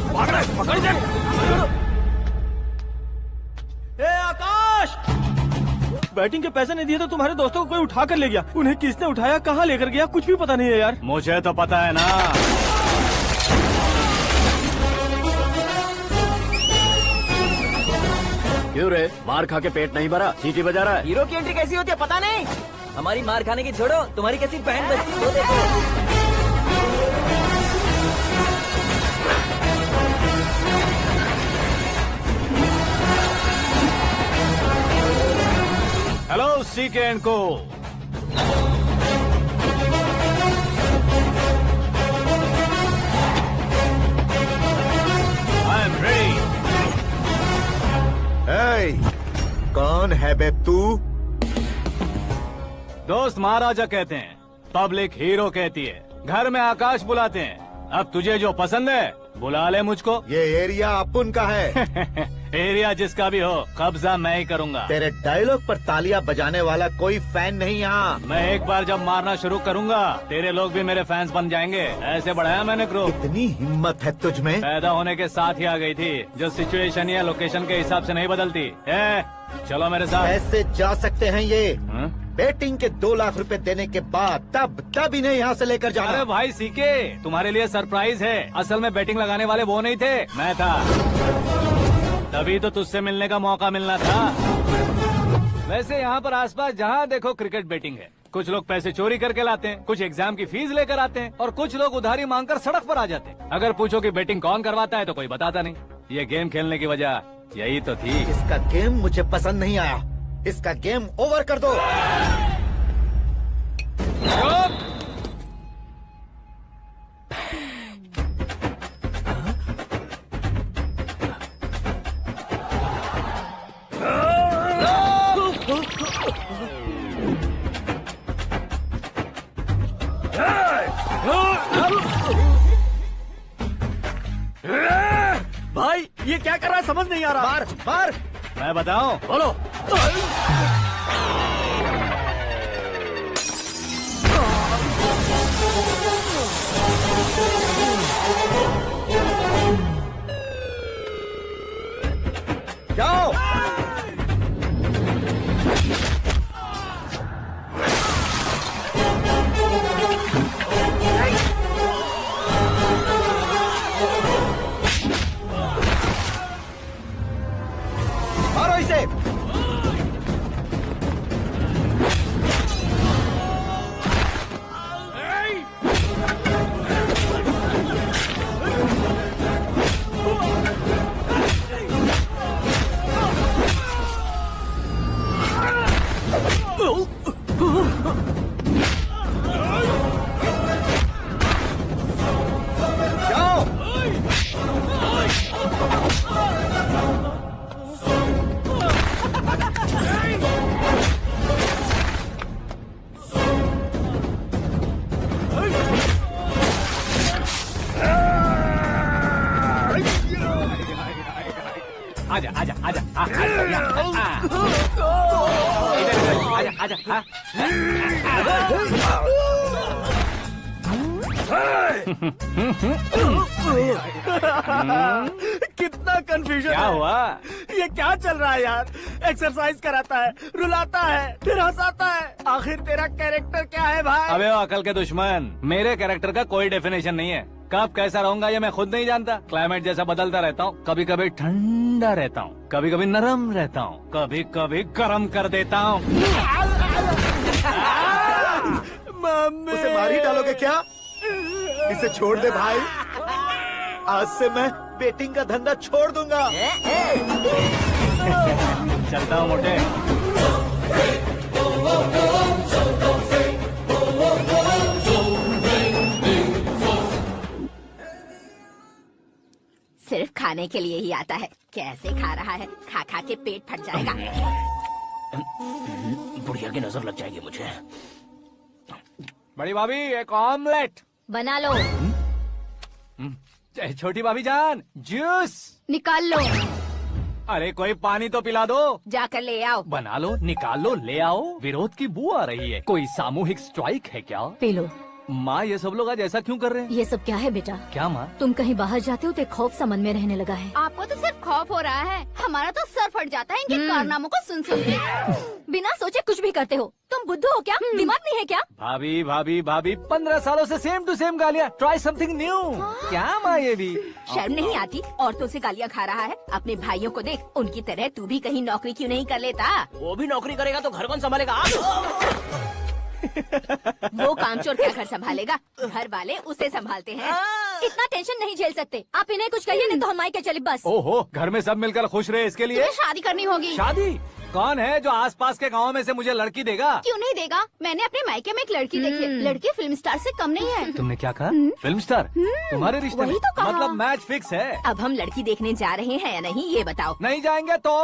भाग रहा है, पकड़ दे। ए आकाश, बैटिंग के पैसे नहीं दिए तो तुम्हारे दोस्तों को कोई उठा कर ले गया। उन्हें किसने उठाया, कहाँ लेकर गया, कुछ भी पता नहीं है यार। मुझे तो पता है ना। क्यों रे, मार खा के पेट नहीं भरा, सीटी बजा रहा है? हीरो की एंट्री कैसी होती है पता नहीं। हमारी मार खाने की छोड़ो, तुम्हारी कैसी बहन बचती है वो देखो। हेलो सीके एंड को। I am ready. कौन है बे तू? दोस्त महाराजा कहते हैं, पब्लिक हीरो कहती है, घर में आकाश बुलाते हैं। अब तुझे जो पसंद है बुला ले मुझको। ये एरिया अपुन का है। एरिया जिसका भी हो, कब्जा मैं ही करूंगा। तेरे डायलॉग पर तालियां बजाने वाला कोई फैन नहीं यहाँ। मैं एक बार जब मारना शुरू करूंगा, तेरे लोग भी मेरे फैंस बन जाएंगे। ऐसे बढ़ाया मैंने ग्रुप। इतनी हिम्मत है तुझ में? पैदा होने के साथ ही आ गई थी, जो सिचुएशन या लोकेशन के हिसाब से नहीं बदलती। चलो मेरे साथ। कैसे जा सकते हैं ये? हाँ? बेटिंग के 2 लाख रुपए देने के बाद तब इन्हें यहाँ से लेकर जाना। अरे भाई सीके, तुम्हारे लिए सरप्राइज है। असल में बैटिंग लगाने वाले वो नहीं थे, मैं था। तभी तो तुझसे मिलने का मौका मिलना था। वैसे यहाँ पर आसपास जहाँ देखो क्रिकेट बैटिंग है। कुछ लोग पैसे चोरी करके लाते हैं, कुछ एग्जाम की फीस लेकर आते हैं, और कुछ लोग उधारी मांगकर सड़क पर आ जाते हैं। अगर पूछो कि बैटिंग कौन करवाता है तो कोई बताता नहीं। ये गेम खेलने की वजह यही तो थी। इसका गेम मुझे पसंद नहीं आया। इसका गेम ओवर कर दो। भाई ये क्या कर रहा है, समझ नहीं आ रहा। मार मार। मैं बताऊं? बोलो। जाओ। मारो इसे। आजा आजा आजा आजा आजा आजा। कितना कंफ्यूजन क्या हुआ? ये क्या चल रहा है यार? एक्सरसाइज कराता है, रुलाता है, फिर हंसाता है। आखिर तेरा कैरेक्टर क्या है भाई? अबे ओ अकल के दुश्मन, मेरे कैरेक्टर का कोई डेफिनेशन नहीं है। कब कैसा रहूंगा ये मैं खुद नहीं जानता। क्लाइमेट जैसा बदलता रहता हूँ। कभी कभी ठंडा रहता हूँ, कभी कभी नरम रहता हूँ, कभी कभी गर्म कर देता हूँ। उसे मार ही डालोगे क्या? इसे छोड़ दे भाई। आज से मैं बेटिंग का धंधा छोड़ दूंगा। चलता हूँ मोटे। सिर्फ खाने के लिए ही आता है। कैसे खा रहा है, खा खा के पेट फट जाएगा। बुढ़िया की नजर लग जाएगी मुझे। बड़ी भाभी एक ऑमलेट बना लो। छोटी भाभी जान जूस निकाल लो। अरे कोई पानी तो पिला दो। जाकर ले आओ। बना लो, निकाल लो, ले आओ। विरोध की बू आ रही है। कोई सामूहिक स्ट्राइक है क्या? P low. माँ ये सब लोग आज ऐसा क्यों कर रहे हैं? ये सब क्या है बेटा? क्या माँ? तुम कहीं बाहर जाते हो तो एक खौफ सा मन में रहने लगा है। आपको तो सिर्फ खौफ हो रहा है, हमारा तो सर फट जाता है इनके कारनामों को सुन सुन के। बिना सोचे कुछ भी करते हो। तुम बुद्धू हो क्या? दिमाग नहीं है क्या? भाभी भाभी भाभी 15 सालों से सेम टू सेम गालियाँ। Try something new. क्या माँ ये भी? शर्म नहीं आती? औरतों से गालियाँ खा रहा है। अपने भाइयों को देख, उनकी तरह तू भी कहीं नौकरी क्यों नहीं कर लेता? वो भी नौकरी करेगा तो घर कौन संभालेगा? वो कामचोर क्या घर संभालेगा? घर वाले उसे संभालते हैं। इतना टेंशन नहीं झेल सकते। आप इन्हें कुछ कहिए नहीं तो हम मायके चले बस। ओहो, घर में सब मिलकर खुश रहे इसके लिए। तुम्हें शादी करनी होगी। शादी? कौन है जो आसपास के गाँव में से मुझे लड़की देगा? क्यों नहीं देगा? मैंने अपने मायके में एक लड़की देखी है। लड़की फिल्म स्टार से कम नहीं है। तुमने क्या कहा? Film star? तुम्हारे रिश्ते में? वही तो कहा। मतलब मैच फिक्स है? अब हम लड़की देखने जा रहे हैं या नहीं ये बताओ। नहीं जाएंगे तो?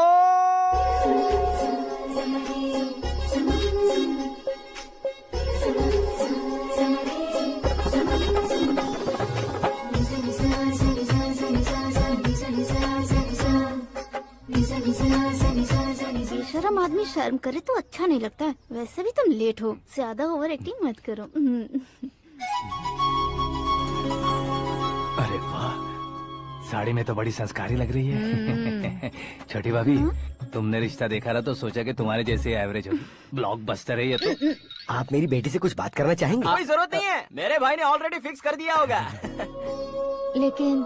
बेशरम आदमी शर्म करे तो अच्छा नहीं लगता है। वैसे भी तुम लेट हो, ज्यादा ओवर एक्टिंग मत करो। अरे वाह, साड़ी में तो बड़ी संस्कारी लग रही है। छोटी भाभी, तुमने रिश्ता देखा ना तो सोचा कि तुम्हारे जैसे एवरेज होगी। ब्लॉकबस्टर है ये तो। आप मेरी बेटी से कुछ बात करना चाहेंगे? कोई जरूरत नहीं है, मेरे भाई ने ऑलरेडी फिक्स कर दिया होगा। लेकिन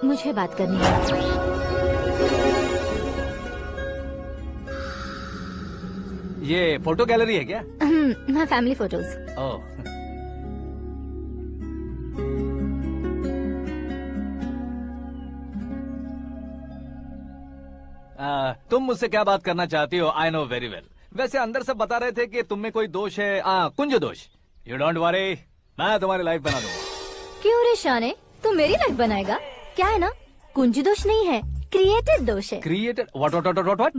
मुझे बात करनी है। ये फोटो गैलरी है क्या? मैं फैमिली फोटोज। ओह, तुम मुझसे क्या बात करना चाहती हो? I know very well. वैसे अंदर से बता रहे थे कि तुम में कोई दोष है। कुंज दोष। यू डोंट वरी, मैं तुम्हारी लाइफ बना दूंगा। क्यों रे शाने, तू मेरी लाइफ बनाएगा? क्या है ना, कुंज दोष नहीं है, क्रिएटेड दोष है। क्रिएटेड? व्हाट?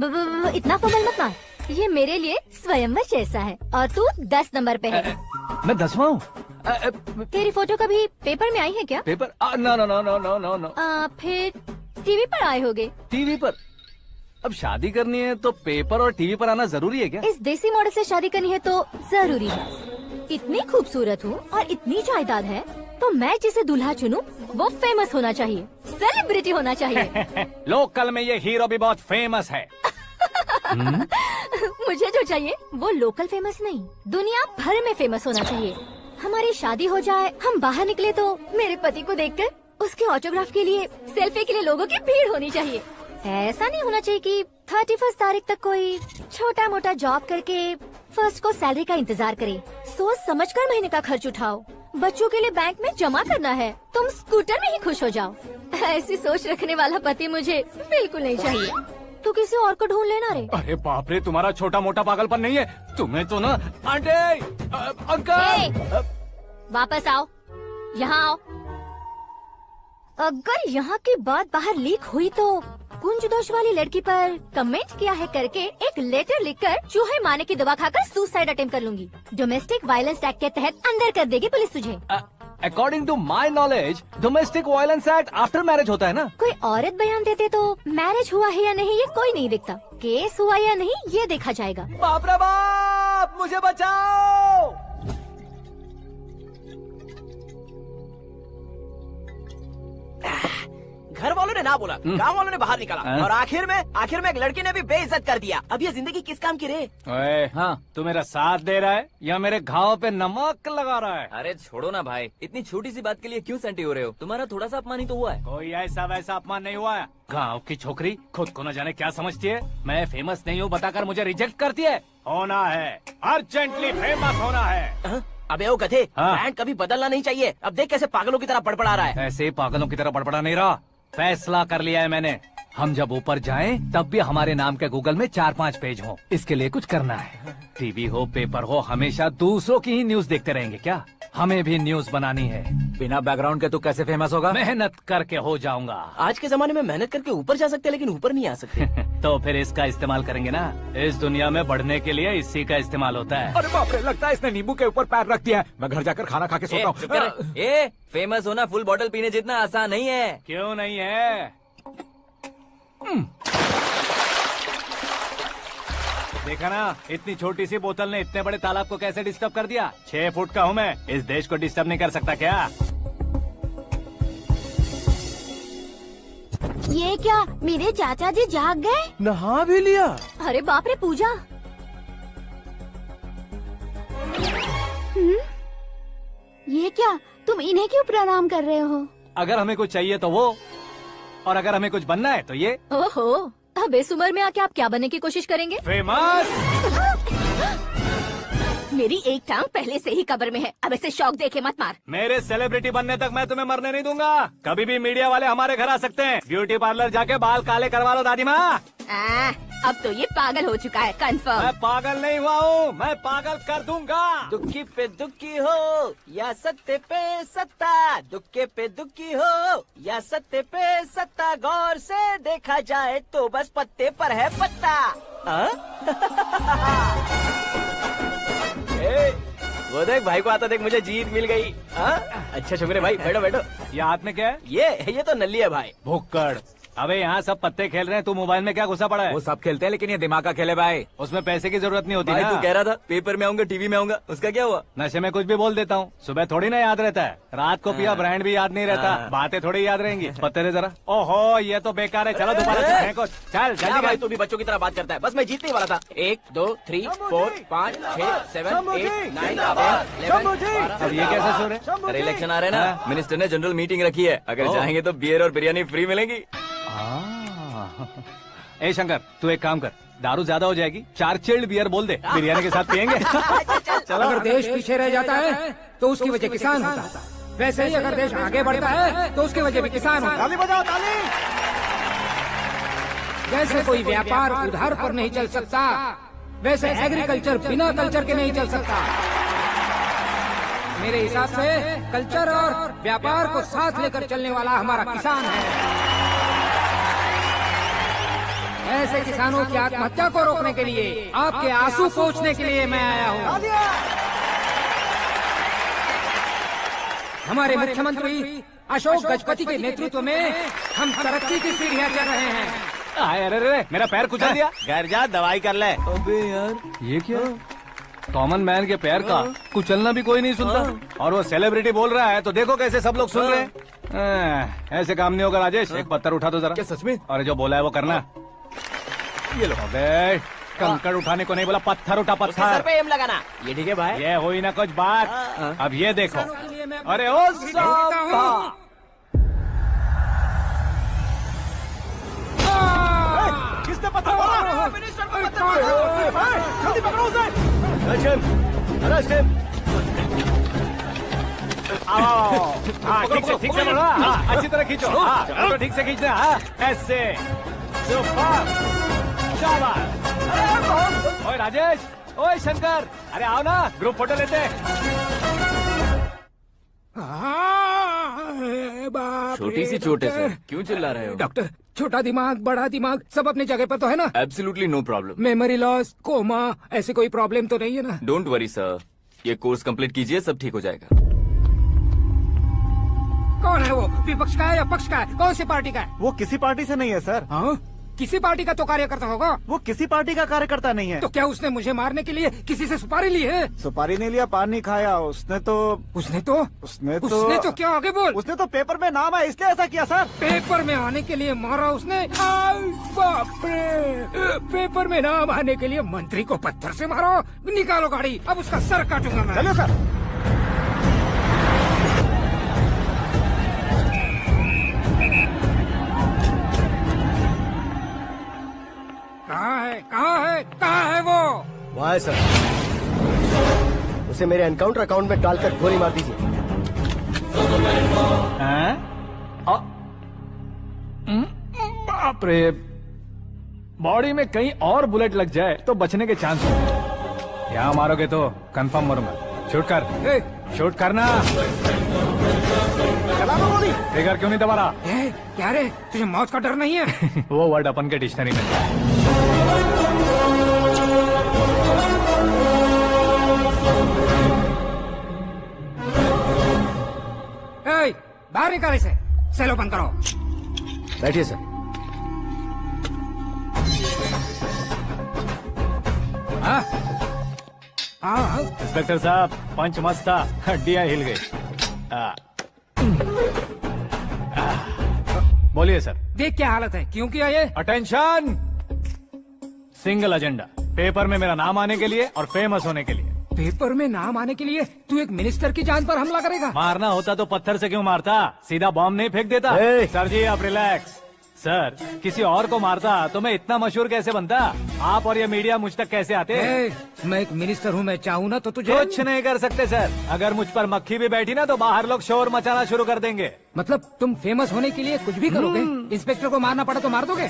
इतना फमल मत मार। ये मेरे लिए स्वयंवर जैसा है और तू 10 नंबर पे है। मैं 10वां हूँ? तेरी फोटो कभी पेपर में आई है क्या? Paper? No no no no no no no. फिर टीवी पर आए होगे। टीवी पर? अब शादी करनी है तो पेपर और टीवी पर आना जरूरी है क्या? इस देसी मॉडल से शादी करनी है तो जरूरी है। इतनी खूबसूरत हूँ और इतनी जायदाद है तो मैं जिसे दूल्हा चुनूं वो फेमस होना चाहिए, सेलिब्रिटी होना चाहिए। लोकल में ये हीरो भी बहुत फेमस है। मुझे जो चाहिए वो लोकल फेमस नहीं, दुनिया भर में फेमस होना चाहिए। हमारी शादी हो जाए, हम बाहर निकले तो मेरे पति को देखकर उसके ऑटोग्राफ के लिए, सेल्फी के लिए लोगों की भीड़ होनी चाहिए। ऐसा नहीं होना चाहिए कि 31 तारीख तक कोई छोटा मोटा जॉब करके फर्स्ट को सैलरी का इंतजार करे। सोच समझकर महीने का खर्च उठाओ। बच्चों के लिए बैंक में जमा करना है, तुम स्कूटर में ही खुश हो जाओ। ऐसी सोच रखने वाला पति मुझे बिल्कुल नहीं चाहिए। तू किसी और को ढूंढ लेना रे। अरे बाप रे, तुम्हारा छोटा मोटा पागलपन नहीं है। तुम्हें तो ना आंटी, अंकल। वापस आओ, यहाँ आओ। अगर यहाँ की बात बाहर लीक हुई तो कुंज दोष वाली लड़की पर कमेंट किया है करके एक लेटर लिखकर चूहे मारने की दवा खाकर सुसाइड अटेम्प्ट कर लूंगी। डोमेस्टिक वायलेंस एक्ट के तहत अंदर कर देगी पुलिस तुझे। According to my knowledge domestic violence act after marriage होता है ना? कोई औरत बयान देते तो मैरिज हुआ है या नहीं ये कोई नहीं देखता, केस हुआ या नहीं ये देखा जाएगा। बाप रे बाप, मुझे बचाओ। घर वालों ने ना बोला, गाँव वालों ने बाहर निकाला और आखिर में एक लड़की ने भी बेइज्जत कर दिया। अब ये जिंदगी किस काम की रे? ओए, हाँ, तू मेरा साथ दे रहा है या मेरे घाव पे नमक लगा रहा है? अरे छोड़ो ना भाई, इतनी छोटी सी बात के लिए क्यों सेंटी हो रहे हो? तुम्हारा थोड़ा सा अपमान ही तो हुआ है। कोई ऐसा वैसा अपमान नहीं हुआ है। गाँव की छोकरी खुद को न जाने क्या समझती है। मैं फेमस नहीं हूँ बताकर मुझे रिजेक्ट करती है। होना है, अर्जेंटली फेमस होना है। अबे ओ गधे, हाँ। ब्रांड कभी बदलना नहीं चाहिए। अब देख कैसे पागलों की तरह बड़बड़ा रहा है। ऐसे पागलों की तरह बड़बड़ा नहीं रहा। फैसला कर लिया है मैंने। हम जब ऊपर जाएं तब भी हमारे नाम के गूगल में 4-5 पेज हो। इसके लिए कुछ करना है। टीवी हो, पेपर हो, हमेशा दूसरों की ही न्यूज देखते रहेंगे क्या? हमें भी न्यूज बनानी है। बिना बैकग्राउंड के तू कैसे फेमस होगा? मेहनत करके हो जाऊंगा। आज के जमाने में मेहनत करके ऊपर जा सकते हैं लेकिन ऊपर नहीं आ सकते। तो फिर इसका इस्तेमाल करेंगे ना। इस दुनिया में बढ़ने के लिए इसी का इस्तेमाल होता है। अरे बाप रे, लगता है इसने नींबू के ऊपर पैर रख दिया है। मैं घर जाकर खाना खा के सोता चुप कर। ए, फेमस होना फुल बॉटल पीने जितना आसान नहीं है। क्यों नहीं है? देखा ना, इतनी छोटी सी बोतल ने इतने बड़े तालाब को कैसे डिस्टर्ब कर दिया। 6 फुट का हूँ मैं, इस देश को डिस्टर्ब नहीं कर सकता क्या? ये क्या, मेरे चाचा जी जाग गए? नहा भी लिया? अरे बाप रे पूजा। ये क्या, तुम इन्हें क्यों प्रणाम कर रहे हो? अगर हमें कुछ चाहिए तो वो, और अगर हमें कुछ बनना है तो ये। ओहो, अब इस उम्र में आके आप क्या बनने की कोशिश करेंगे? फेमस। मेरी एक टांग पहले से ही कब्र में है, अब ऐसे शौक देके मत मार। मेरे सेलिब्रिटी बनने तक मैं तुम्हें मरने नहीं दूंगा। कभी भी मीडिया वाले हमारे घर आ सकते हैं। ब्यूटी पार्लर जाके बाल काले करवा लो दादी माँ। अब तो ये पागल हो चुका है, कंफर्म। मैं पागल नहीं हुआ हूँ, मैं पागल कर दूंगा। दुखी पे दुखी हो या सत्य पे सत्ता, दुखे पे दुखी हो या सत्य पे सत्ता, गौर से देखा जाए तो बस पत्ते पर है पत्ता। वो देख भाई को आता देख, मुझे जीत मिल गई। अच्छा शुक्र भाई, बैठो बैठो। ये हाथ में क्या है? ये तो नल्ली है भाई। भुक्कड़। अबे यहाँ सब पत्ते खेल रहे हैं, तू मोबाइल में क्या घुसा पड़ा है? वो सब खेलते हैं लेकिन ये दिमाग का खेल है भाई। उसमें पैसे की जरूरत नहीं होती भाई ना। तू कह रहा था पेपर में आऊंगा, टीवी में आऊंगा, उसका क्या हुआ? नशे में कुछ भी बोल देता हूँ, सुबह थोड़ी ना याद रहता है। रात को पिया ब्रांड भी याद नहीं रहता, बातें थोड़ी याद रहेंगी। पत्ते दे जरा। ओहो ये तो बेकार है, चलो दोबारा फेंको। चल क्या जल्दी भाई, कर। तू भी बच्चों की तरह बात करता है। बस मैं जीतने वाला था। 1 2 3 4 5 6 7 8 9 10 11 अब ये कैसे शोर है? अरे इलेक्शन आ रहे हैं ना, मिनिस्टर ने जनरल मीटिंग रखी है, अगर जाएंगे तो बियर और बिरयानी फ्री मिलेगी। ए शंकर, तू एक काम कर, दारू ज्यादा हो जाएगी, 4 चिल्ड बियर बोल दे, बिरयानी के साथ पियेंगे। चलो। अगर देश पीछे रह जाता है तो उसकी वजह किसान होता है, वैसे ही अगर देश आगे बढ़ता है तो उसकी वजह भी किसान होता है। ताली बजाओ ताली। जैसे कोई व्यापार उधार पर नहीं चल सकता, वैसे एग्रीकल्चर बिना कल्चर के नहीं चल सकता। मेरे हिसाब से कल्चर और व्यापार को साथ लेकर चलने वाला हमारा किसान है। ऐसे किसानों की आत्महत्या को रोकने के लिए, आपके आंसू पोंछने के लिए मैं आया हूँ। हमारे मुख्यमंत्री अशोक गजपति के नेतृत्व में हम तरक्की की सीढ़ियाँ चढ़ रहे हैं। अरे अरे मेरा पैर कुचल दिया। घर जा दवाई कर ले। अबे यार ये क्या? कॉमन मैन के पैर का कुचलना भी कोई नहीं सुनता, और वो सेलिब्रिटी बोल रहा है तो देखो कैसे सब लोग सुन रहे हैं। ऐसे काम नहीं होगा राजेश, एक पत्थर उठा दो जरा। क्या सच में? और जो बोला है वो करना। ये लो। अबे कंकड़ उठाने को नहीं बोला, पत्थर उठा, उसके सर पत्थर। पे एम लगाना। ये ठीक है भाई। ये हुई ना कुछ बात। अब ये देखो। अरे ओ साहब, किसने पत्थर मारा? मिनिस्टर को पत्थर मारा। जल्दी पकड़ो उसे। आओ। हाँ ठीक से बोलो। हाँ अच्छी तरह खींचो। हाँ तो ठीक से खींचना। हाँ ऐसे। सुपर। शाबाश। ओए राजेश, ओए शंकर, अरे आओ ना, ग्रुप फोटो लेते हैं। छोटी सी चोट है सर, क्यों चिल्ला रहे हो? डॉक्टर, छोटा दिमाग बड़ा दिमाग सब अपनी जगह पर तो है ना? Absolutely no problem. Memory loss, coma, ऐसी कोई प्रॉब्लम तो नहीं है ना? डोंट वरी सर, ये कोर्स कंप्लीट कीजिए, सब ठीक हो जाएगा। कौन है वो? विपक्ष का है या पक्ष का है? कौन सी पार्टी का है? वो किसी पार्टी से नहीं है सर। हाँ? किसी पार्टी का तो कार्यकर्ता होगा। वो किसी पार्टी का कार्यकर्ता नहीं है। तो क्या उसने मुझे मारने के लिए किसी से सुपारी ली है? सुपारी नहीं लिया, पान नहीं खाया। उसने तो क्या आगे बोल? उसने तो पेपर में नाम है इसलिए ऐसा किया सर। पेपर में आने के लिए मारा उसने? बाप रे! पेपर में नाम आने के लिए मंत्री को पत्थर से मारो? निकालो गाड़ी, अब उसका सर काटूंगा मैं। चलो सर। कहाँ है वो? वहाँ है सर, उसे मेरे एनकाउंटर अकाउंट में डालकर गोली मार दीजिए। बाप रे, बॉडी में कहीं और बुलेट लग जाए तो बचने के चांस हो। यहाँ मारोगे तो कंफर्म मरूंगा। शूट कर, शूट करना। फिगर क्यों नहीं दबा रहा? क्या रे, तुझे मौत का डर नहीं है? वो वर्ड अपन के डिक्शनरी में है। बाहर निकाल इसे, सेलो बंद करो। बैठिए सर। हाँ हाँ इंस्पेक्टर साहब पंच मस्त था, हड्डियां हिल गई। बोलिए सर। देख क्या हालत है, क्यों किया ये? अटेंशन, सिंगल एजेंडा, पेपर में मेरा नाम आने के लिए और फेमस होने के लिए। पेपर में नाम आने के लिए तू एक मिनिस्टर की जान पर हमला करेगा? मारना होता तो पत्थर से क्यों मारता, सीधा बॉम्ब नहीं फेंक देता। सर जी आप रिलैक्स। सर किसी और को मारता तो मैं इतना मशहूर कैसे बनता, आप और ये मीडिया मुझ तक कैसे आते? मैं एक मिनिस्टर हूँ, मैं चाहूँ ना तो तुझे कुछ नहीं कर सकते सर। अगर मुझ पर मक्खी भी बैठी ना तो बाहर लोग शोर मचाना शुरू कर देंगे। मतलब तुम फेमस होने के लिए कुछ भी करोगे? इंस्पेक्टर को मारना पड़ा तो मार दोगे?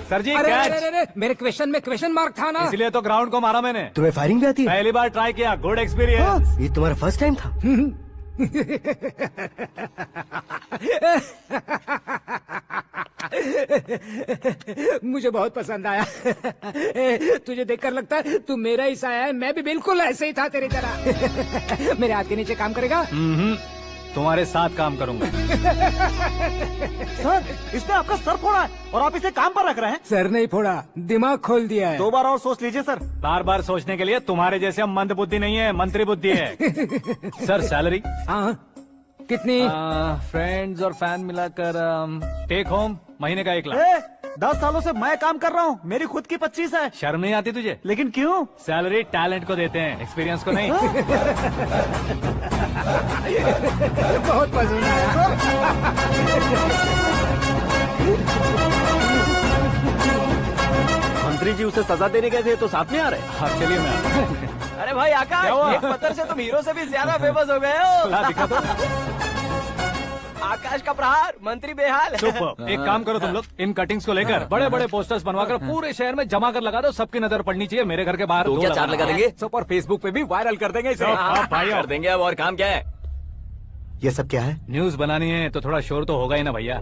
सर जी अरे, कैच। अरे, अरे, मेरे क्वेश्चन में क्वेश्चन मार्क था ना, इसलिए तो ग्राउंड को मारा मैंने। तुम्हें फायरिंग भी आती है? पहली बार ट्राई किया, गुड एक्सपीरियंस। ये तुम्हारा फर्स्ट टाइम था? मुझे बहुत पसंद आया। तुझे देखकर लगता है तू मेरा ही साया है, मैं भी बिल्कुल ऐसे ही था तेरी तरह। मेरे हाथ के नीचे काम करेगा? तुम्हारे साथ काम करूंगा। सर इसने आपका सर फोड़ा है और आप इसे काम पर रख रहे हैं। सर नहीं फोड़ा, दिमाग खोल दिया है। 2 बार और सोच लीजिए सर। बार बार सोचने के लिए तुम्हारे जैसे हम मंद बुद्धि नहीं है, मंत्री बुद्धि है। Sir salary? हाँ कितनी? फ्रेंड्स और फैन मिलाकर टेक होम महीने का 1 लाख। 10 सालों से मैं काम कर रहा हूँ, मेरी खुद की 25 है। शर्म नहीं आती तुझे? लेकिन क्यों? सैलरी टैलेंट को देते हैं, एक्सपीरियंस को नहीं। बहुत पसंद आया। मंत्री जी उसे सजा देने गए थे तो साथ में आ रहे। हाँ चलिए मैं। अरे भाई आकाश, क्या हुआ? एक पत्थर से तुम हीरो से भी ज्यादा फेमस हो गए हो। ला दिखा दो। आकाश का प्रहार, मंत्री बेहाल। सुपर। एक काम करो तुम लोग, इन कटिंग्स को लेकर बड़े बड़े पोस्टर्स बनवाकर पूरे शहर में जमा कर लगा दो, सबकी नजर पड़नी चाहिए। मेरे घर के बाहर तो क्या 4 लगा देंगे? सब और फेसबुक पे भी वायरल कर देंगे इसे। भाई कर देंगे। अब और काम क्या है? ये सब क्या है? न्यूज बनानी है तो थोड़ा शोर तो होगा ही ना भैया।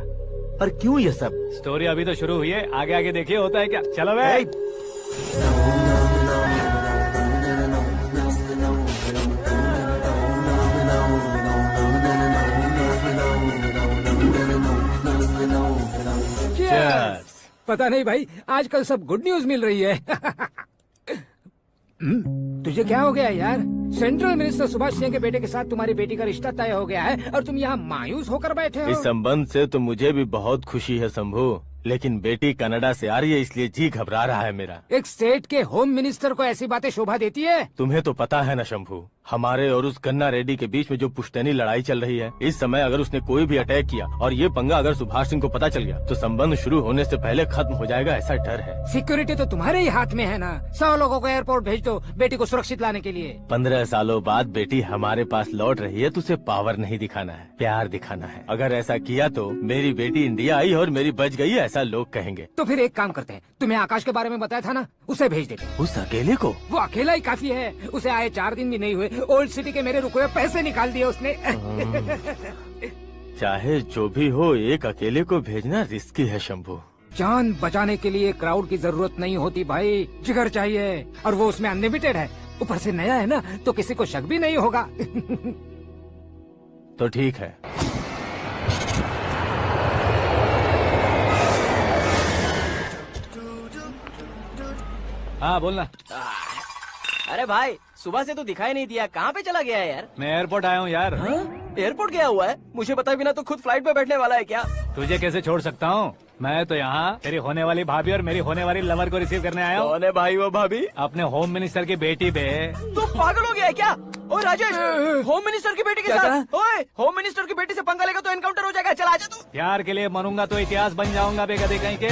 पर क्यों ये सब? स्टोरी अभी तो शुरू हुई है, आगे आगे देखिए होता है क्या। चलो भाई। पता नहीं भाई, आजकल सब गुड न्यूज मिल रही है। तुझे क्या हो गया यार? सेंट्रल मिनिस्टर सुभाष सिंह के बेटे के साथ तुम्हारी बेटी का रिश्ता तय हो गया है और तुम यहाँ मायूस होकर बैठे हो। इस संबंध से तो मुझे भी बहुत खुशी है शंभू, लेकिन बेटी कनाडा से आ रही है इसलिए जी घबरा रहा है मेरा। एक स्टेट के होम मिनिस्टर को ऐसी बातें शोभा देती है? तुम्हें तो पता है ना शंभू, हमारे और उस गन्ना रेड्डी के बीच में जो पुश्तैनी लड़ाई चल रही है, इस समय अगर उसने कोई भी अटैक किया और ये पंगा अगर सुभाष सिंह को पता चल गया तो संबंध शुरू होने से पहले खत्म हो जाएगा, ऐसा डर है। सिक्योरिटी तो तुम्हारे ही हाथ में है ना। 100 लोगों को एयरपोर्ट भेज दो बेटी को सुरक्षित लाने के लिए। 15 सालों बाद बेटी हमारे पास लौट रही है तो उसे पावर नहीं दिखाना है, प्यार दिखाना है। अगर ऐसा किया तो मेरी बेटी इंडिया आई और मेरी बच गई, ऐसा लोग कहेंगे। तो फिर एक काम करते हैं, तुम्हें आकाश के बारे में बताया था ना, उसे भेज देते। उस अकेले को? वो अकेला ही काफी है, उसे आए 4 दिन भी नहीं हुए, ओल्ड सिटी के मेरे रुके हुए पैसे निकाल दिए उसने। चाहे जो भी हो, एक अकेले को भेजना रिस्की है शंभू। जान बचाने के लिए क्राउड की जरूरत नहीं होती भाई, जिगर चाहिए, और वो उसमें अनलिमिटेड है। ऊपर से नया है ना, तो किसी को शक भी नहीं होगा। तो ठीक है। हाँ बोलना। अरे भाई सुबह से तो दिखाई नहीं दिया, कहाँ पे चला गया है यार? मैं एयरपोर्ट आया हूँ यार। एयरपोर्ट गया हुआ है? मुझे बताए बिना तो खुद फ्लाइट पे बैठने वाला है क्या? तुझे कैसे छोड़ सकता हूँ? मैं तो यहाँ तेरी होने वाली भाभी और मेरी होने वाली लवर को रिसीव करने आया हूँ। कौन है भाई वो भाभी? अपने होम मिनिस्टर की बेटी पे। तू पागल हो गया है क्या? ओए राजेश, होम मिनिस्टर की बेटी के साथ? ओए होम मिनिस्टर की बेटी से पंगा लेगा तो एनकाउंटर हो जाएगा। चल आजा तू। प्यार के लिए मरूंगा तो इतिहास बन जाऊंगा बेगदे कहीं के।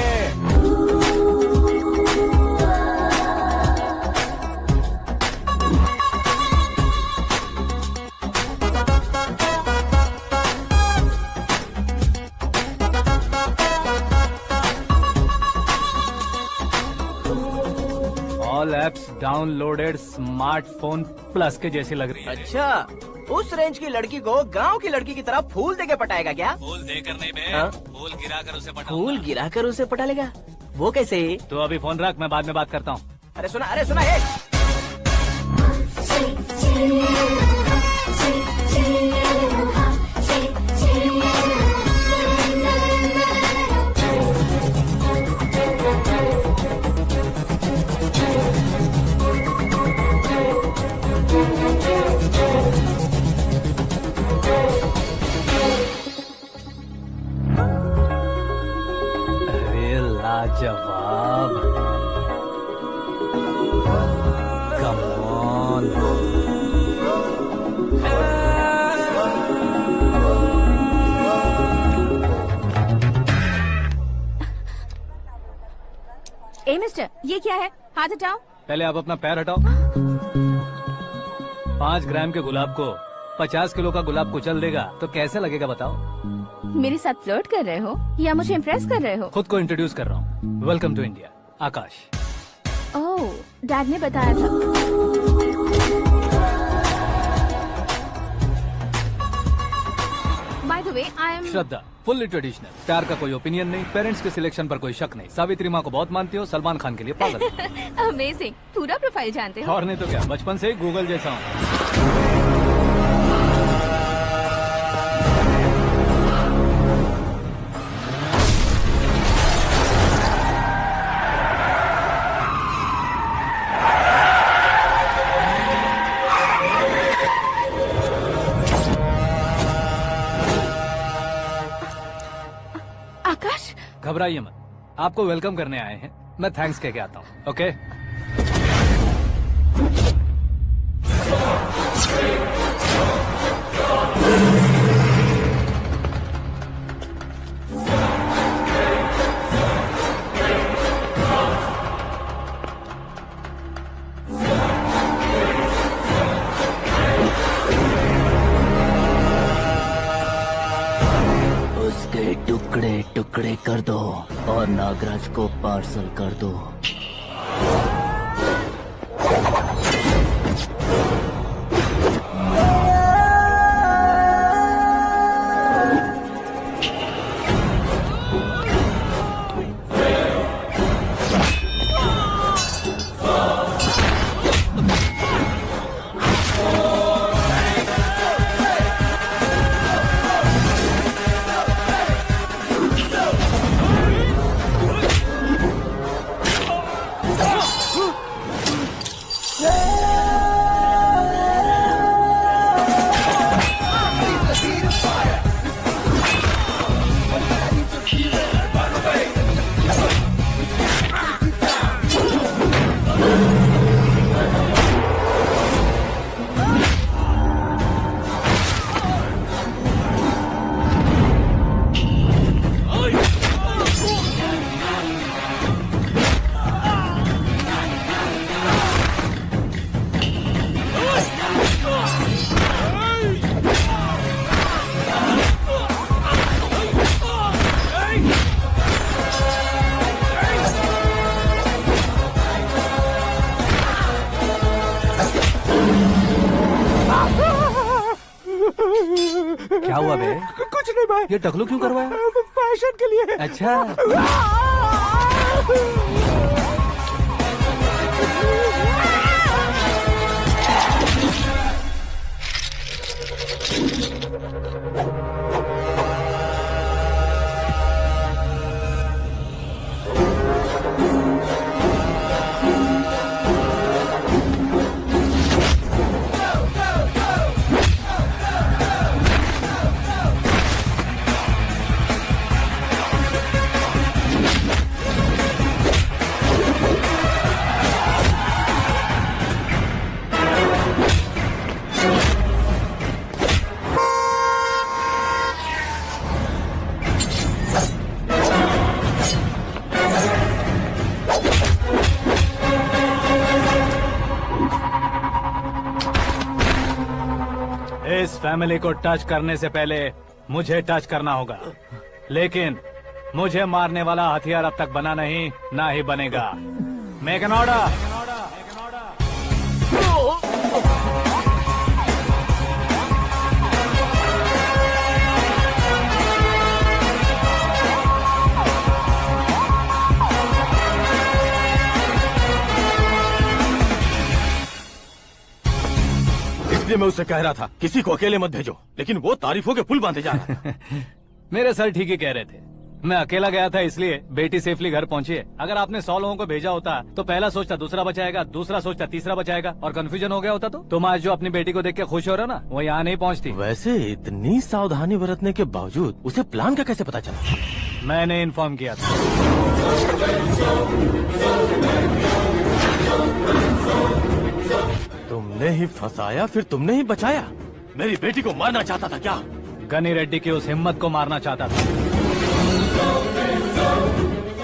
All apps downloaded smartphone plus के जैसी लग रही है। अच्छा, उस रेंज की लड़की को गांव की लड़की की तरह फूल देके पटाएगा क्या? फूल देकर नहीं बे, हाँ? फूल गिराकर उसे पटा। फूल गिराकर उसे पटा लेगा? वो कैसे? तो अभी फोन रख, मैं बाद में बात करता हूँ। अरे सुना है। जवाब। Come on. ए मिस्टर, ये क्या है? हाथ हटाओ। पहले आप अपना पैर हटाओ। 5 ग्राम के गुलाब को 50 किलो का गुलाब कुचल देगा तो कैसे लगेगा बताओ? मेरे साथ फ्लर्ट कर रहे हो या मुझे इम्प्रेस कर रहे हो? खुद को इंट्रोड्यूस कर रहा हूँ। Welcome to India, Aakash. Oh, dad ने बताया था। By the way, I am Shraddha, fully traditional. प्यार का कोई ओपिनियन नहीं, पेरेंट्स के सिलेक्शन पर कोई शक नहीं। सावित्री माँ को बहुत मानती हो, सलमान खान के लिए पागल हो। अमेजिंग, पूरा प्रोफाइल जानते हो। और नहीं तो क्या, बचपन से ही गूगल जैसा हूँ। आकाश, घबराइए मत, आपको वेलकम करने आए हैं। मैं थैंक्स कह के आता हूँ। ओके? उसके टुकड़े टुकड़े कर दो और नागराज को पार्सल कर दो। क्या हुआ बे? कुछ नहीं भाई। ये टकलू क्यों करवाया? फैशन के लिए। अच्छा। इस फैमिली को टच करने से पहले मुझे टच करना होगा, लेकिन मुझे मारने वाला हथियार अब तक बना नहीं, ना ही बनेगा। Make an order. इसलिए मैं उससे कह रहा था किसी को अकेले मत भेजो, लेकिन वो तारीफों के पुल बांधे जा रहा था। मेरे सर ठीक ही कह रहे थे। मैं अकेला गया था इसलिए बेटी सेफली घर पहुंची है। अगर आपने 100 लोगों को भेजा होता तो पहला सोचता दूसरा बचाएगा, दूसरा सोचता तीसरा बचाएगा, और कंफ्यूजन हो गया होता तो तुम आज जो अपनी बेटी को देख के खुश हो रहे हो ना, वो यहाँ नहीं पहुँचती। वैसे इतनी सावधानी बरतने के बावजूद उसे प्लान का कैसे पता चला? मैंने इन्फॉर्म किया था। तुमने ही फंसाया, फिर तुमने ही बचाया। मेरी बेटी को मारना चाहता था क्या? गनी रेड्डी की उस हिम्मत को मारना चाहता था।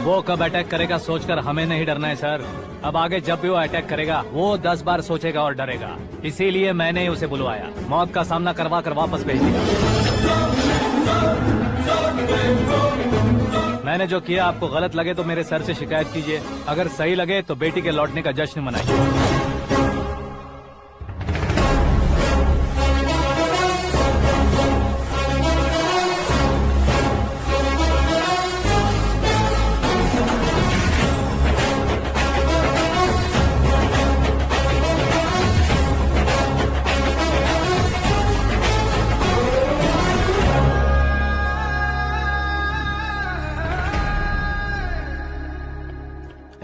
वो कब अटैक करेगा सोचकर हमें नहीं डरना है सर। अब आगे जब भी वो अटैक करेगा वो 10 बार सोचेगा और डरेगा। इसीलिए मैंने ही उसे बुलवाया। मौत का सामना करवा कर वापस भेज दिया। मैंने जो किया आपको गलत लगे तो मेरे सर से शिकायत कीजिए, अगर सही लगे तो बेटी के लौटने का जश्न मनाइए।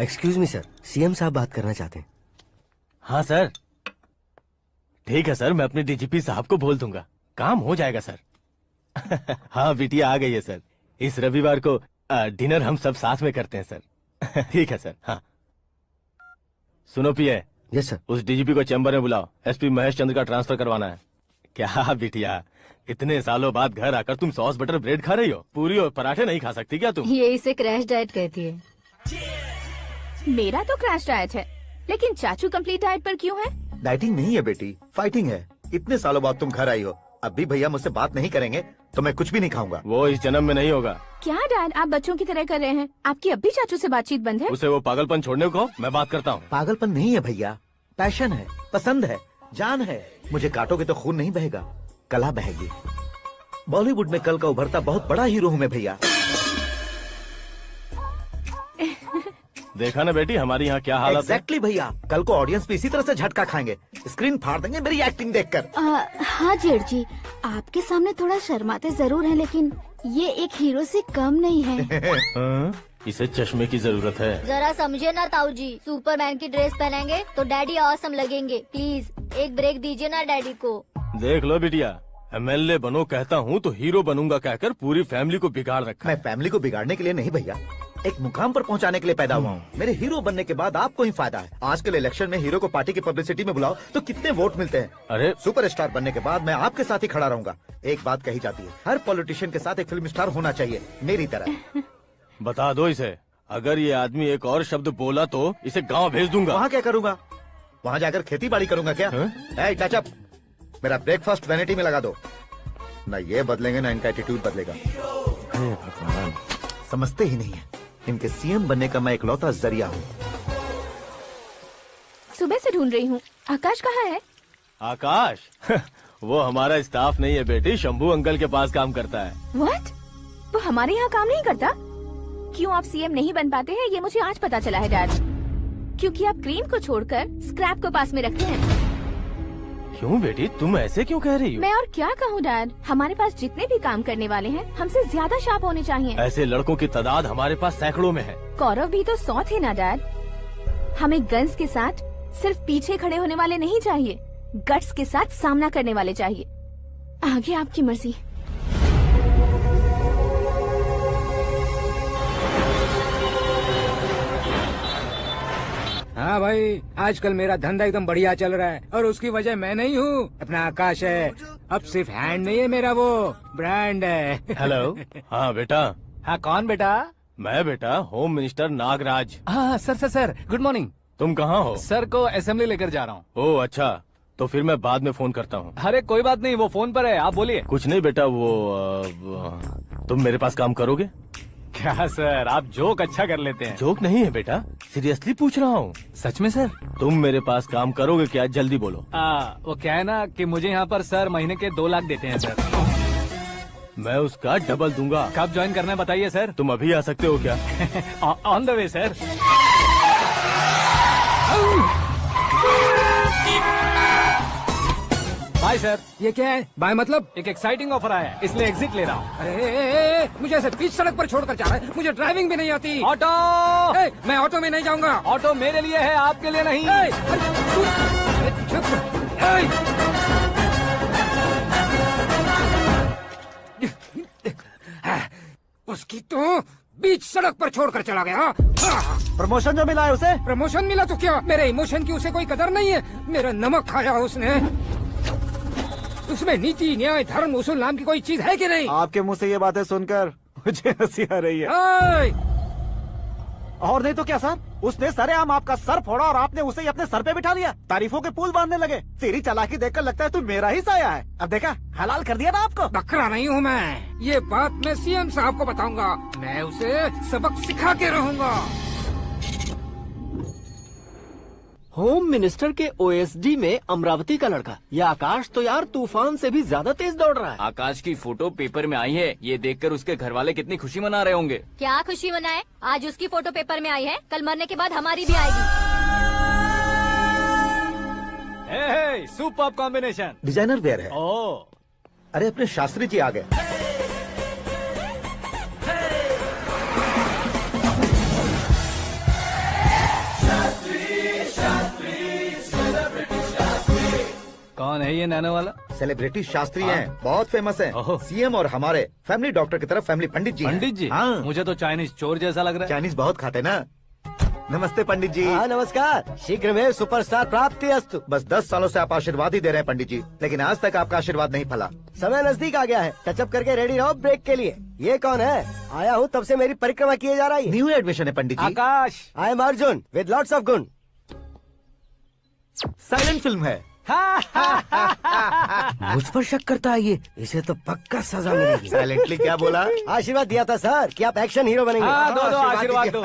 एक्सक्यूज मी सर, सीएम साहब बात करना चाहते हैं। हाँ सर, ठीक है सर, मैं अपने डीजीपी साहब को बोल दूंगा, काम हो जाएगा सर। हाँ बिटिया आ गई है सर। इस रविवार को डिनर हम सब साथ में करते हैं सर। ठीक है सर। हाँ सुनो पिए। Yes sir. उस डीजीपी को चैम्बर में बुलाओ, एसपी महेश चंद्र का ट्रांसफर करवाना है। क्या बिटिया, इतने सालों बाद घर आकर तुम सॉस बटर ब्रेड खा रही हो? पूरी और पराठे नहीं खा सकती क्या तुम? ये इसे क्रैश डाइट कहती है। मेरा तो क्रैश डाइट है, लेकिन चाचू कंप्लीट डाइट पर क्यों है? डाइटिंग नहीं है बेटी, फाइटिंग है। इतने सालों बाद तुम घर आई हो, अब भी भैया मुझसे बात नहीं करेंगे तो मैं कुछ भी नहीं खाऊंगा। वो इस जन्म में नहीं होगा। क्या डैड, आप बच्चों की तरह कर रहे हैं? आपकी अब भी चाचू से बातचीत बंद है? उसे वो पागलपन छोड़ने को, मैं बात करता हूँ। पागलपन नहीं है भैया, पैशन है, पसंद है, जान है। मुझे काटोगे तो खून नहीं बहेगा, कला बहेगी। बॉलीवुड में कल का उभरता बहुत बड़ा हीरो हूँ मैं भैया। देखा ना बेटी हमारी यहाँ क्या हालत है। एग्जैक्टली भैया, कल को ऑडियंस भी इसी तरह से झटका खाएंगे, स्क्रीन फाड़ देंगे मेरी एक्टिंग देखकर। हाँ जेठ जी, आपके सामने थोड़ा शर्माते जरूर हैं, लेकिन ये एक हीरो से कम नहीं है। इसे चश्मे की जरूरत है। जरा समझे ना ताऊ जी, सुपरमैन की ड्रेस पहनेंगे तो डैडी ऑसम लगेंगे। प्लीज एक ब्रेक दीजिए ना डैडी को। देख लो बिटिया, एमएलए बनो कहता हूँ तो हीरो बनूंगा कहकर पूरी फैमिली को बिगाड़ रखा। मैं फैमिली को बिगाड़ने के लिए नहीं भैया, एक मुकाम पर पहुंचाने के लिए पैदा हुआ हूँ। मेरे हीरो बनने के बाद आपको ही फायदा है। आजकल इलेक्शन में हीरो को पार्टी की पब्लिसिटी में बुलाओ तो कितने वोट मिलते हैं। अरे सुपरस्टार बनने के बाद मैं आपके साथ ही खड़ा रहूंगा। एक बात कही जाती है, हर पॉलिटिशियन के साथ एक फिल्म स्टार होना चाहिए, मेरी तरह। बता दो इसे, अगर ये आदमी एक और शब्द बोला तो इसे गाँव भेज दूंगा। वहाँ क्या करूँगा? वहाँ जाकर खेती बाड़ी करूँगा क्या? टचअप, मेरा ब्रेकफास्ट वैनिटी में लगा दो। न ये बदलेंगे न इनका एटीट्यूड बदलेगा। समझते ही नहीं है, इनके सीएम बनने का मैं इकलौता जरिया हूँ। सुबह से ढूंढ रही हूँ, आकाश कहाँ है? आकाश? वो हमारा स्टाफ नहीं है बेटी, शंभू अंकल के पास काम करता है। व्हाट? वो हमारे यहाँ काम नहीं करता? क्यों आप सीएम नहीं बन पाते हैं ये मुझे आज पता चला है डैड। क्योंकि आप क्रीम को छोड़कर स्क्रैप को पास में रखते हैं। क्यों बेटी, तुम ऐसे क्यों कह रही हो? मैं और क्या कहूँ डैड, हमारे पास जितने भी काम करने वाले हैं हमसे ज्यादा शार्प होने चाहिए। ऐसे लड़कों की तादाद हमारे पास सैकड़ों में है। कौरव भी तो 100 थे ना डैड। हमें गन्स के साथ सिर्फ पीछे खड़े होने वाले नहीं चाहिए, गट्स के साथ सामना करने वाले चाहिए। आगे आपकी मर्जी। हाँ भाई, आजकल मेरा धंधा एकदम बढ़िया चल रहा है और उसकी वजह मैं नहीं हूँ, अपना आकाश है। अब सिर्फ हैंड नहीं है मेरा, वो ब्रांड है। हेलो। हाँ बेटा। हाँ कौन बेटा? मैं बेटा होम मिनिस्टर नागराज। हाँ सर गुड मॉर्निंग। तुम कहाँ हो? सर को असेंबली लेकर जा रहा हूँ। ओह अच्छा, तो फिर मैं बाद में फोन करता हूँ। अरे कोई बात नहीं, वो फोन पर है, आप बोलिए। कुछ नहीं बेटा, तुम मेरे पास काम करोगे? क्या सर, आप जोक अच्छा कर लेते हैं। जोक नहीं है बेटा, सीरियसली पूछ रहा हूँ। सच में सर? तुम मेरे पास काम करोगे क्या? जल्दी बोलो। वो क्या है ना कि मुझे यहाँ पर सर महीने के 2 लाख देते हैं सर। मैं उसका डबल दूंगा। कब ज्वाइन करना है बताइए सर। तुम अभी आ सकते हो क्या? On the way sir. Bye sir. ये क्या है? बाय मतलब? एक एक्साइटिंग ऑफर आया है, इसलिए एग्जिट ले रहा हूँ। अरे मुझे ऐसे बीच सड़क पर छोड़कर जा रहा है, मुझे ड्राइविंग भी नहीं आती। ऑटो। मैं ऑटो में नहीं जाऊंगा। ऑटो मेरे लिए है, आपके लिए नहीं। कि तू बीच सड़क पर छोड़कर चला गया। प्रमोशन जो मिला है उसे। प्रमोशन मिला तो क्या, मेरे इमोशन की उसे कोई कदर नहीं है। मेरा नमक खाया उसने। उसमें नीति, न्याय, धर्म, उसूल नाम की कोई चीज है कि नहीं? आपके मुंह से ये बातें सुनकर मुझे हंसी आ रही है। और नहीं तो क्या सर, उसने सरेआम आपका सर फोड़ा और आपने उसे ही अपने सर पे बिठा लिया। तारीफों के पुल बांधने लगे। तेरी चालाकी देखकर लगता है तू मेरा ही साया है। अब देखा, हलाल कर दिया ना आपको। बकरा नहीं हूँ मैं। ये बात मैं सीएम साहब को बताऊंगा। मैं उसे सबक सिखा के रहूंगा। होम मिनिस्टर के ओएसडी में अमरावती का लड़का। ये आकाश तो यार तूफान से भी ज्यादा तेज दौड़ रहा है। आकाश की फोटो पेपर में आई है। ये देखकर उसके घर वाले कितनी खुशी मना रहे होंगे। क्या खुशी मनाए? आज उसकी फोटो पेपर में आई है, कल मरने के बाद हमारी भी आएगी। Super combination. डिजाइनर वेयर है। ओह, अरे अपने शास्त्री जी आ गए। कौन है ये नैनो वाला? सेलिब्रिटी शास्त्री हैं, बहुत फेमस हैं। सीएम और हमारे फैमिली डॉक्टर की तरफ फैमिली पंडित जी हैं। पंडित जी? हाँ। मुझे तो चाइनीज चोर जैसा लग रहा है। चाइनीज बहुत खाते ना। नमस्ते पंडित जी। हाँ नमस्कार। शीघ्र में सुपरस्टार प्राप्ति अस्तु। बस 10 सालों से आप आशीर्वाद ही दे रहे हैं पंडित जी, लेकिन आज तक आपका आशीर्वाद नहीं फला। समय नजदीक आ गया है, टचअप करके रेडी रहो ब्रेक के लिए। ये कौन है? आया हूँ तब से मेरी परिक्रमा किए जा रही है। न्यू एडमिशन है Pandit ji. Akash. I am Arjun with lots of गुण। साइलेंट फिल्म है। मुझ पर शक करता है ये, इसे तो पक्का सजा मिलेगी। साइलेंटली क्या बोला? आशीर्वाद दिया था सर कि आप एक्शन हीरो बनेंगे। हाँ, दो आशीर्वाद दो।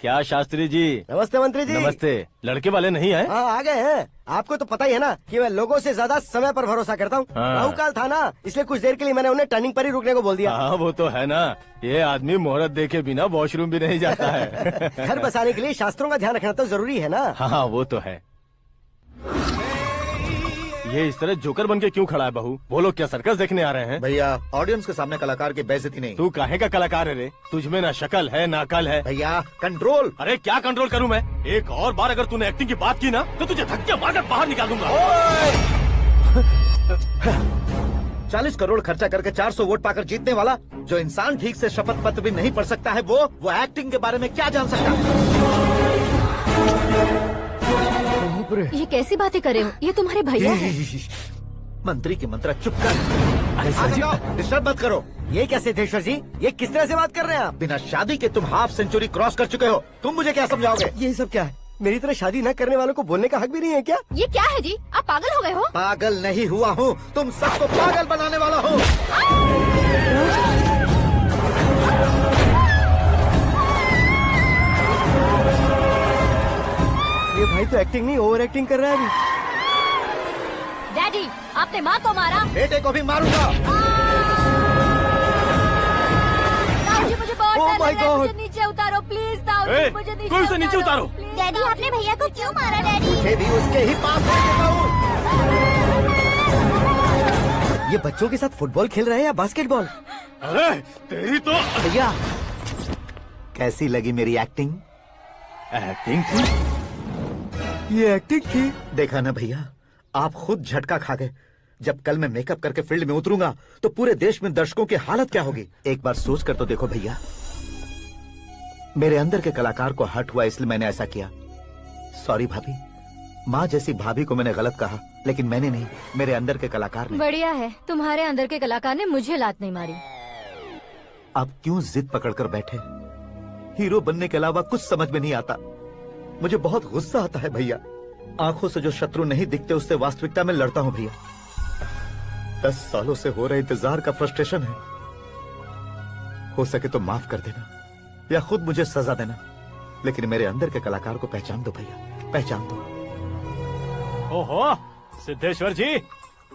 क्या शास्त्री जी? नमस्ते मंत्री जी। नमस्ते। लड़के वाले नहीं आए? हाँ आ गए हैं। आपको तो पता ही है ना कि मैं लोगों से ज्यादा समय पर भरोसा करता हूँ। हाँ। राहु काल था ना, इसलिए कुछ देर के लिए मैंने उन्हें टर्निंग पर ही रुकने को बोल दिया। हाँ वो तो है ना, ये आदमी मुहूर्त देखे बिना वॉशरूम भी नहीं जाता है। घर बसाने के लिए शास्त्रों का ध्यान रखना तो जरूरी है ना। हाँ वो तो है। ये इस तरह जोकर बन के क्यों खड़ा है बहू? वो लोग क्या सर्कस देखने आ रहे हैं? भैया ऑडियंस के सामने कलाकार की बेइज्जती नहीं। तू काहे का कलाकार है रे? तुझमें ना शक्ल है ना अकल है। भैया कंट्रोल। अरे क्या कंट्रोल करूं मैं? एक और बार अगर तूने एक्टिंग की बात की ना तो तुझे धक्के मारकर बाहर निकाल दूंगा। 40 करोड़ खर्चा करके 400 वोट पाकर जीतने वाला, जो इंसान ठीक से शपथ पत्र भी नहीं पढ़ सकता है, वो एक्टिंग के बारे में क्या जान सकता है? ये कैसी बातें कर रहे हो? ये तुम्हारे भैया हैं। मंत्री की मंत्रा चुप कर। डिस्टर्ब मत करो। ये क्या सिद्धेश्वर जी, ये किस तरह से बात कर रहे हैं आप? बिना शादी के तुम हाफ सेंचुरी क्रॉस कर चुके हो। तुम मुझे क्या समझाओगे? ये सब क्या है? मेरी तरह शादी न करने वालों को बोलने का हक भी नहीं है क्या? ये क्या है जी? आप पागल हो गए हो? पागल नहीं हुआ हूँ, तुम सबको पागल बनाने वाला हूँ। ये भाई तो एक्टिंग नहीं ओवर एक्टिंग कर रहा है अभी। डैडी, आपने माँ को मारा। बेटे को भी मारूंगा। ताऊ जी मुझे बहुत Oh डर my लग रहा है, God! मुझे नीचे उतारो प्लीज। ताऊ जी मुझे कोई उसे नीचे उतारो। डैडी आपने भैया को क्यों मारा? डैडी मुझे भी उसके ही पास लेके जाऊं। ये बच्चों के साथ फुटबॉल खेल रहे हैं या बास्केटबॉल? अरे तेरी तो भैया कैसी लगी मेरी एक्टिंग? एक्टिंग थी। ये एक्टिंग थी। देखा ना भैया, आप खुद झटका खा गए। जब कल मैं मेकअप करके फील्ड में उतरूंगा तो पूरे देश में दर्शकों की हालत क्या होगी? एक बार सोच कर तो देखो भैया। मेरे अंदर के कलाकार को हर्ट हुआ इसलिए मैंने ऐसा किया। सॉरी भाभी। माँ जैसी भाभी को मैंने गलत कहा, लेकिन मैंने नहीं, मेरे अंदर के कलाकार ने। बढ़िया है, तुम्हारे अंदर के कलाकार ने मुझे लात नहीं मारी। आप क्यों जिद पकड़कर बैठे? हीरो बनने के अलावा कुछ समझ में नहीं आता। मुझे बहुत गुस्सा आता है भैया। आंखों से जो शत्रु नहीं दिखते उससे वास्तविकता में लड़ता हूँ भैया। 10 सालों से हो रहे इंतजार का फ्रस्ट्रेशन है। हो सके तो माफ कर देना या खुद मुझे सजा देना, लेकिन मेरे अंदर के कलाकार को पहचान दो भैया, पहचान दो। ओहो सिद्धेश्वर जी,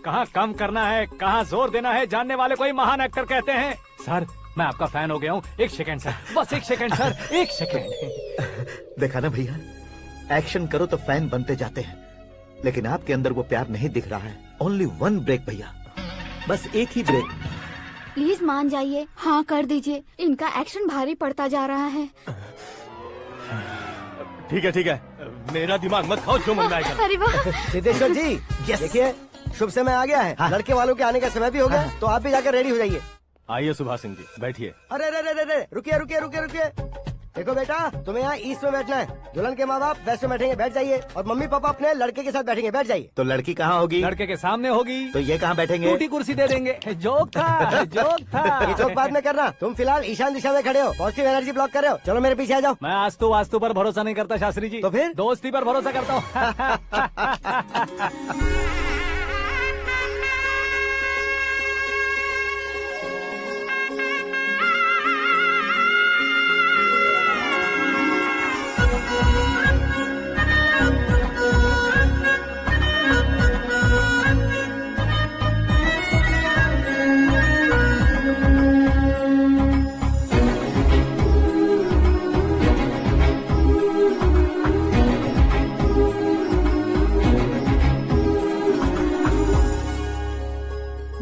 कहाँ कम करना है कहाँ जोर देना है जानने वाले को ही महान एक्टर कहते हैं। सर मैं आपका फैन हो गया हूँ। एक सेकंड सर, बस एक सेकंड सर, एक सेकंड। देखा ना भैया, एक्शन करो तो फैन बनते जाते हैं, लेकिन आपके अंदर वो प्यार नहीं दिख रहा है। ओनली 1 ब्रेक भैया, बस एक ही ब्रेक। प्लीज मान जाइए, हाँ कर दीजिए। इनका एक्शन भारी पड़ता जा रहा है। ठीक है, मेरा दिमाग मत खाओ, जो मन में आएगा। अरे वाह सिद्धेश्वर जी, देखिए शुभ समय आ गया है। लड़के वालों के आने का समय भी हो गया, तो आप भी जाकर रेडी हो जाइए। आइए सुभाष सिंह जी, बैठिए। अरे रे रे रे रे, रुकिए रुकिए रुकिए रुकिए। देखो बेटा, तुम्हें यहाँ ईस्ट में बैठना है। दुल्हन के माँ बाप वेस्ट में बैठेंगे, बैठ जाइए। और मम्मी पापा अपने लड़के के साथ बैठेंगे, बैठ जाइए। तो लड़की कहाँ होगी? लड़के के सामने होगी। तो ये कहाँ बैठेंगे? टूटी कुर्सी दे देंगे। जोक था, जोक था। ये जोक बाद में करना। तुम फिलहाल ईशान दिशा में खड़े हो, पॉजिटिव एनर्जी ब्लॉक कर रहे हो। चलो मेरे पीछे आ जाओ। मैं आस्तु वास्तु पर भरोसा नहीं करता शास्त्री जी। तो फिर? दोस्ती पर भरोसा करता हूँ।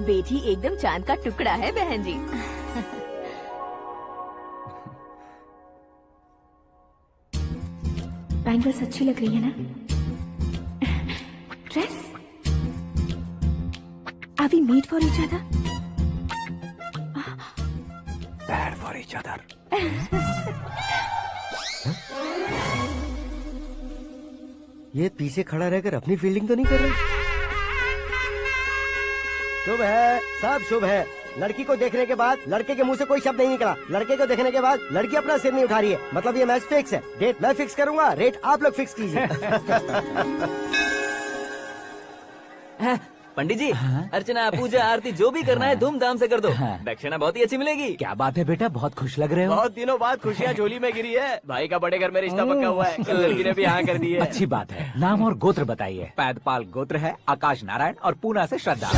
बेटी एकदम चांद का टुकड़ा है बहन जी। बैंगल्स अच्छी लग रही है ना? Dress? Are we made for each other? Bad for each other. ये पीछे खड़ा रहकर अपनी फील्डिंग तो नहीं कर रहा? शुभ है, सब शुभ है। लड़की को देखने के बाद लड़के के मुंह से कोई शब्द नहीं निकला। लड़के को देखने के बाद लड़की अपना सिर नहीं उठा रही है। मतलब ये मैच फिक्स है। डेट मैं फिक्स करूंगा, रेट आप लोग फिक्स कीजिए। पंडित जी, अर्चना पूजा आरती जो भी करना है धूमधाम से कर दो। दक्षिणा बहुत ही अच्छी मिलेगी। क्या बात है बेटा, बहुत खुश लग रहे हो। बहुत दिनों बाद खुशियाँ झोली में गिरी है। भाई का बड़े घर में रिश्ता पक्का हुआ है। कल लड़की ने भी हाँ कर दी है। अच्छी बात है। नाम और गोत्र बताइए। पैदपाल गोत्र है, आकाश नारायण और पूना से श्रद्धा।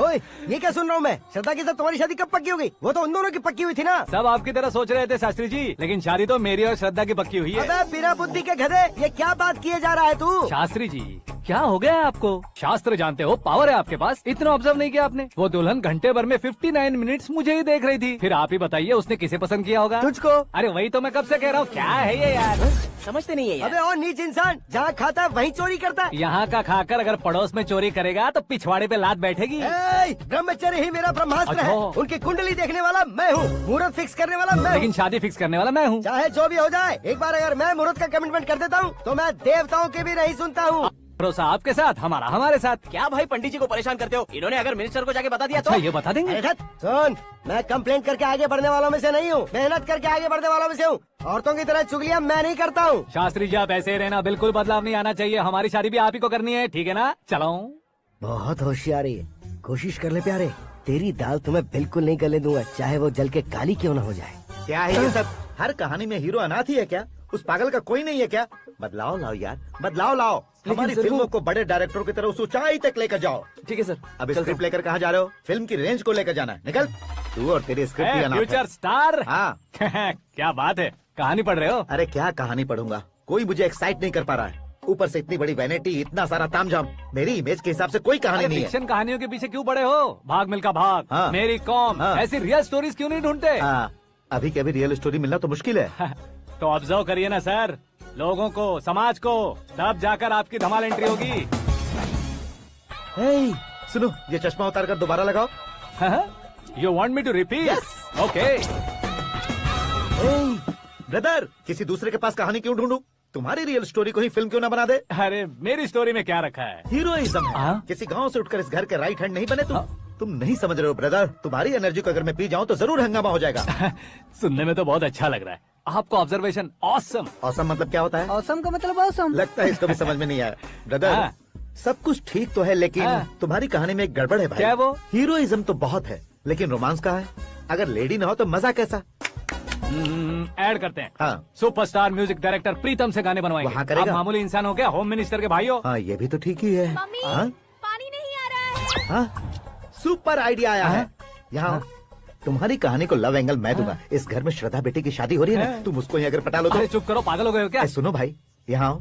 ओए, ये क्या सुन रहा हूँ मैं? श्रद्धा के साथ तुम्हारी शादी कब पक्की हो गई? वो तो उन दोनों की पक्की हुई थी ना। सब आपकी तरह सोच रहे थे शास्त्री जी, लेकिन शादी तो मेरी और श्रद्धा की पक्की हुई है। अबे बिना बुद्धि के गधे, ये क्या बात किए जा रहा है तू? शास्त्री जी, क्या हो गया है आपको? शास्त्र जानते हो, पावर है आपके पास। इतना ऑब्जर्व नहीं किया आपने? वो दुल्हन घंटे भर में 59 मिनट्स मुझे ही देख रही थी। फिर आप ही बताइए उसने किसे पसंद किया होगा? तुझको। अरे वही तो मैं कब से कह रहा हूँ, क्या है ये यार? समझते नहीं है यार। अबे और नीच इंसान, जहाँ खाता है वहीं चोरी करता है। यहाँ का खाकर अगर पड़ोस में चोरी करेगा तो पिछवाड़े पे लात बैठेगी। ब्रह्मचर्य ही मेरा ब्रह्मास्त्र है। अच्छा। उनकी कुंडली देखने वाला मैं हूँ, मुहूर्त फिक्स करने वाला मैं हूँ। लेकिन शादी फिक्स करने वाला मैं हूँ। चाहे जो भी हो जाए, एक बार अगर मैं मुहूर्त का कमिटमेंट कर देता हूँ तो मैं देवताओं के भी नहीं सुनता हूँ। भरोसा आपके साथ, हमारा हमारे साथ। क्या भाई पंडित जी को परेशान करते हो? इन्होंने अगर मिनिस्टर को जाके बता दिया अच्छा, तो ये बता देंगे? सुन, मैं कंप्लेंट करके आगे बढ़ने वालों में से नहीं हूँ, मेहनत करके आगे बढ़ने वालों में से हूँ। औरतों की तरह चुगलियाँ मैं नहीं करता हूँ। शास्त्री जी आप ऐसे ही रहना, बिल्कुल बदलाव नहीं आना चाहिए। हमारी शादी भी आप ही को करनी है, ठीक है ना? चलो। बहुत होशियारी है, कोशिश कर ले प्यारे। तेरी दाल तुम्हें बिल्कुल नहीं गलने दूंगा, चाहे वो जल के काली क्यों न हो जाए। क्या है ये सब? हर कहानी में हीरो अनाथ ही है क्या? उस पागल का कोई नहीं है क्या? बदलाव लाओ यार, बदलाव लाओ। हमारी फिल्मों को बड़े डायरेक्टरों की तरह उस ऊंचाई तक लेकर जाओ। ठीक है सर। अब स्क्रिप्ट लेकर कहाँ जा रहे हो? फिल्म की रेंज को लेकर जाना है। निकल तू और तेरी स्क्रिप्ट भी अनाथ है। Future star. हाँ। क्या बात है, कहानी पढ़ रहे हो? अरे क्या कहानी पढ़ूंगा, कोई मुझे एक्साइट नहीं कर पा रहा है। ऊपर से इतनी बड़ी वैनिटी, इतना सारा तामझाम। मेरी इमेज के हिसाब से कोई कहानी नहीं है। फिक्शन कहानियों के पीछे क्यों पड़े हो? भाग मिल्खा भाग, हाँ। मेरी कॉम, हाँ। ऐसी रियल स्टोरीज क्यों नहीं ढूंढते? हाँ, अभी के अभी रियल स्टोरी मिलना तो मुश्किल है। तो ऑब्जर्व करिए ना सर, लोगों को, समाज को, तब जाकर आपकी धमाल एंट्री होगी। सुनो, ये चश्मा उतार कर दोबारा लगाओ। You want me to repeat? Okay. Brother, किसी दूसरे के पास कहानी क्यों ढूंढूं? तुम्हारी रियल स्टोरी को ही फिल्म क्यों ना बना दे? अरे मेरी स्टोरी में क्या रखा है? हीरोइज्म है। किसी गांव से उठकर इस घर के राइट हैंड नहीं बने तुम। तुम नहीं समझ रहे हो ब्रदर, तुम्हारी एनर्जी को अगर मैं पी जाऊं तो जरूर हंगामा हो जाएगा। सुनने में तो बहुत अच्छा लग रहा है। आपको ऑब्जर्वेशन ऑसम। ऑसम मतलब क्या होता है? औसम का मतलब औसम। लगता है इसको भी समझ में नहीं आया। ब्रदर, सब कुछ ठीक तो है, लेकिन तुम्हारी कहानी में एक गड़बड़ है भाई। क्या वो? हीरोइज्म तो बहुत है, लेकिन रोमांस कहाँ है? अगर लेडी ना हो तो मजा कैसा? ऐड करते हैं। हाँ। सुपरस्टार म्यूजिक डायरेक्टर प्रीतम से गाने बनवाएंगे। वहाँ करेगा? आप मामूली इंसान हो क्या? होम मिनिस्टर के भाई हो। हाँ, ये भी तो ठीक ही है। मम्मी, हाँ? पानी नहीं आ रहा है। हाँ? सुपर आइडिया आया है। यहाँ तुम्हारी कहानी को लव एंगल मैं दूंगा। इस घर में श्रद्धा बेटी की शादी हो रही है ना, तुम उसको ही अगर पटा लो तो। अरे चुप करो, पागल हो गए हो क्या? सुनो भाई, यहाँ आओ।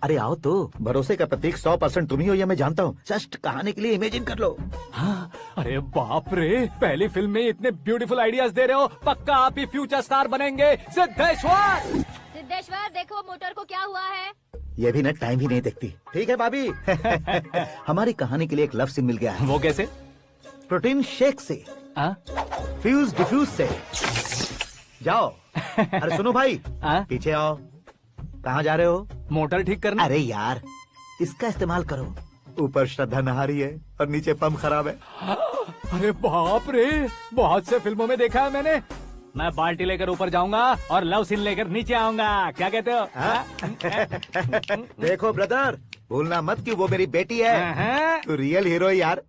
अरे आओ तो, भरोसे का प्रतीक 100% तुम ही हो, ये मैं जानता हूँ। जस्ट कहानी के लिए इमेजिन कर लो। हाँ, अरे बाप रे, पहली फिल्म में इतने ब्यूटीफुल आइडियाज दे रहे हो। पक्का आप ही फ्यूचर स्टार बनेंगे। सिद्धेश्वर, सिद्धेश्वर देखो मोटर को क्या हुआ है। ये भी ना टाइम ही नहीं देखती। ठीक है भाभी। हमारी कहानी के लिए एक लव सीन मिल गया है। वो कैसे? प्रोटीन शेक से, फ्यूज डिफ्यूज से। जाओ। अरे सुनो भाई, पीछे आओ। कहाँ जा रहे हो? मोटर ठीक करना। अरे यार, इसका इस्तेमाल करो। ऊपर श्रद्धा नहा रही है और नीचे पंप खराब है। अरे बाप रे, बहुत से फिल्मों में देखा है मैंने। मैं बाल्टी लेकर ऊपर जाऊंगा और लव सीन लेकर नीचे आऊंगा। क्या कहते हो? देखो ब्रदर, भूलना मत कि वो मेरी बेटी है। तू रियल हीरो है यार।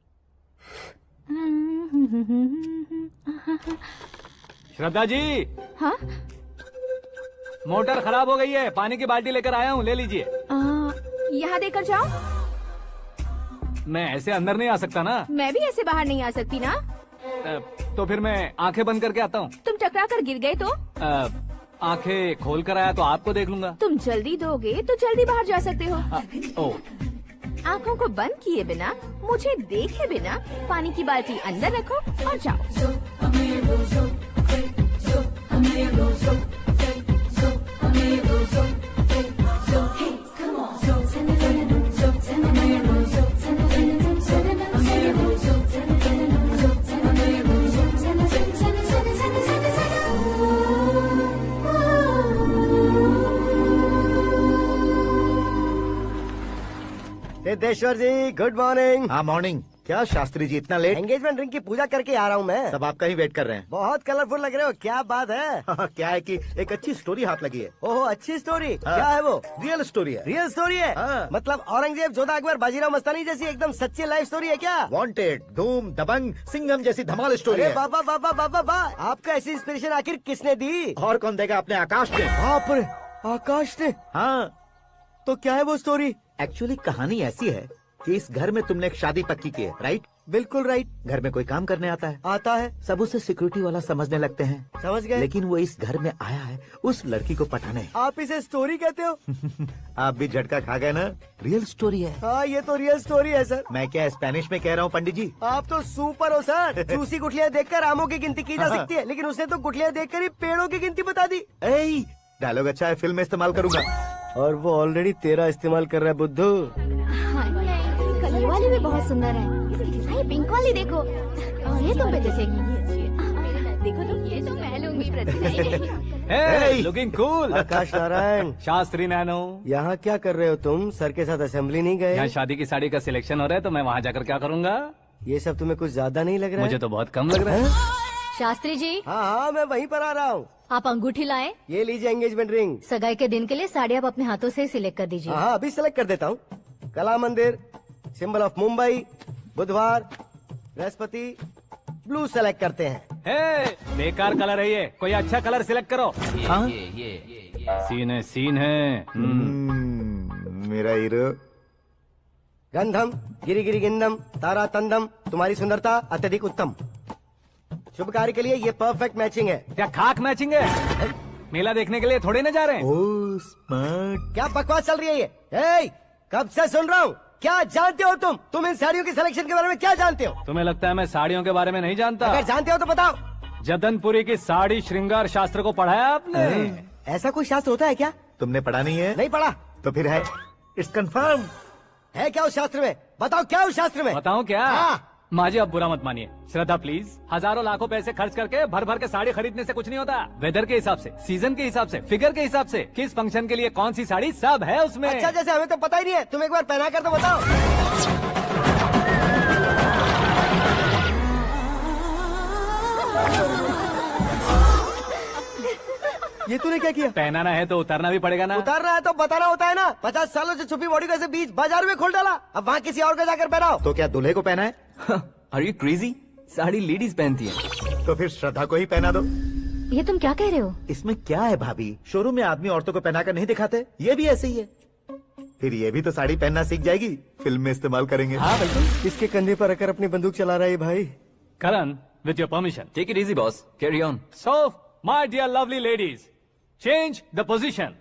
श्रद्धा जी। हाँ? मोटर खराब हो गई है, पानी की बाल्टी लेकर आया हूँ, ले लीजिए। यहाँ देकर जाओ। मैं ऐसे अंदर नहीं आ सकता ना। मैं भी ऐसे बाहर नहीं आ सकती ना। तो फिर मैं आंखें बंद करके आता हूँ। तुम टकरा कर गिर गए तो? आंखें खोल कर आया तो आपको देख लूंगा। तुम जल्दी दोगे तो जल्दी बाहर जा सकते हो। आंखों को बंद किए बिना, मुझे देखे बिना पानी की बाल्टी अंदर रखो और जाओ। सिद्धेश्वर जी, गुड मॉर्निंग। हाँ मॉर्निंग। क्या शास्त्री जी, इतना लेट? एंगेजमेंट रिंग की पूजा करके आ रहा हूँ मैं। सब आपका ही वेट कर रहे हैं। बहुत कलरफुल लग रहे हो, क्या बात है? क्या है कि एक अच्छी स्टोरी हाथ लगी है। ओहो, अच्छी स्टोरी। क्या है वो? रियल स्टोरी है। रियल स्टोरी है? मतलब औरंगजेब, जोधा अकबर, बाजीराव मस्तानी जैसी एकदम सच्ची लाइफ स्टोरी है क्या? वांटेड, धूम, दबंग, सिंघम जैसी धमाल स्टोरी है। बाबा बाबा बाबा बा, आपका ऐसी इंस्पिरेशन आखिर किसने दी? और कौन देगा? अपने आकाश ने। बाप रे, आकाश ने? हाँ। तो क्या है वो स्टोरी? एक्चुअली कहानी ऐसी है कि इस घर में तुमने एक शादी पक्की की है, राइट? बिल्कुल राइट। घर में कोई काम करने आता है? आता है। सब उसे सिक्योरिटी वाला समझने लगते हैं। समझ गए। लेकिन वो इस घर में आया है उस लड़की को पटाने। आप इसे स्टोरी कहते हो? आप भी झटका खा गए ना। रियल स्टोरी है। हाँ, ये तो रियल स्टोरी है सर। मैं क्या स्पेनिश में कह रहा हूँ पंडित जी? आप तो सुपर हो सर। चूसी गुठलियाँ देखकर आमों की गिनती की जा सकती है, लेकिन उसने तो गुठलियाँ देखकर ही पेड़ों की गिनती बता दी। डायलॉग अच्छा है, फिल्म में इस्तेमाल करूंगा। और वो ऑलरेडी तेरा इस्तेमाल कर रहा है बुद्धू। ये वाली भी बहुत सुंदर है। इसकी डिजाइन पिंक वाली देखो। और ये तुम पे जचेगी। देखो तो, ये तो मैं लूंगी। Looking cool. Akash Narayan. Shastri nano. यहाँ क्या कर रहे हो तुम? सर के साथ असेंबली नहीं गए? यहाँ शादी की साड़ी का सिलेक्शन हो रहा है, तो मैं वहाँ जाकर क्या करूँगा? ये सब तुम्हें कुछ ज्यादा नहीं लग रहा है? मुझे तो बहुत कम लग रहा है। शास्त्री जी। हाँ हाँ, मैं वहीं पर आ रहा हूँ। आप अंगूठी लाएं। ये लीजिए एंगेजमेंट रिंग। सगाई के दिन के लिए साड़ी आप अपने हाथों से सिलेक्ट कर दीजिए। हाँ, अभी सिलेक्ट कर देता हूँ। कला मंदिर, सिंबल ऑफ मुंबई, बुधवार, बृहस्पति, ब्लू सेलेक्ट करते हैं। बेकार कलर है ये, कोई अच्छा कलर सिलेक्ट करो। सीन है। मेरा हीरो। गंधम, गिरी गिरी गिंदम, तारा तंदम, तुम्हारी सुंदरता अत्यधिक उत्तम। शुभ कार्य के लिए ये परफेक्ट मैचिंग है। क्या खाक मैचिंग है? मेला देखने के लिए थोड़े न जा रहे हैं। Oh smart. क्या बकवास चल रही है ये? कब से सुन रहा हूँ। क्या जानते हो तुम इन साड़ियों की सिलेक्शन के बारे में क्या जानते हो? तुम्हें लगता है मैं साड़ियों के बारे में नहीं जानता? अगर जानते हो तो बताओ। जदनपुरी की साड़ी श्रृंगार शास्त्र को पढ़ा है आपने? ऐसा कोई शास्त्र होता है क्या? तुमने पढ़ा नहीं है? नहीं पढ़ा। तो फिर है। It's confirm. है क्या उस शास्त्र में? बताओ क्या उस शास्त्र में? बताऊं क्या? हाँ। माँ जी, अब बुरा मत मानिए। श्रद्धा प्लीज, हजारों लाखों पैसे खर्च करके भर भर के साड़ी खरीदने से कुछ नहीं होता। वेदर के हिसाब से, सीजन के हिसाब से, फिगर के हिसाब से, किस फंक्शन के लिए कौन सी साड़ी, सब है उसमें। अच्छा, जैसे हमें तो पता ही नहीं है। तुम एक बार पहना कर तो बताओ। ये तूने क्या किया? पहनाना है तो उतारना भी पड़ेगा ना। उतारना है तो बताना होता है ना। 50 सालों से छुपी बॉडी को ऐसे बीच बाजार में खोल डाला, अब वहाँ किसी और को जाकर पहनाओ। तो क्या दूल्हे को पहना है? Are you crazy? Sari ladies पहनती है। तो फिर श्रद्धा को ही पहना दो। ये तुम क्या कह रहे हो? इसमें क्या है भाभी? शोरूम में आदमी औरतों को पहनाकर नहीं दिखाते? ये भी ऐसे ही है। फिर ये भी तो साड़ी पहनना सीख जाएगी, फिल्म में इस्तेमाल करेंगे। हाँ बिल्कुल। इसके कंधे पर रखकर अपनी बंदूक चला रहा है भाई। Karan, with your permission. Take it easy boss, carry on. So my dear lovely ladies, change the position.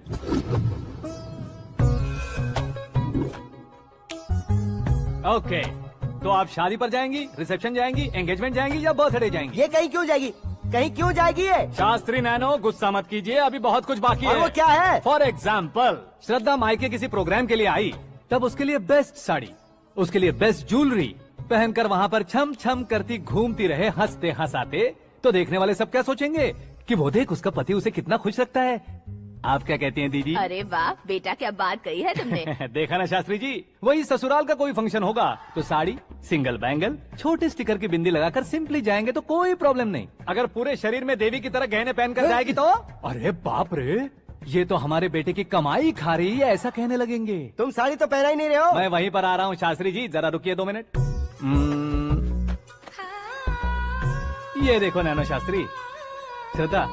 Okay, तो आप शादी पर जाएंगी, रिसेप्शन जाएंगी, एंगेजमेंट जाएंगी या बर्थडे जाएंगी? ये कहीं क्यों जाएगी? कहीं क्यों जाएगी ये? शास्त्री नैनो गुस्सा मत कीजिए, अभी बहुत कुछ बाकी और है। वो क्या है? फॉर एग्जाम्पल, श्रद्धा मायके किसी प्रोग्राम के लिए आई, तब उसके लिए बेस्ट साड़ी, उसके लिए बेस्ट ज्वेलरी पहनकर वहाँ पर छम छम करती घूमती रहे हंसते हंसाते, तो देखने वाले सब क्या सोचेंगे कि वो देख उसका पति उसे कितना खुश रखता है। आप क्या कहती हैं दीदी? अरे वाह बेटा, क्या बात कही है तुमने। देखा ना शास्त्री जी, वही ससुराल का कोई फंक्शन होगा तो साड़ी, सिंगल बैंगल, छोटे स्टिकर की बिंदी लगाकर सिंपली जाएंगे तो कोई प्रॉब्लम नहीं। अगर पूरे शरीर में देवी की तरह गहने पहनकर जाएगी तो अरे बाप रे, ये तो हमारे बेटे की कमाई खा रही है, ऐसा कहने लगेंगे। तुम साड़ी तो पहना ही नहीं रहे हो। मैं वहीं पर आ रहा हूँ शास्त्री जी, जरा रुकिए 2 मिनट। ये देखो नैनो शास्त्री, श्रद्धा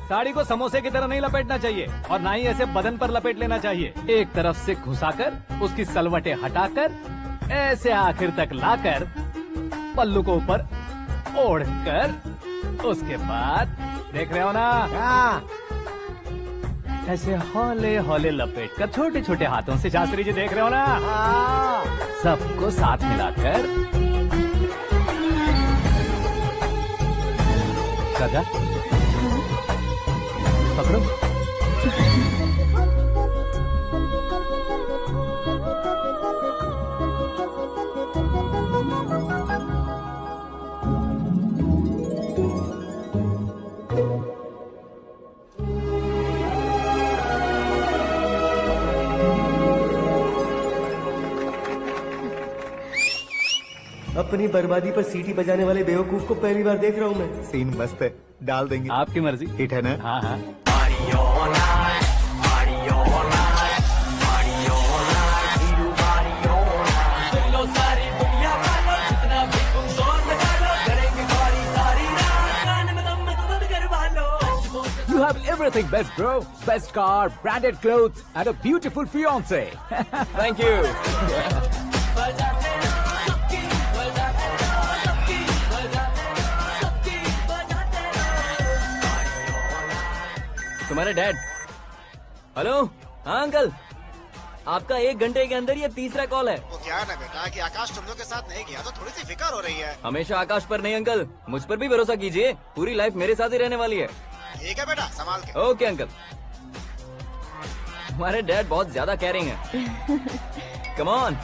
साड़ी को समोसे की तरह नहीं लपेटना चाहिए और ना ही ऐसे बदन पर लपेट लेना चाहिए। एक तरफ से घुसाकर उसकी सलवटें हटाकर ऐसे आखिर तक लाकर पल्लू को ऊपर ओढ़कर उसके बाद देख रहे हो ना, ऐसे हौले हौले लपेट कर छोटे छोटे हाथों से, शास्त्री जी देख रहे हो ना, सबको साथ मिलाकर सदा पकड़ो। अपनी बर्बादी पर सीटी बजाने वाले बेवकूफ को पहली बार देख रहा हूँ मैं। सीन मस्त है, डाल देंगे। आपकी मर्जी। हिट है ना? हाँ हाँ। You have everything best, bro. Best car, branded clothes, and a beautiful fiance. Thank you. तुम्हारे डैड। हेलो, हाँ अंकल, आपका 1 घंटे के अंदर ये 3रा कॉल है। वो क्या है ना बेटा कि आकाश तुम लोग के साथ नहीं गया तो थोड़ी सी फिक्र हो रही है। हमेशा आकाश पर नहीं अंकल, मुझ पर भी भरोसा कीजिए, पूरी लाइफ मेरे साथ ही रहने वाली है। ठीक है बेटा, संभाल के। Okay uncle. हमारे डैड बहुत ज्यादा केयरिंग है। Come on.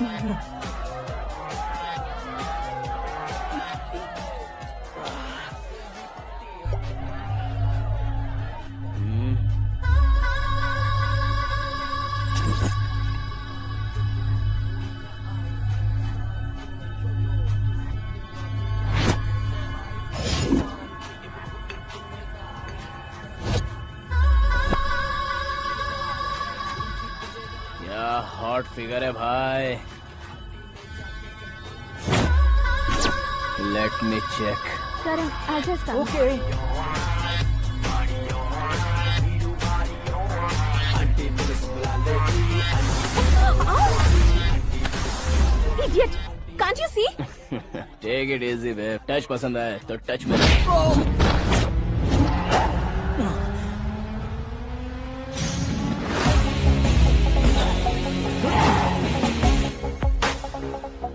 हॉट फिगर है भाई। Let me check. करण आजा इसका। Okay. Idiot! Can't you see? Take it easy babe, touch पसंद आए तो टच में।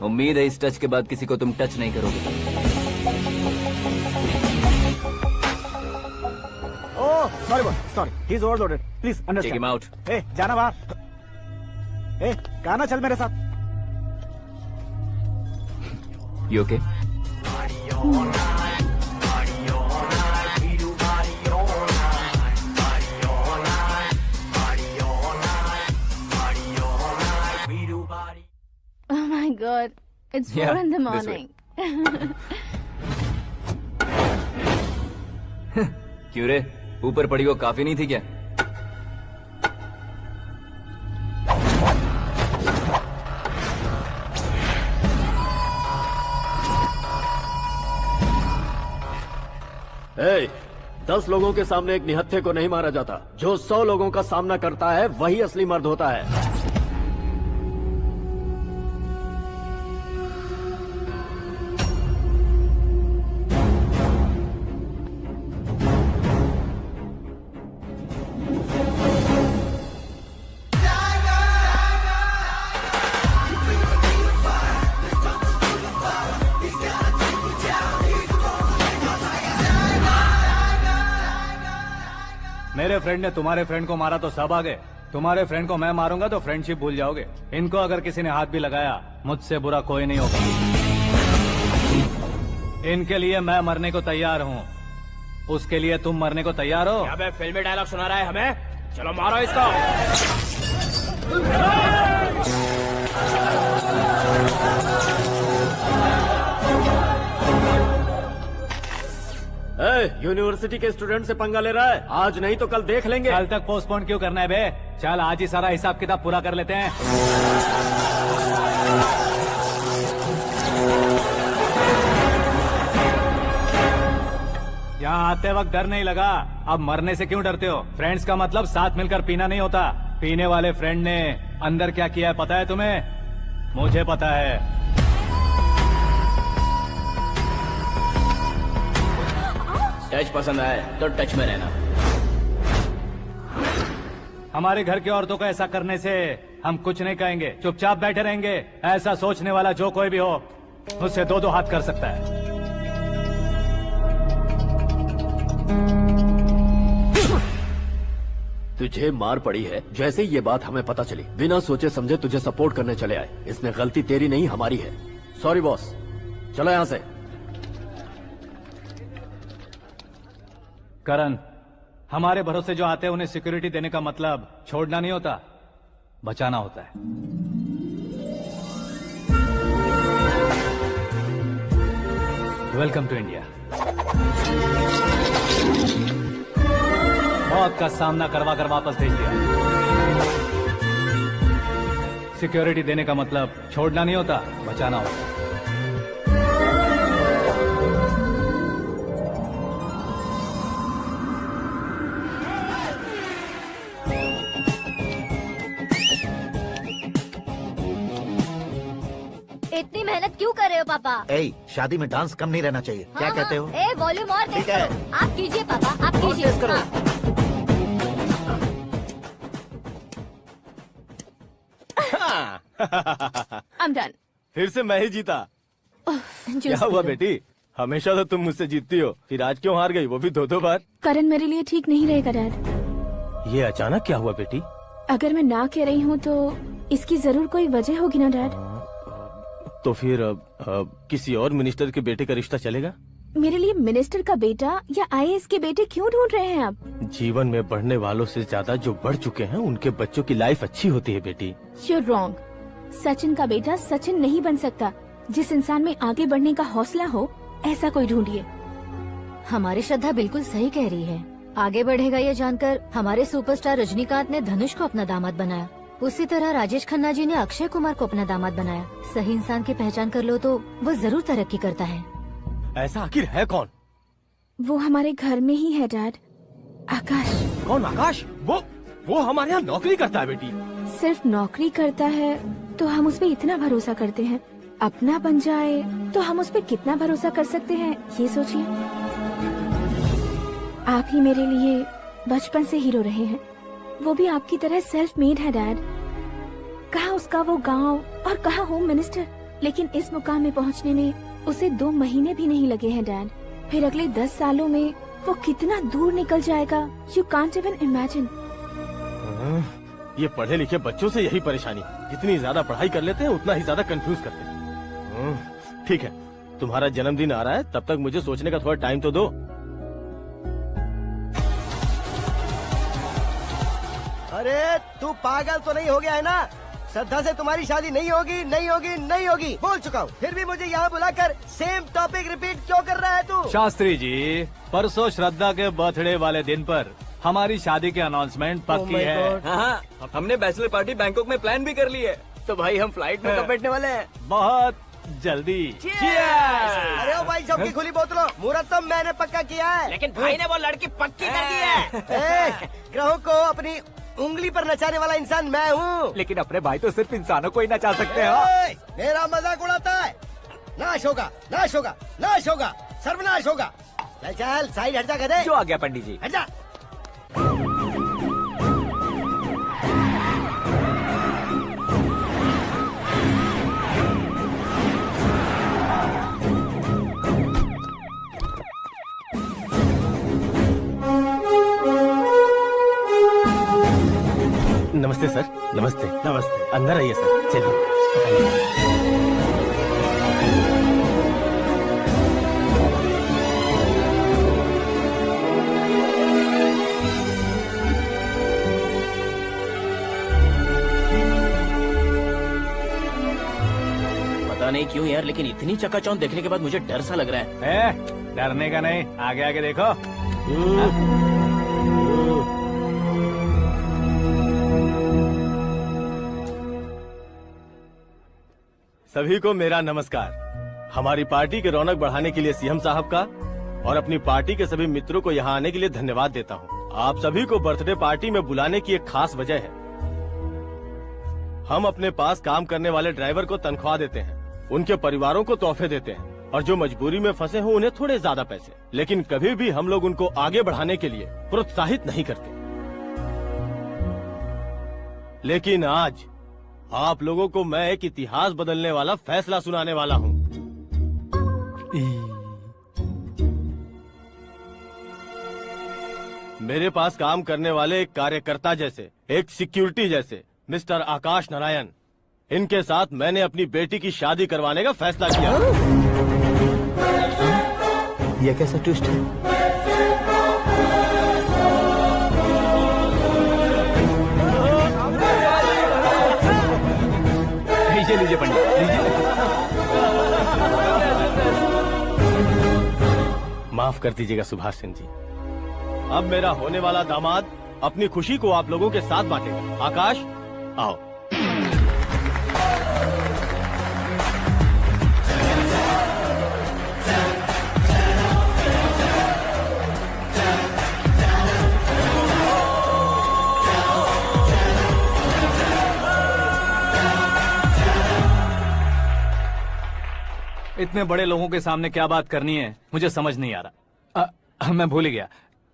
उम्मीद है इस टच के बाद किसी को तुम टच नहीं करोगे। Oh sorry, he is overloaded, please take understand. Him out. ए जाना बाहर। ए गाना चल मेरे साथ। You okay? Oh my God! It's 4 Yeah, in the this way. morning. क्यों रे, ऊपर पड़ी वो काफी नहीं थी क्या? ए, 10 लोगों के सामने एक निहत्थे को नहीं मारा जाता। जो 100 लोगों का सामना करता है वही असली मर्द होता है। वाले फ्रेंड ने तुम्हारे फ्रेंड को मारा तो सब आ गए। तुम्हारे फ्रेंड को मैं मारूंगा तो फ्रेंडशिप भूल जाओगे। इनको अगर किसी ने हाथ भी लगाया, मुझसे बुरा कोई नहीं होगा। इनके लिए मैं मरने को तैयार हूँ, उसके लिए तुम मरने को तैयार हो? अबे फिल्मी डायलॉग सुना रहा है हमें? चलो मारो इसको। यूनिवर्सिटी के स्टूडेंट से पंगा ले रहा है, आज नहीं तो कल देख लेंगे। कल तक पोस्टपोन क्यों करना है बे? चल आज ही सारा हिसाब किताब पूरा कर लेते हैं। यहाँ आते वक्त डर नहीं लगा, अब मरने से क्यों डरते हो? फ्रेंड्स का मतलब साथ मिलकर पीना नहीं होता। पीने वाले फ्रेंड ने अंदर क्या किया है पता है तुम्हें? मुझे पता है। टच पसंद आए तो टच में रहना। हमारे घर की औरतों को ऐसा करने से हम कुछ नहीं कहेंगे, चुपचाप बैठे रहेंगे। ऐसा सोचने वाला जो कोई भी हो, उससे दो दो हाथ कर सकता है। तुझे मार पड़ी है जैसे ये बात हमें पता चली, बिना सोचे समझे तुझे सपोर्ट करने चले आए। इसमें गलती तेरी नहीं हमारी है। सॉरी बॉस, चलो यहाँ से। करण, हमारे भरोसे जो आते हैं उन्हें सिक्योरिटी देने का मतलब छोड़ना नहीं होता, बचाना होता है। Welcome to India. मौत का सामना करवा कर वापस भेज दिया। सिक्योरिटी देने का मतलब छोड़ना नहीं होता, बचाना होता है। इतनी मेहनत क्यों कर रहे हो पापा? ए, शादी में डांस कम नहीं रहना चाहिए। क्या हाँ, कहते हो? ए वॉल्यूम और तेज ठीक है। करो। आप कीजिए पापा, आप कीजिए। तेज करो। I'm done. फिर से मैं ही जीता। क्या हुआ बेटी? हमेशा तो तुम मुझसे जीतती हो, फिर आज क्यों हार गई, वो भी दो बार? करण मेरे लिए ठीक नहीं रहेगा डैड। ये अचानक क्या हुआ बेटी? अगर मैं ना कह रही हूँ तो इसकी जरूर कोई वजह होगी ना डैड। तो फिर किसी और मिनिस्टर के बेटे का रिश्ता चलेगा? मेरे लिए मिनिस्टर का बेटा या आईएएस के बेटे क्यों ढूंढ रहे हैं आप? जीवन में बढ़ने वालों से ज्यादा जो बढ़ चुके हैं उनके बच्चों की लाइफ अच्छी होती है बेटी। You're wrong. सचिन का बेटा सचिन नहीं बन सकता। जिस इंसान में आगे बढ़ने का हौसला हो, ऐसा कोई ढूंढिए। हमारी श्रद्धा बिल्कुल सही कह रही है। आगे बढ़ेगा ये जानकर हमारे सुपरस्टार रजनीकांत ने धनुष को अपना दामाद बनाया। उसी तरह राजेश खन्ना जी ने अक्षय कुमार को अपना दामाद बनाया। सही इंसान की पहचान कर लो तो वो जरूर तरक्की करता है। ऐसा आखिर है कौन? वो हमारे घर में ही है डैड, आकाश। कौन आकाश? वो हमारे यहाँ नौकरी करता है बेटी। सिर्फ नौकरी करता है तो हम उस पर इतना भरोसा करते हैं, अपना बन जाए तो हम उस पर कितना भरोसा कर सकते हैं, ये सोचिए। आप ही मेरे लिए बचपन से हीरो रहे हैं, वो भी आपकी तरह सेल्फ मेड है डैड। कहाँ उसका वो गांव और कहाँ होम मिनिस्टर, लेकिन इस मुकाम में पहुँचने में उसे 2 महीने भी नहीं लगे हैं डैड। फिर अगले 10 सालों में वो कितना दूर निकल जाएगा, यू कांट इवन इमेजिन। ये पढ़े लिखे बच्चों से यही परेशानी, जितनी ज्यादा पढ़ाई कर लेते हैं उतना ही ज्यादा कंफ्यूज करते हैं। ठीक है, तुम्हारा जन्मदिन आ रहा है, तब तक मुझे सोचने का थोड़ा टाइम तो दो। अरे तू पागल तो नहीं हो गया है ना? श्रद्धा से तुम्हारी शादी नहीं होगी, नहीं होगी, नहीं होगी, बोल चुका हूँ। फिर भी मुझे यहाँ बुलाकर सेम टॉपिक रिपीट क्यों कर रहा है तू? शास्त्री जी, परसों श्रद्धा के बर्थडे वाले दिन पर हमारी शादी की अनाउंसमेंट पक्की है। हाँ, हमने बैचलर पार्टी बैंकॉक में प्लान भी कर ली है। तो भाई हम फ्लाइट में कब बैठने वाले हैं? बहुत जल्दी। अरे ओ भाई, सबकी खुली बोतलों, मुहूर्त तो मैंने पक्का किया है। लेकिन भाई ने वो लड़की पक्की कर दी है। ग्रहों को अपनी उंगली पर नचाने वाला इंसान मैं हूँ। लेकिन अपने भाई तो सिर्फ इंसानों को ही नचा सकते हैं। मेरा मजाक उड़ाता है? नाश होगा, नाश होगा, नाश होगा, सर्वनाश होगा। चल चल साइड हट जा गधे। जो आ गया पंडित जी। हट जा। नमस्ते सर। नमस्ते। नमस्ते। अंदर आइए सर, चलिए। पता नहीं क्यों यार, लेकिन इतनी चकाचौंध देखने के बाद मुझे डर सा लग रहा है। डरने का नहीं, आगे आगे देखो। सभी को मेरा नमस्कार। हमारी पार्टी की रौनक बढ़ाने के लिए सीएम साहब का और अपनी पार्टी के सभी मित्रों को यहाँ आने के लिए धन्यवाद देता हूँ। आप सभी को बर्थडे पार्टी में बुलाने की एक खास वजह है। हम अपने पास काम करने वाले ड्राइवर को तनख्वाह देते हैं, उनके परिवारों को तोहफे देते हैं, और जो मजबूरी में फंसे हो उन्हें थोड़े ज्यादा पैसे। लेकिन कभी भी हम लोग उनको आगे बढ़ाने के लिए प्रोत्साहित नहीं करते। लेकिन आज आप लोगों को मैं एक इतिहास बदलने वाला फैसला सुनाने वाला हूँ। मेरे पास काम करने वाले एक कार्यकर्ता जैसे, एक सिक्योरिटी जैसे मिस्टर आकाश नारायण, इनके साथ मैंने अपनी बेटी की शादी करवाने का फैसला किया। यह कैसा ट्विस्ट है? लीजिए लीजिए पंडित, लीजिए। माफ कर दीजिएगा सुभाष सिंह जी। अब मेरा होने वाला दामाद अपनी खुशी को आप लोगों के साथ बांटेगा। आकाश, आओ। इतने बड़े लोगों के सामने क्या बात करनी है मुझे समझ नहीं आ रहा। मैं भूल गया।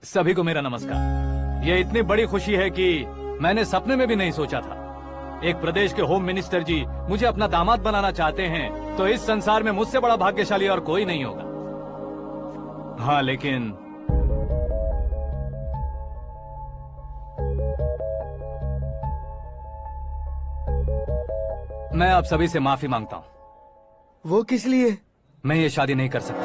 सभी को मेरा नमस्कार। ये इतनी बड़ी खुशी है कि मैंने सपने में भी नहीं सोचा था। एक प्रदेश के होम मिनिस्टर जी मुझे अपना दामाद बनाना चाहते हैं, तो इस संसार में मुझसे बड़ा भाग्यशाली और कोई नहीं होगा। हाँ, लेकिन मैं आप सभी से माफी मांगता हूँ। वो किस लिए? मैं ये शादी नहीं कर सकता।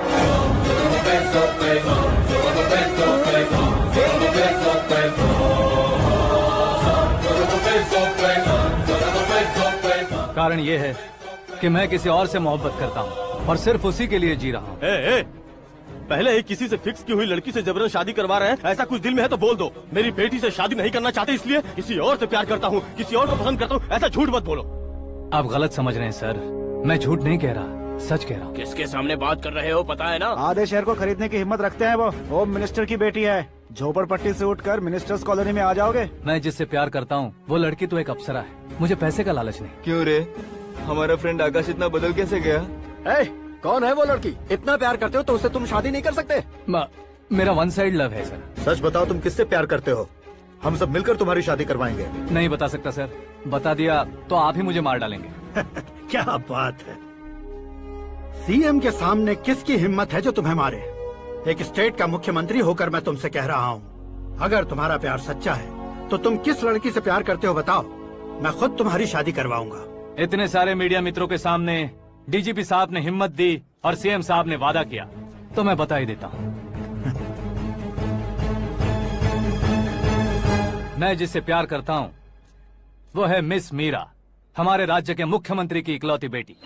कारण ये है कि मैं किसी और से मोहब्बत करता हूँ और सिर्फ उसी के लिए जी रहा हूँ। पहले ही किसी से फिक्स की हुई लड़की से जबरन शादी करवा रहे हैं। ऐसा कुछ दिल में है तो बोल दो। मेरी बेटी से शादी नहीं करना चाहते इसलिए किसी और से प्यार करता हूँ, किसी और को पसंद करता हूँ, ऐसा झूठ मत बोलो। आप गलत समझ रहे हैं सर। मैं झूठ नहीं कह रहा, सच कह रहा हूँ। किसके सामने बात कर रहे हो पता है ना? आधे शहर को खरीदने की हिम्मत रखते हैं वो। होम मिनिस्टर की बेटी है। झोपड़पट्टी से उठकर मिनिस्टर्स कॉलोनी में आ जाओगे। मैं जिससे प्यार करता हूँ वो लड़की तो एक अप्सरा है। मुझे पैसे का लालच नहीं। क्यों रे, हमारा फ्रेंड आकाश इतना बदल कैसे गया? कौन है वो लड़की? इतना प्यार करते हो तो उससे तुम शादी नहीं कर सकते? मेरा वन साइड लव है सर। सच बताओ, तुम किससे प्यार करते हो? हम सब मिलकर तुम्हारी शादी करवाएंगे। नहीं बता सकता सर। बता दिया तो आप ही मुझे मार डालेंगे। क्या बात है। सीएम के सामने किसकी हिम्मत है जो तुम्हें मारे? एक स्टेट का मुख्यमंत्री होकर मैं तुमसे कह रहा हूँ, अगर तुम्हारा प्यार सच्चा है तो तुम किस लड़की से प्यार करते हो बताओ, मैं खुद तुम्हारी शादी करवाऊंगा। इतने सारे मीडिया मित्रों के सामने डीजीपी साहब ने हिम्मत दी और सीएम साहब ने वादा किया, तो मैं बता ही देता हूँ। मैं जिससे प्यार करता हूँ वो है मिस मीरा, हमारे राज्य के मुख्यमंत्री की इकलौती बेटी।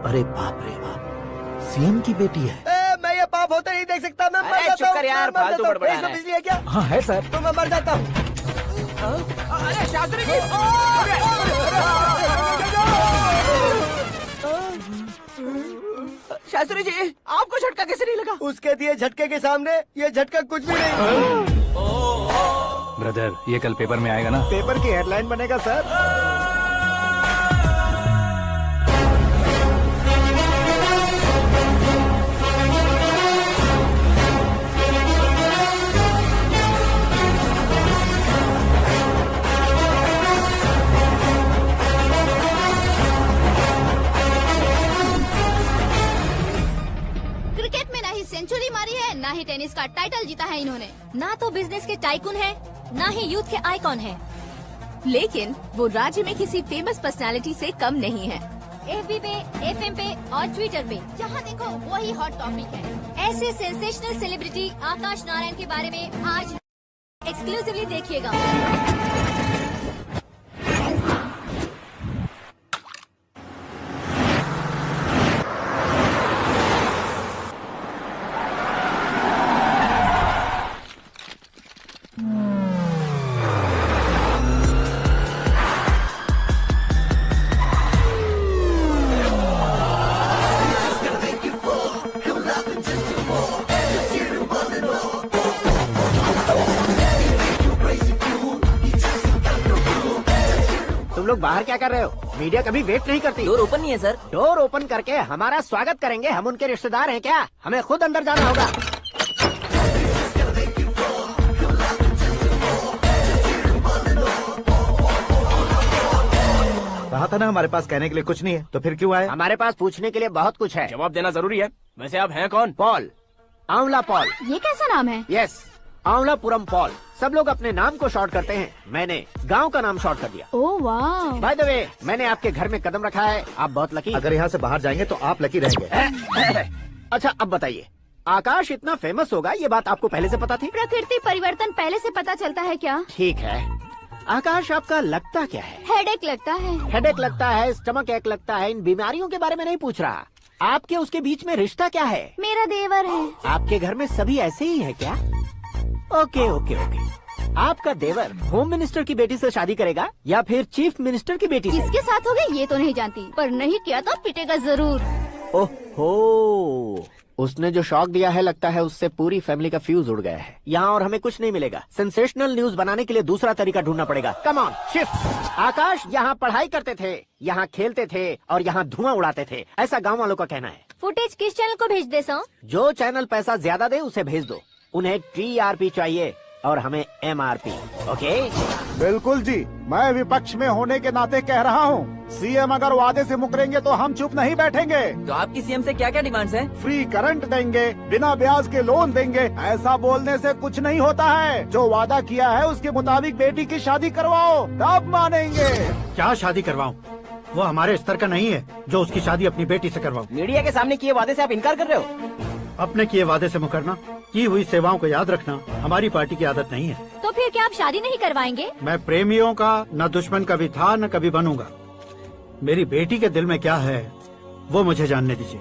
अरे बाप रे बाप, सीएम की बेटी है। मैं ये पाप होते नहीं देख सकता। मैं मर जाता चुप कर यार, फालतू बड़बड़ा रहा है। बिजली है क्या? हाँ है सर। तो मैं मर जाता हूँ। अरे शास्त्री जी, शास्त्री जी आपको झटका कैसे नहीं लगा? उसके दिए झटके के सामने ये झटका कुछ भी नहीं। ब्रदर, ये कल पेपर में आएगा ना? पेपर की हेडलाइन बनेगा सर। का टाइटल जीता है इन्होंने। ना तो बिजनेस के टाइकून है, ना ही यूथ के आइकॉन है, लेकिन वो राज्य में किसी फेमस पर्सनालिटी से कम नहीं है। FB पे, FM पे और ट्विटर पे जहाँ देखो वही हॉट टॉपिक है। ऐसे सेंसेशनल सेलिब्रिटी आकाश नारायण के बारे में आज एक्सक्लूसिवली देखिएगा। तुम लोग बाहर क्या कर रहे हो? मीडिया कभी वेट नहीं करती। डोर ओपन नहीं है सर। डोर ओपन करके हमारा स्वागत करेंगे? हम उनके रिश्तेदार हैं क्या? हमें खुद अंदर जाना होगा। कहा था ना हमारे पास कहने के लिए कुछ नहीं है, तो फिर क्यों आए? हमारे पास पूछने के लिए बहुत कुछ है। जवाब देना जरूरी है। वैसे आप हैं कौन? पॉल, आंवला पॉल। ये कैसा नाम है? Yes, Aonlapuram Paul. सब लोग अपने नाम को शॉर्ट करते हैं, मैंने गांव का नाम शॉर्ट कर दिया। ओह वाह। बाय द वे, मैंने आपके घर में कदम रखा है, आप बहुत लकी। अगर यहाँ से बाहर जाएंगे तो आप लकी रहेंगे। अच्छा अब बताइए, आकाश इतना फेमस होगा ये बात आपको पहले से पता थी? प्रकृति परिवर्तन पहले से पता चलता है क्या? ठीक है, आकाश आपका लगता क्या है? हेडेक लगता है। हेडेक लगता है, स्टमक एक लगता है, इन बीमारियों के बारे में नहीं पूछ रहा। आपके उसके बीच में रिश्ता क्या है? मेरा देवर है। आपके घर में सभी ऐसे ही है क्या? Okay okay okay. आपका देवर होम मिनिस्टर की बेटी से शादी करेगा या फिर चीफ मिनिस्टर की बेटी से? किसके साथ होगा ये तो नहीं जानती, पर नहीं किया तो पिटेगा जरूर। ओहो, उसने जो शॉक दिया है लगता है उससे पूरी फैमिली का फ्यूज उड़ गया है। यहाँ और हमें कुछ नहीं मिलेगा। सेंसेशनल न्यूज बनाने के लिए दूसरा तरीका ढूंढना पड़ेगा। Come on shift. आकाश यहाँ पढ़ाई करते थे, यहाँ खेलते थे और यहाँ धुआं उड़ाते थे, ऐसा गाँव वालों का कहना है। फुटेज किस चैनल को भेज दे सो? जो चैनल पैसा ज्यादा दे उसे भेज दो। उन्हें TRP चाहिए और हमें MRP। ओके? बिल्कुल जी, मैं विपक्ष में होने के नाते कह रहा हूँ, सीएम अगर वादे से मुकरेंगे तो हम चुप नहीं बैठेंगे। तो आपकी सीएम से क्या क्या डिमांड्स हैं? फ्री करंट देंगे, बिना ब्याज के लोन देंगे। ऐसा बोलने से कुछ नहीं होता है। जो वादा किया है उसके मुताबिक बेटी की शादी करवाओ, तब मानेंगे। क्या शादी करवाऊं? वो हमारे स्तर का नहीं है जो उसकी शादी अपनी बेटी से करवाऊं। मीडिया के सामने किए वादे से आप इनकार कर रहे हो? अपने किए वादे से मुकरना, की हुई सेवाओं को याद रखना हमारी पार्टी की आदत नहीं है। तो फिर क्या आप शादी नहीं करवाएंगे? मैं प्रेमियों का न दुश्मन कभी था न कभी बनूंगा। मेरी बेटी के दिल में क्या है वो मुझे जानने दीजिए।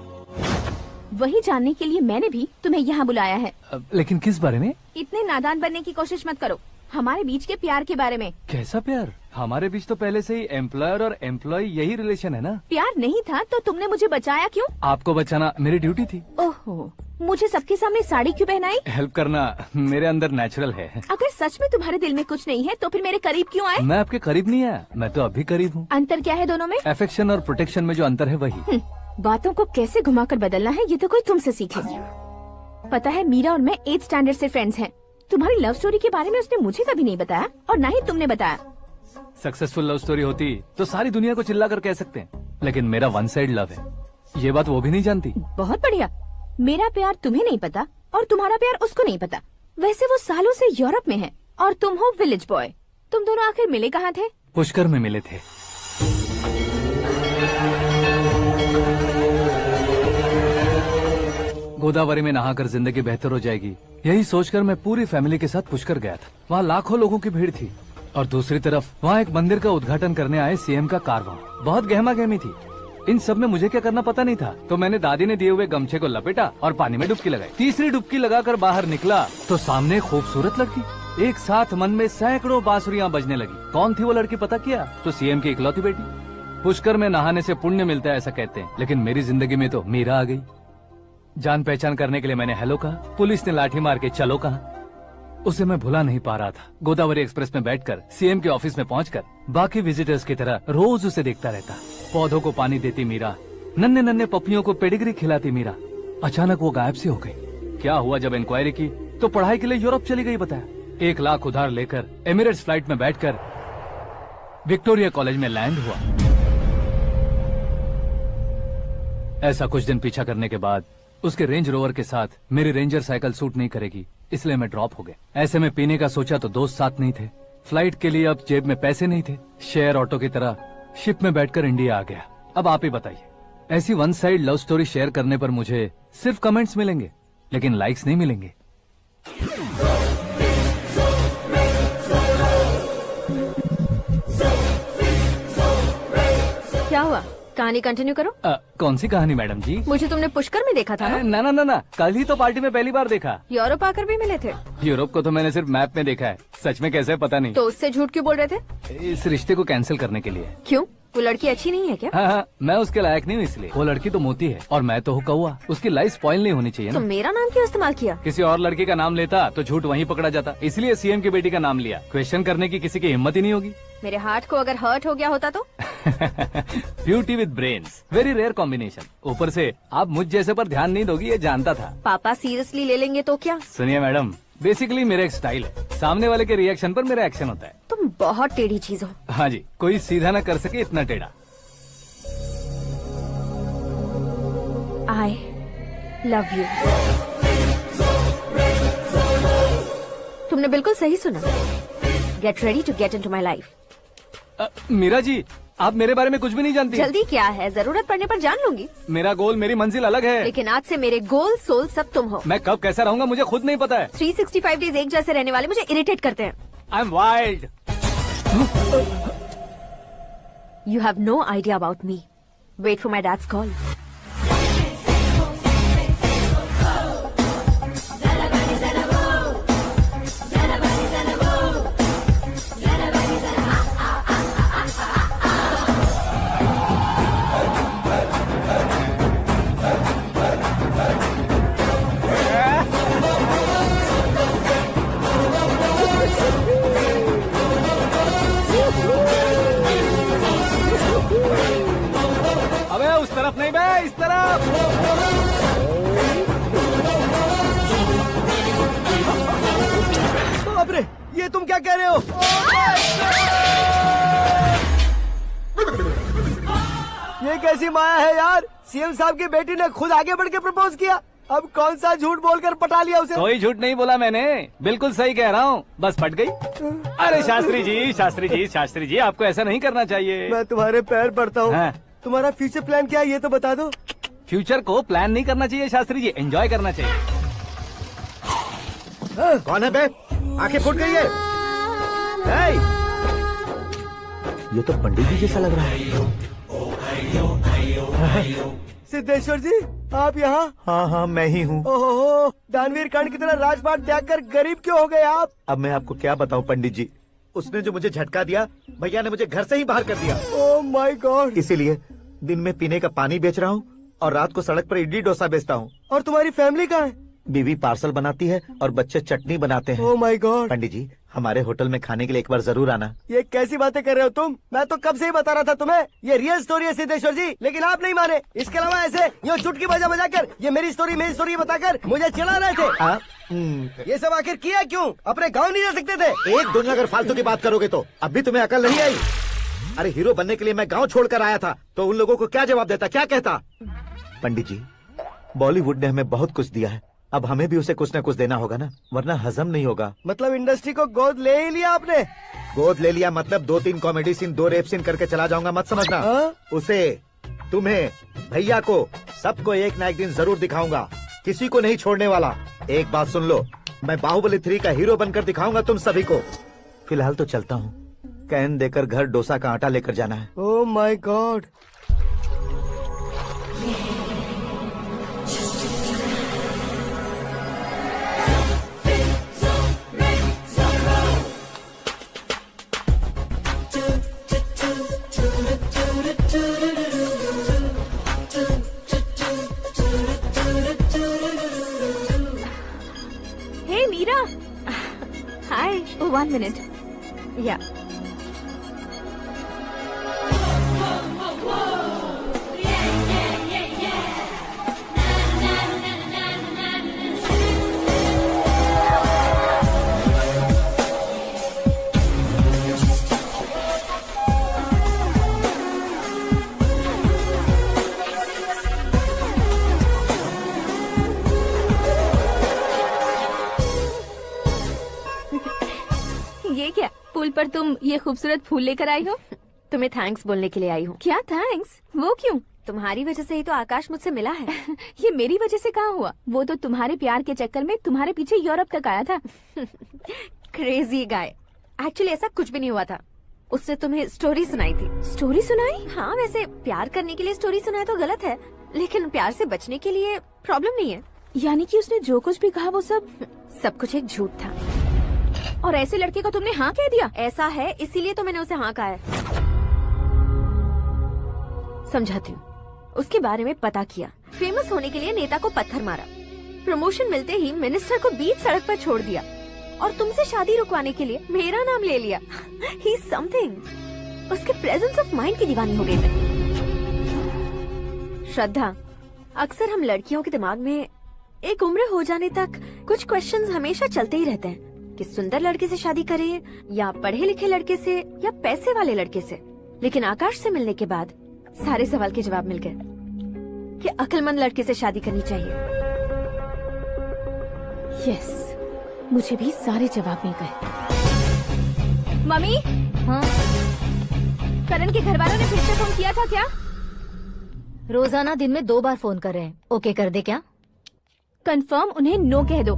वही जानने के लिए मैंने भी तुम्हें यहाँ बुलाया है। लेकिन किस बारे में? इतने नादान बनने की कोशिश मत करो। हमारे बीच के प्यार के बारे में। कैसा प्यार? हमारे बीच तो पहले से ही एम्प्लॉयर और एम्प्लॉय यही रिलेशन है ना। प्यार नहीं था तो तुमने मुझे बचाया क्यों? आपको बचाना मेरी ड्यूटी थी। ओहो, मुझे सबके सामने साड़ी क्यों पहनाई? हेल्प करना मेरे अंदर नेचुरल है। अगर सच में तुम्हारे दिल में कुछ नहीं है तो फिर मेरे करीब क्यों आए? मैं आपके करीब नहीं आया, मैं तो अभी करीब हूँ। अंतर क्या है दोनों में? अफेक्शन और प्रोटेक्शन में जो अंतर है वही। बातों को कैसे घुमाकर बदलना है ये तो कोई तुमसे सीखे। पता है, मीरा और मैं 8th स्टैंडर्ड से फ्रेंड्स हैं। तुम्हारी लव स्टोरी के बारे में उसने मुझे कभी नहीं बताया और ना ही तुमने बताया। सक्सेसफुल लव स्टोरी होती तो सारी दुनिया को चिल्ला कर कह सकते हैं, लेकिन मेरा वन साइड लव है, ये बात वो भी नहीं जानती। बहुत बढ़िया। मेरा प्यार तुम्हें नहीं पता और तुम्हारा प्यार उसको नहीं पता। वैसे वो सालों से यूरोप में है और तुम हो विलेज बॉय। तुम दोनों आखिर मिले कहाँ थे? पुष्कर में मिले थे। गोदावरी में नहाकर जिंदगी बेहतर हो जाएगी, यही सोचकर मैं पूरी फैमिली के साथ पुष्कर गया था। वहाँ लाखों लोगों की भीड़ थी और दूसरी तरफ वहाँ एक मंदिर का उद्घाटन करने आए सीएम का कारवां। बहुत गहमा गहमी थी। इन सब में मुझे क्या करना पता नहीं था, तो मैंने दादी ने दिए हुए गमछे को लपेटा और पानी में डुबकी लगाई। तीसरी डुबकी लगाकर बाहर निकला तो सामने खूबसूरत लड़की। एक साथ मन में सैकड़ों बांसुरियां बजने लगी। कौन थी वो लड़की पता किया? तो सीएम की इकलौती बेटी। पुष्कर में नहाने से पुण्य मिलता है ऐसा कहते हैं, लेकिन मेरी जिंदगी में तो मीरा आ गई। जान पहचान करने के लिए मैंने हेलो कहा, पुलिस ने लाठी मार के चलो कहा। उसे मैं भुला नहीं पा रहा था। गोदावरी एक्सप्रेस में बैठकर सीएम के ऑफिस में पहुंचकर बाकी विजिटर्स की तरह रोज उसे देखता रहता। पौधों को पानी देती मीरा, नन्हे नन्हे पपियों को पेडिग्री खिलाती मीरा। अचानक वो गायब सी हो गई। क्या हुआ? जब इंक्वायरी की तो पढ़ाई के लिए यूरोप चली गई बताया। 1 लाख उधार लेकर एमिरेट्स फ्लाइट में बैठकर विक्टोरिया कॉलेज में लैंड हुआ। ऐसा कुछ दिन पीछा करने के बाद उसके रेंज रोवर के साथ मेरी रेंजर साइकिल सूट नहीं करेगी, इसलिए मैं ड्रॉप हो गया। ऐसे में पीने का सोचा तो दोस्त साथ नहीं थे, फ्लाइट के लिए अब जेब में पैसे नहीं थे, शेयर ऑटो की तरह शिप में बैठकर इंडिया आ गया। अब आप ही बताइए, ऐसी one side love story share करने पर मुझे सिर्फ कमेंट्स मिलेंगे लेकिन लाइक्स नहीं मिलेंगे। क्या हुआ, कहानी कंटिन्यू करो। कौन सी कहानी मैडम जी? मुझे तुमने पुष्कर में देखा था ना? ना, कल ही तो पार्टी में पहली बार देखा। यूरोप आकर भी मिले थे? यूरोप को तो मैंने सिर्फ मैप में देखा है, सच में कैसे पता नहीं। तो उससे झूठ क्यों बोल रहे थे? इस रिश्ते को कैंसिल करने के लिए। क्यों, वो लड़की अच्छी नहीं है क्या? हाँ, मैं उसके लायक नहीं हूँ इसलिए। वो लड़की तो मोती है और मैं तो हूँ कौवा, उसकी लाइफ स्पॉइल नहीं होनी चाहिए तो ना। मेरा नाम क्यों इस्तेमाल किया? किसी और लड़की का नाम लेता तो झूठ वहीं पकड़ा जाता, इसलिए सीएम की बेटी का नाम लिया। क्वेश्चन करने की किसी की हिम्मत ही नहीं होगी। मेरे हार्ट को अगर हर्ट हो गया होता तो? Beauty with brains, very rare combination. ऊपर से आप मुझ जैसे पर ध्यान नहीं दोगी ये जानता था। पापा सीरियसली ले लेंगे तो क्या? सुनिए मैडम, बेसिकली मेरा एक स्टाइल है, सामने वाले के रिएक्शन पर मेरा एक्शन होता है। तुम बहुत टेढ़ी चीज हो। हाँ जी, कोई सीधा न कर सके इतना टेढ़ा। I love you. तुमने बिल्कुल सही सुना। Get ready to get into my life. Meera ji, आप मेरे बारे में कुछ भी नहीं जानती। जल्दी क्या है, जरूरत पड़ने पर जान लूंगी। मेरा गोल, मेरी मंजिल अलग है। लेकिन आज से मेरे गोल सोल सब तुम हो। मैं कब कैसा रहूंगा मुझे खुद नहीं पता है। 365 डेज एक जैसे रहने वाले मुझे इरिटेट करते हैं। I'm wild. You have no idea about me. Wait for my dad's call. अबे उस तरफ नहीं बे, इस तरफ। बाप रे, ये तुम क्या कह रहे हो? ये कैसी माया है यार? सीएम साहब की बेटी ने खुद आगे बढ़ के प्रपोज किया, अब कौन सा झूठ बोलकर पटा लिया उसे? कोई झूठ नहीं बोला मैंने, बिल्कुल सही कह रहा हूँ, बस पट गई। अरे शास्त्री जी आपको ऐसा नहीं करना चाहिए। मैं तुम्हारे पैर पड़ता हूँ। हाँ। तुम्हारा फ्यूचर प्लान क्या है ये तो बता दो। फ्यूचर को प्लान नहीं करना चाहिए शास्त्री जी, एंजॉय करना चाहिए। कौन है बे? आंखें फूट गई है। ये तो पंडित जी जैसा लग रहा है। सिद्धेश्वर जी, आप यहाँ? हाँ, मैं ही हूँ। ओहो, दानवीर कर्ण की तरह राजपाट त्याग कर गरीब क्यों हो गए आप? अब मैं आपको क्या बताऊँ पंडित जी, उसने जो मुझे झटका दिया, भैया ने मुझे घर से ही बाहर कर दिया। Oh my God. इसीलिए दिन में पीने का पानी बेच रहा हूँ और रात को सड़क पर इडली डोसा बेचता हूँ। और तुम्हारी फैमिली कहाँ है? बीवी पार्सल बनाती है और बच्चे चटनी बनाते हैं। Oh my God. पंडित जी, हमारे होटल में खाने के लिए एक बार जरूर आना। ये कैसी बातें कर रहे हो तुम? मैं तो कब से ही बता रहा था तुम्हें, ये रियल स्टोरी है सिद्धेश्वर जी, लेकिन आप नहीं माने। इसके अलावा ऐसे यूँ चुटकी बजा कर ये मेरी स्टोरी बताकर मुझे चिढ़ा रहे थे। ये सब आखिर किया क्यों? अपने गाँव नहीं जा सकते थे? एक दिन अगर फालतू की बात करोगे तो अब भी तुम्हें अकल नहीं आई। अरे हीरो बनने के लिए मैं गाँव छोड़कर आया था तो उन लोगों को क्या जवाब देता, क्या कहता? पंडित जी, बॉलीवुड ने हमें बहुत कुछ दिया है, अब हमें भी उसे कुछ न कुछ देना होगा ना, वरना हजम नहीं होगा। मतलब इंडस्ट्री को गोद ले ही लिया आपने? गोद ले लिया मतलब 2-3 कॉमेडी सीन 2 रेप सीन करके चला जाऊंगा मत समझना। उसे, तुम्हें, भैया को, सबको एक ना एक दिन जरूर दिखाऊंगा, किसी को नहीं छोड़ने वाला। एक बात सुन लो, मैं बाहुबली 3 का हीरो बनकर दिखाऊंगा तुम सभी को। फिलहाल तो चलता हूँ, कैन देकर घर डोसा का आटा लेकर जाना है। Oh my God. Hey, Meera. Hi. Oh, 1 minute. Yeah. पुल पर तुम ये खूबसूरत फूल लेकर आई हो? तुम्हें थैंक्स बोलने के लिए आई हूँ। क्या थैंक्स? वो क्यों? तुम्हारी वजह से ही तो आकाश मुझसे मिला है। ये मेरी वजह से कहाँ हुआ? वो तो तुम्हारे प्यार के चक्कर में तुम्हारे पीछे यूरोप तक आया था। Crazy guy. एक्चुअली ऐसा कुछ भी नहीं हुआ था। उसने तुम्हें स्टोरी सुनाई थी। स्टोरी सुनाई? हाँ, वैसे प्यार करने के लिए स्टोरी सुनाए तो गलत है, लेकिन प्यार से बचने के लिए प्रॉब्लम नहीं है। यानी कि उसने जो कुछ भी कहा वो सब कुछ एक झूठ था। और ऐसे लड़के को तुमने हाँ कह दिया? ऐसा है, इसीलिए तो मैंने उसे हाँ कहा है। समझाती हूँ। उसके बारे में पता किया, फेमस होने के लिए नेता को पत्थर मारा, प्रमोशन मिलते ही मिनिस्टर को बीच सड़क पर छोड़ दिया और तुमसे शादी रुकवाने के लिए मेरा नाम ले लिया। ही समथिंग। उसके प्रेजेंस ऑफ माइंड की दीवानी हो गई मैं। श्रद्धा, अक्सर हम लड़कियों के दिमाग में एक उम्र हो जाने तक कुछ क्वेश्चंस हमेशा चलते ही रहते हैं कि सुंदर लड़के से शादी करें या पढ़े लिखे लड़के से या पैसे वाले लड़के से। लेकिन आकाश से मिलने के बाद सारे सवाल के जवाब मिल गए कि अक्लमंद लड़के से शादी करनी चाहिए। यस, मुझे भी सारे जवाब मिल गए। मम्मी, हाँ? करण के घर वालों ने फिर से फोन किया था क्या? रोजाना दिन में 2 बार फोन कर रहे हैं। ओके कर दे क्या? कंफर्म उन्हें नो कह दो।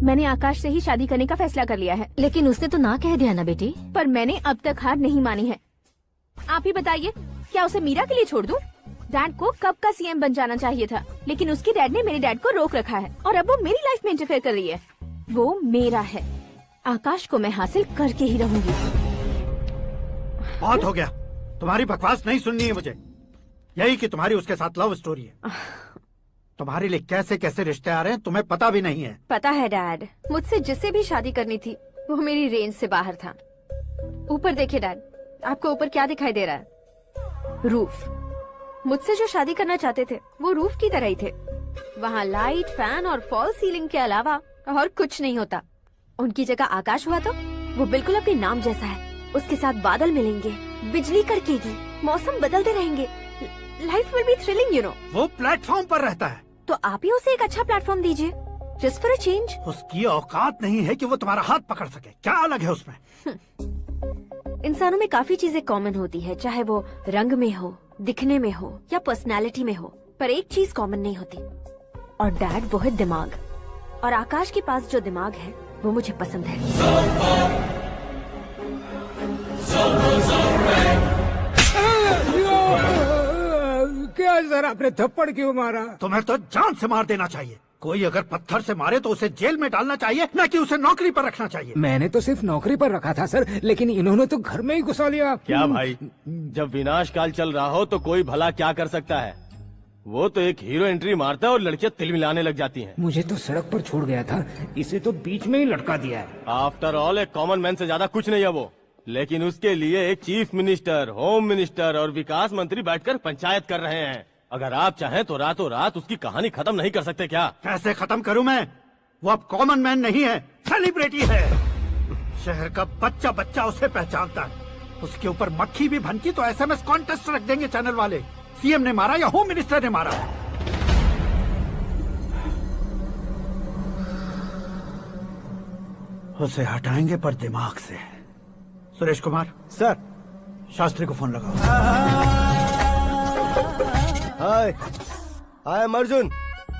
मैंने आकाश से ही शादी करने का फैसला कर लिया है। लेकिन उसने तो ना कह दिया ना बेटी। पर मैंने अब तक हार नहीं मानी है। आप ही बताइए, क्या उसे मीरा के लिए छोड़ दूं? डैड को कब का सीएम बन जाना चाहिए था, लेकिन उसके डैड ने मेरे डैड को रोक रखा है और अब वो मेरी लाइफ में इंटरफेयर कर रही है। वो मेरा है। आकाश को मैं हासिल करके ही रहूंगी। बहुत हो गया, तुम्हारी बकवास नहीं सुननी है मुझे। यही कि तुम्हारी उसके साथ लव स्टोरी है। तुम्हारे लिए कैसे कैसे रिश्ते आ रहे हैं तुम्हें पता भी नहीं है। पता है डैड, मुझसे जिसे भी शादी करनी थी वो मेरी रेंज से बाहर था। ऊपर देखिए डैड, आपको ऊपर क्या दिखाई दे रहा है? रूफ। मुझसे जो शादी करना चाहते थे वो रूफ की तरह ही थे। वहाँ लाइट, फैन और फॉल सीलिंग के अलावा और कुछ नहीं होता। उनकी जगह आकाश हुआ तो वो बिल्कुल अपने नाम जैसा है। उसके साथ बादल मिलेंगे, बिजली कड़केगी, मौसम बदलते रहेंगे। Life will be thrilling, you know. वो प्लेटफॉर्म पर रहता है तो आप ही उसे एक अच्छा प्लेटफॉर्म दीजिए, जस्ट फॉर अ चेंज। उसकी औकात नहीं है कि वो तुम्हारा हाथ पकड़ सके। क्या अलग है उसमें? इंसानों में काफी चीजें कॉमन होती है, चाहे वो रंग में हो, दिखने में हो या पर्सनालिटी में हो, पर एक चीज कॉमन नहीं होती, और डैड वो है दिमाग। और आकाश के पास जो दिमाग है वो मुझे पसंद है। क्या सर, आपने थप्पड़ क्यों मारा? तुम्हें तो जान से मार देना चाहिए। कोई अगर पत्थर से मारे तो उसे जेल में डालना चाहिए, न कि उसे नौकरी पर रखना चाहिए। मैंने तो सिर्फ नौकरी पर रखा था सर, लेकिन इन्होंने तो घर में ही घुसा लिया। क्या भाई, जब विनाश काल चल रहा हो तो कोई भला क्या कर सकता है? वो तो एक हीरो एंट्री मारता है और लड़कियां तिल मिलाने लग जाती हैं। मुझे तो सड़क पर छोड़ गया था, इसे तो बीच में ही लटका दिया है। आफ्टर ऑल एक कॉमन मैन से ज्यादा कुछ नहीं है वो, लेकिन उसके लिए एक चीफ मिनिस्टर, होम मिनिस्टर और विकास मंत्री बैठकर पंचायत कर रहे हैं। अगर आप चाहें तो रातों रात उसकी कहानी खत्म नहीं कर सकते क्या? कैसे खत्म करूं मैं? वो अब कॉमन मैन नहीं है, सेलिब्रिटी है। शहर का बच्चा बच्चा उसे पहचानता है। उसके ऊपर मक्खी भी भनकी तो एसएमएस कॉन्टेस्ट रख देंगे चैनल वाले। सीएम ने मारा या होम मिनिस्टर ने मारा। उसे हटाएंगे पर दिमाग से। सुरेश कुमार सर, शास्त्री को फोन लगाओ। Hi, I am Arjun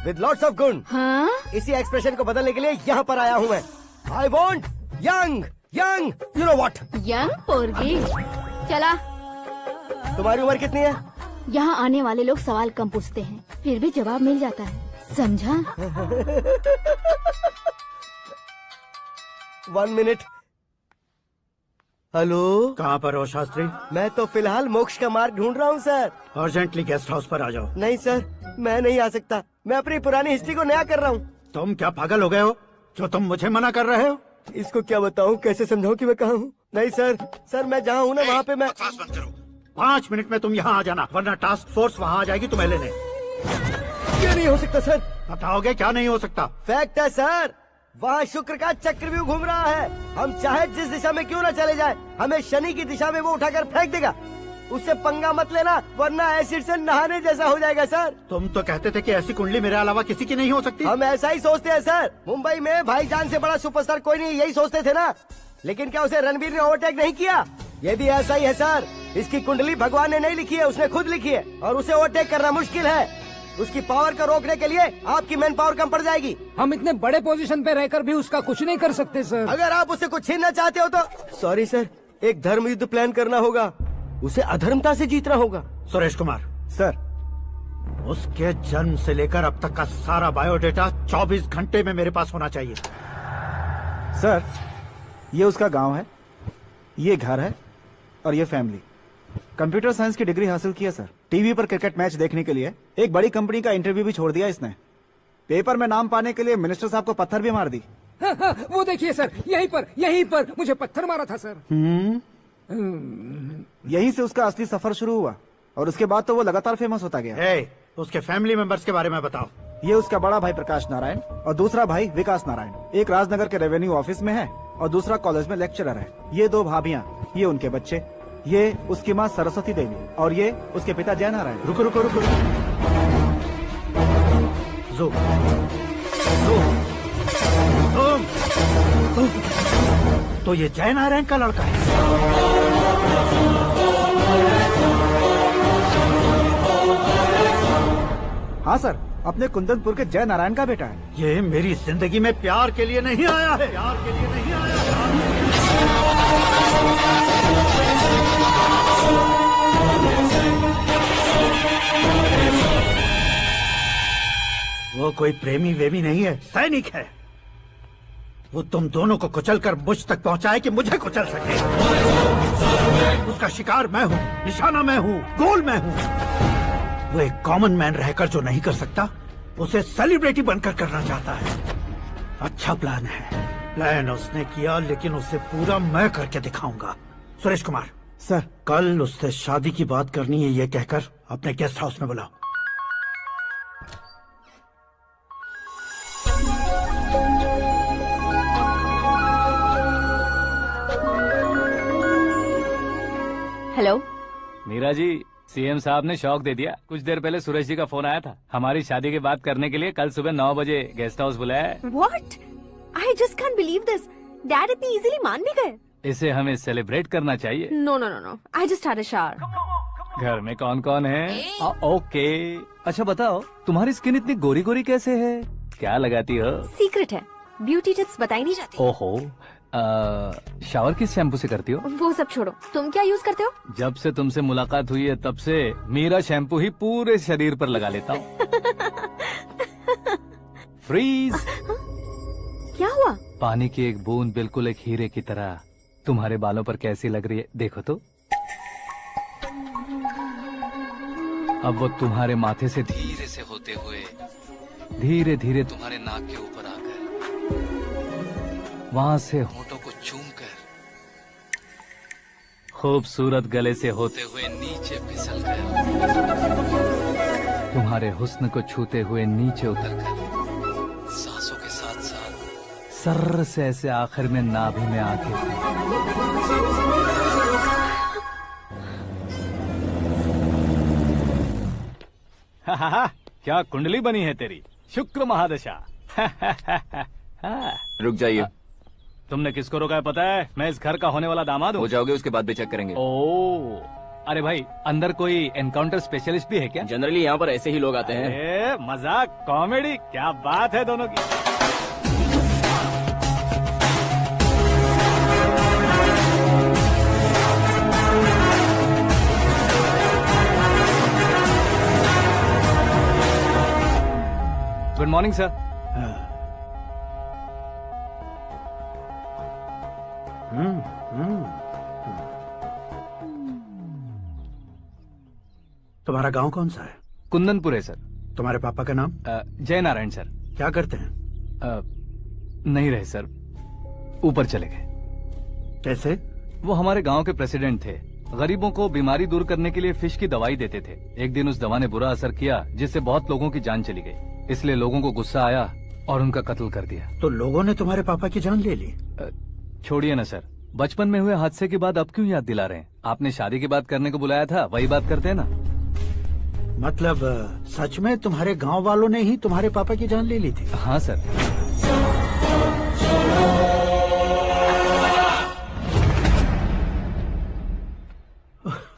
with lots of गुण। हाँ? इसी एक्सप्रेशन को बदलने के लिए यहाँ पर आया हूँ मैं। I want young young, you know what? Young पोरगी। चला। तुम्हारी उम्र कितनी है? यहाँ आने वाले लोग सवाल कम पूछते हैं, फिर भी जवाब मिल जाता है, समझा? 1 मिनट। हेलो, कहाँ पर हो शास्त्री? मैं तो फिलहाल मोक्ष का मार्ग ढूंढ रहा हूँ सर। अर्जेंटली गेस्ट हाउस पर आ जाओ। नहीं सर, मैं नहीं आ सकता। मैं अपनी पुरानी हिस्ट्री को नया कर रहा हूँ। तुम क्या पागल हो गए हो जो तुम मुझे मना कर रहे हो? इसको क्या बताऊँ, कैसे समझाऊँ कि मैं कहाँ हूँ? नहीं सर, सर मैं जहाँ हूँ ना वहाँ पे मैं। 5 मिनट में तुम यहाँ आ जाना, वरना टास्क फोर्स वहाँ आ जाएगी तुम्हें लेने। क्यों नहीं हो सकता सर? बताओगे क्या नहीं हो सकता? फैक्ट है सर, वहाँ शुक्र का चक्रव्यूह घूम रहा है। हम चाहे जिस दिशा में क्यों न चले जाए, हमें शनि की दिशा में वो उठाकर फेंक देगा। उससे पंगा मत लेना, वरना एसिड से नहाने जैसा हो जाएगा सर। तुम तो कहते थे कि ऐसी कुंडली मेरे अलावा किसी की नहीं हो सकती। हम ऐसा ही सोचते हैं सर। मुंबई में भाईजान से बड़ा सुपरस्टार कोई नहीं, यही सोचते थे ना। लेकिन क्या उसे रणवीर ने ओवरटेक नहीं किया? ये भी ऐसा ही है सर। इसकी कुंडली भगवान ने नहीं लिखी है, उसने खुद लिखी है, और उसे ओवरटेक करना मुश्किल है। उसकी पावर को रोकने के लिए आपकी मैन पावर कम पड़ जाएगी। हम इतने बड़े पोजीशन पे रहकर भी उसका कुछ नहीं कर सकते सर। अगर आप उससे कुछ छीनना चाहते हो तो सॉरी सर, एक धर्म युद्ध प्लान करना होगा। उसे अधर्मता से जीतना होगा। सुरेश कुमार सर, उसके जन्म से लेकर अब तक का सारा बायोडेटा 24 घंटे में मेरे पास होना चाहिए। सर, ये उसका गांव है, ये घर है और ये फैमिली। कंप्यूटर साइंस की डिग्री हासिल की है सर। टीवी पर क्रिकेट मैच देखने के लिए एक बड़ी कंपनी का इंटरव्यू भी छोड़ दिया इसने। पेपर में नाम पाने के लिए मिनिस्टर साहब को पत्थर भी मार दी। वो देखिए सर, यहीं पर मुझे पत्थर मारा था सर। यहीं से उसका असली सफर शुरू हुआ और उसके बाद तो वो लगातार फेमस होता गया। उसके फैमिली मेंबर्स के बारे में बताओ। ये उसका बड़ा भाई प्रकाश नारायण और दूसरा भाई विकास नारायण। एक राजनगर के रेवेन्यू ऑफिस में है और दूसरा कॉलेज में लेक्चरर है। ये 2 भाभियां, ये उनके बच्चे, ये उसकी माँ सरस्वती देवी और ये उसके पिता जय नारायण। रुको रुको रुको, जो तो ये जय नारायण का लड़का है। हाँ सर, अपने कुंदनपुर के जय नारायण का बेटा है। ये मेरी जिंदगी में प्यार के लिए नहीं आया है, प्यार के लिए नहीं आया वो कोई प्रेमी वेमी नहीं है, सैनिक है। वो तुम दोनों को कुचलकर मुझ तक पहुंचाए कि मुझे कुचल सके। उसका शिकार मैं हूँ, निशाना मैं हूँ, गोल मैं हूँ। वो एक कॉमन मैन रहकर जो नहीं कर सकता, उसे सेलिब्रिटी बनकर करना चाहता है। अच्छा प्लान है। प्लान उसने किया, लेकिन उसे पूरा मैं करके दिखाऊंगा। सुरेश कुमार सर, कल उससे शादी की बात करनी है, ये कहकर अपने गेस्ट हाउस में बुलाओ। हेलो मीरा जी, सीएम साहब ने शौक दे दिया। कुछ देर पहले सुरेश जी का फोन आया था, हमारी शादी की बात करने के लिए कल सुबह 9 बजे गेस्ट हाउस बुलाया है। What? I just can't believe this. Dad इतनी इजीली मान भी गए। इसे हमें सेलिब्रेट करना चाहिए। No, no, no, no. I just had a shower. घर में कौन कौन है? ओके। अच्छा बताओ, तुम्हारी स्किन इतनी गोरी गोरी कैसे है? क्या लगाती हो? सीक्रेट है, ब्यूटी टिप्स बताई नहीं जाती। ओहो, शावर किस शैम्पू से करती हो? वो सब छोड़ो, तुम क्या यूज करते हो? जब से तुमसे मुलाकात हुई है तब से मेरा शैम्पू ही पूरे शरीर पर लगा लेता हूँ। फ्रीज। क्या हुआ? पानी की एक बूंद बिल्कुल एक हीरे की तरह तुम्हारे बालों पर कैसी लग रही है, देखो तो। अब वो तुम्हारे माथे से धीरे से होते हुए धीरे धीरे तुम्हारे नाक के ऊपर आकर वहां से होठों को चूमकर खूबसूरत गले से होते हुए नीचे फिसल कर तुम्हारे हुस्न को छूते हुए नीचे उतरकर सांसों के साथ साथ सर्र से ऐसे आखिर में नाभि में आके क्या कुंडली बनी है तेरी, शुक्र महादशा। रुक जाइए। तुमने किसको रोका है पता है? मैं इस घर का होने वाला दामाद हूँ। हो जाओगे उसके बाद भी चेक करेंगे। ओ, अरे भाई, अंदर कोई एनकाउंटर स्पेशलिस्ट भी है क्या? जनरली यहाँ पर ऐसे ही लोग आते हैं। मजाक, कॉमेडी, क्या बात है दोनों की। Good morning sir. तुम्हारा गांव कौन सा है? कुंदनपुर है सर। तुम्हारे पापा का नाम? जय नारायण सर। क्या करते हैं? नहीं रहे सर, ऊपर चले गए। कैसे? वो हमारे गांव के प्रेसिडेंट थे। गरीबों को बीमारी दूर करने के लिए फिश की दवाई देते थे। एक दिन उस दवा ने बुरा असर किया जिससे बहुत लोगों की जान चली गई। इसलिए लोगों को गुस्सा आया और उनका कत्ल कर दिया। तो लोगों ने तुम्हारे पापा की जान ले ली? छोड़िए ना सर, बचपन में हुए हादसे की बात अब क्यों याद दिला रहे हैं? आपने शादी की बात करने को बुलाया था, वही बात करते हैं ना। मतलब सच में तुम्हारे गांव वालों ने ही तुम्हारे पापा की जान ले ली थी? हाँ सर।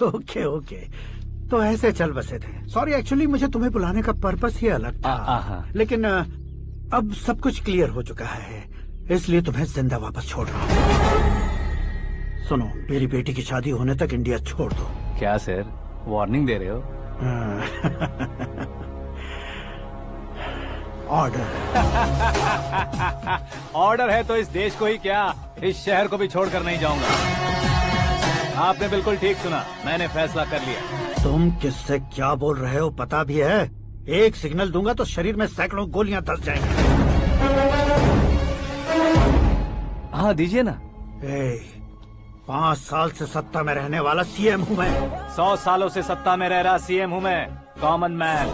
ओके ओके, तो ऐसे चल बसे थे। सॉरी, एक्चुअली मुझे तुम्हें बुलाने का पर्पस ही अलग था, लेकिन अब सब कुछ क्लियर हो चुका है, इसलिए तुम्हें जिंदा वापस छोड़ रहा हूँ। सुनो, मेरी बेटी की शादी होने तक इंडिया छोड़ दो। क्या सर, वार्निंग दे रहे हो? ऑर्डर। ऑर्डर है तो इस देश को ही क्या, इस शहर को भी छोड़कर नहीं जाऊंगा। आपने बिल्कुल ठीक सुना, मैंने फैसला कर लिया। तुम किससे क्या बोल रहे हो पता भी है? एक सिग्नल दूंगा तो शरीर में सैकड़ों गोलियां धस जाएंगी। हाँ दीजिए ना। 5 साल से सत्ता में रहने वाला सीएम हूँ मैं। 100 सालों से सत्ता में रह रहा सीएम हूँ मैं। Common man,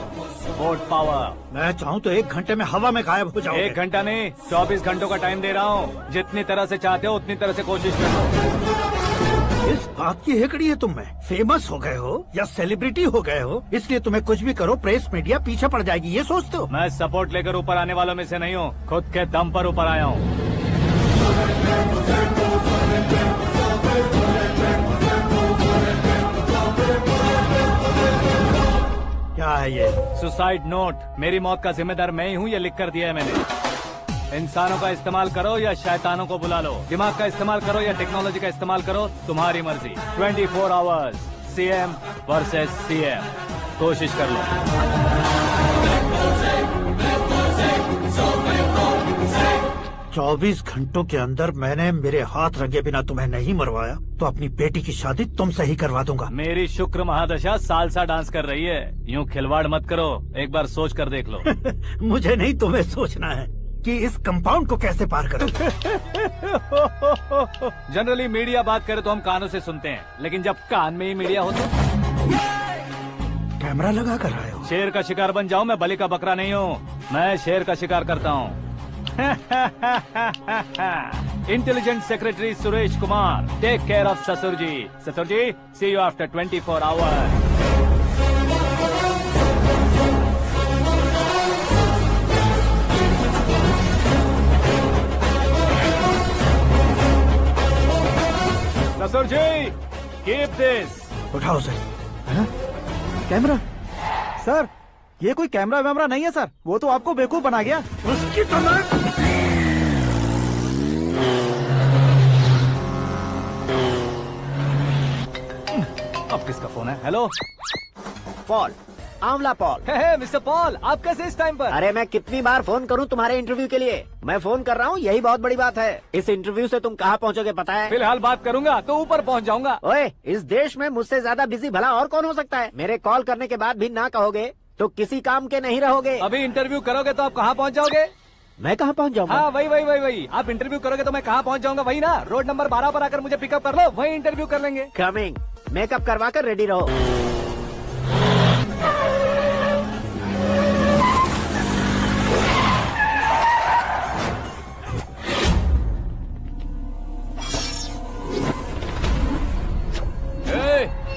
vote power. मैं चाहूँ तो 1 घंटे में हवा में गायब हो जाऊँ। 1 घंटा नहीं, 24 घंटों का टाइम दे रहा हूँ। जितनी तरह से चाहते हो उतनी तरह से कोशिश करो। इस बात की हेकड़ी है तुम में। फेमस हो गए हो या सेलिब्रिटी हो गए हो, इसलिए तुम्हें कुछ भी करो प्रेस मीडिया पीछे पड़ जाएगी, ये सोचते हो? मैं सपोर्ट लेकर ऊपर आने वालों में से नहीं हूँ, खुद के दम पर ऊपर आया हूँ। क्या है ये? Suicide note. मेरी मौत का जिम्मेदार मैं ही हूँ, ये लिख कर दिया है मैंने। इंसानों का इस्तेमाल करो या शैतानों को बुला लो, दिमाग का इस्तेमाल करो या टेक्नोलॉजी का इस्तेमाल करो, तुम्हारी मर्जी। 24 आवर्स, सीएम वर्सेस सीएम, कोशिश कर लो। 24 घंटों के अंदर मैंने मेरे हाथ रंगे बिना तुम्हें नहीं मरवाया तो अपनी बेटी की शादी तुमसे ही करवा दूंगा। मेरी शुक्र महादशा सालसा डांस कर रही है, यूँ खिलवाड़ मत करो, एक बार सोच कर देख लो। मुझे नहीं, तुम्हें सोचना है कि इस कंपाउंड को कैसे पार करूं। जनरली मीडिया बात करे तो हम कानों से सुनते हैं, लेकिन जब कान में ही मीडिया हो तो कैमरा लगा कर आए हो। शेर का शिकार बन जाऊं, मैं बलि का बकरा नहीं हूँ, मैं शेर का शिकार करता हूँ। Intelligent secretary Suresh Kumar, take care of ससुर जी। ससुर जी, सी यू आफ्टर 24 आवर्स। ससुर जी, कीप दिस। उठाओ सर। कैमरा? सर, ये कोई कैमरा वैमरा नहीं है सर, वो तो आपको बेवकूफ बना गया। उसकी तो अब किसका फोन है? हेलो पॉल, आंवला पॉल। हे मिस्टर पॉल, आप कैसे इस टाइम पर? अरे मैं कितनी बार फोन करूं तुम्हारे इंटरव्यू के लिए? मैं फोन कर रहा हूं, यही बहुत बड़ी बात है। इस इंटरव्यू से तुम कहां पहुंचोगे पता है? फिलहाल बात करूंगा तो ऊपर पहुंच जाऊंगा। ओए, इस देश में मुझसे ज्यादा बिजी भला और कौन हो सकता है? मेरे कॉल करने के बाद भी ना कहोगे तो किसी काम के नहीं रहोगे। अभी इंटरव्यू करोगे तो आप कहाँ पहुँच जाओगे? मैं कहाँ पहुँच जाऊंगा? हाँ वही। आप इंटरव्यू करोगे तो मैं कहाँ पहुँच जाऊंगा? वही ना, रोड नंबर 12 पर आकर मुझे पिकअप कर लो, वही इंटरव्यू कर लेंगे। कमिंग। मेकअप करवा कर रेडी रहो।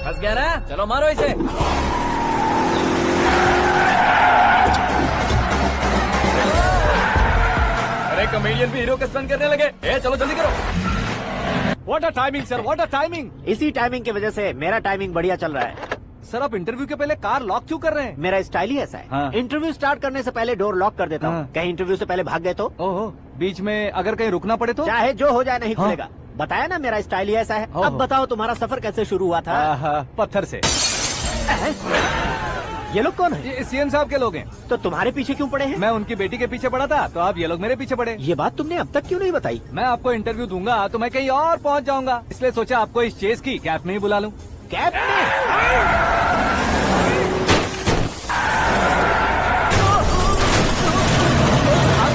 फंस गया ना, चलो मारो इसे। अरे कमेडियन भी हीरो का स्टंट करने लगे। चलो जल्दी करो। What a timing sir, what a timing. इसी टाइमिंग की वजह से मेरा टाइमिंग बढ़िया चल रहा है। सर, आप इंटरव्यू के पहले कार लॉक क्यों कर रहे हैं? मेरा स्टाइल ही ऐसा है। हाँ। इंटरव्यू स्टार्ट करने से पहले डोर लॉक कर देता हूँ। कहीं इंटरव्यू से पहले भाग गए तो? ओहो, बीच में अगर कहीं रुकना पड़े तो? चाहे जो हो जाए नहीं खुलेगा। बताया ना, मेरा स्टाइल ही ऐसा है। अब बताओ तुम्हारा सफर कैसे शुरू हुआ था? पत्थर से। ये लोग कौन है? ये सीएम साहब के लोग हैं। तो तुम्हारे पीछे क्यों पड़े हैं? मैं उनकी बेटी के पीछे पड़ा था, तो आप ये लोग मेरे पीछे पड़े। ये बात तुमने अब तक क्यों नहीं बताई? मैं आपको इंटरव्यू दूंगा तो मैं कहीं और पहुंच जाऊंगा, इसलिए सोचा आपको इस चेस की कैप में ही बुला लूं। कैप में?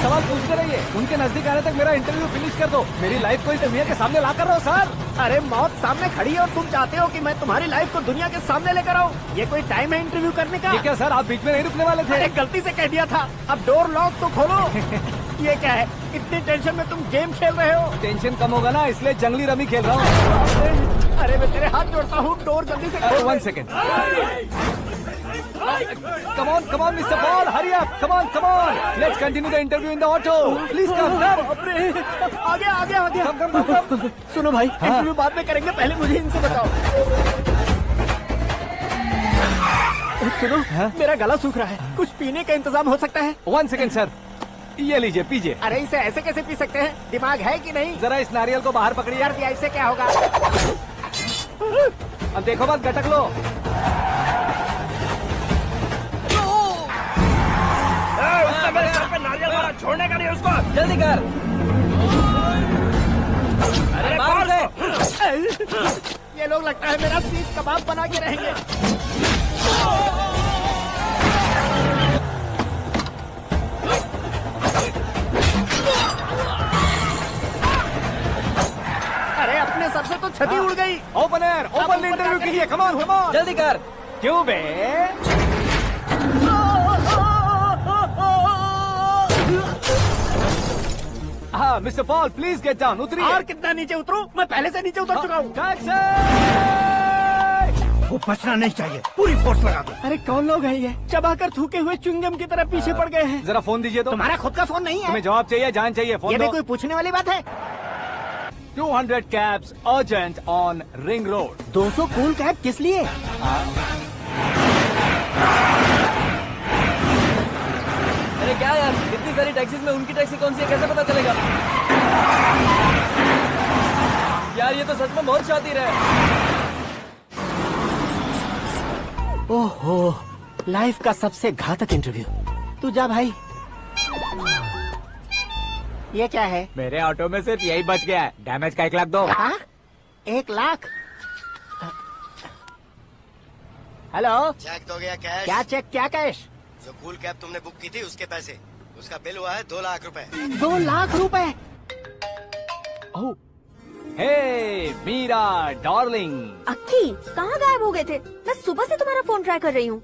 सवाल पूछते रहिए, उनके नजदीक आने तक मेरा इंटरव्यू फिनिश कर दो। मेरी लाइफ को इस दुनिया के सामने ला कर रहो सर। अरे मौत सामने खड़ी है और तुम चाहते हो कि मैं तुम्हारी लाइफ को दुनिया के सामने लेकर आऊं? ये कोई टाइम है इंटरव्यू करने का? ये क्या सर, आप बीच में नहीं रुकने वाले थे? अरे गलती से कह दिया था, अब डोर लॉक तो खोलो। ये क्या है, इतनी टेंशन में तुम गेम खेल रहे हो? टेंशन कम होगा ना, इसलिए जंगली रमी खेल रहा हूँ। अरे मैं तेरे हाथ जोड़ता हूँ, डोर जल्दी से खोलो। 1 second. Come on, Mr. Paul, hurry up! Come on! Let's continue the interview in the auto. Please come. आगे। Come. सुनो भाई, इंटरव्यू बाद में करेंगे, पहले मुझे इनसे बताओ। सुनो, मेरा गला सूख रहा है, कुछ पीने का इंतजाम हो सकता है? 1 सेकेंड सर, ये लीजिए पीजिए। अरे इसे ऐसे कैसे पी सकते हैं? दिमाग है कि नहीं? जरा इस नारियल को बाहर पकड़िए। यार इससे क्या होगा? अब देखो बस, गटक लो। उसने मेरे सर पे नारियल मारा, छोड़ने का नहीं उसको। जल्दी कर। अरे बाहर से। ये लोग लगता है मेरा सीख कबाब बना के रहेंगे। अरे अपने सर से तो छती उड़ गई। ओपन एयर, ओपन इंटरव्यू कीजिए। कम ऑन कम ऑन, जल्दी कर। क्यों बे? हाँ mister Paul, please get down. उतरिए। और कितना नीचे उतरूं? मैं पहले से नीचे उतर चुका हूँ। वो बचना नहीं चाहिए, पूरी फोर्स लगा दो। अरे कौन लोग हैं ये? चबाकर थूके हुए च्युइंगम की तरह पीछे पड़ गए हैं। जरा फोन दीजिए तो। तुम्हारा खुद का फोन नहीं है? तुम्हें जवाब चाहिए, जान चाहिए, फोन ये भी दो। कोई पूछने वाली बात है? 200 cabs urgent on Ring Road। 200 cool cab किस लिए? अरे क्या यार, इतनी सारी टैक्सीज में उनकी टैक्सी कौन सी है कैसे पता चलेगा? यार ये तो सच में बहुत शातिर है। ओहो, लाइफ का सबसे घातक इंटरव्यू। तू जा भाई। ये क्या है? मेरे ऑटो में सिर्फ यही बच गया है, डैमेज का 1 लाख दो। 1 लाख? हेलो, चेक तो गया कैश। क्या चेक, क्या कैश? जो कूल कैब तुमने बुक की थी उसके पैसे, उसका बिल हुआ है 2 लाख रुपए। 2 लाख रुपए? हे मीरा डार्लिंग। अक्की, कहाँ गायब हो गए थे? मैं सुबह से तुम्हारा फोन ट्राई कर रही हूँ।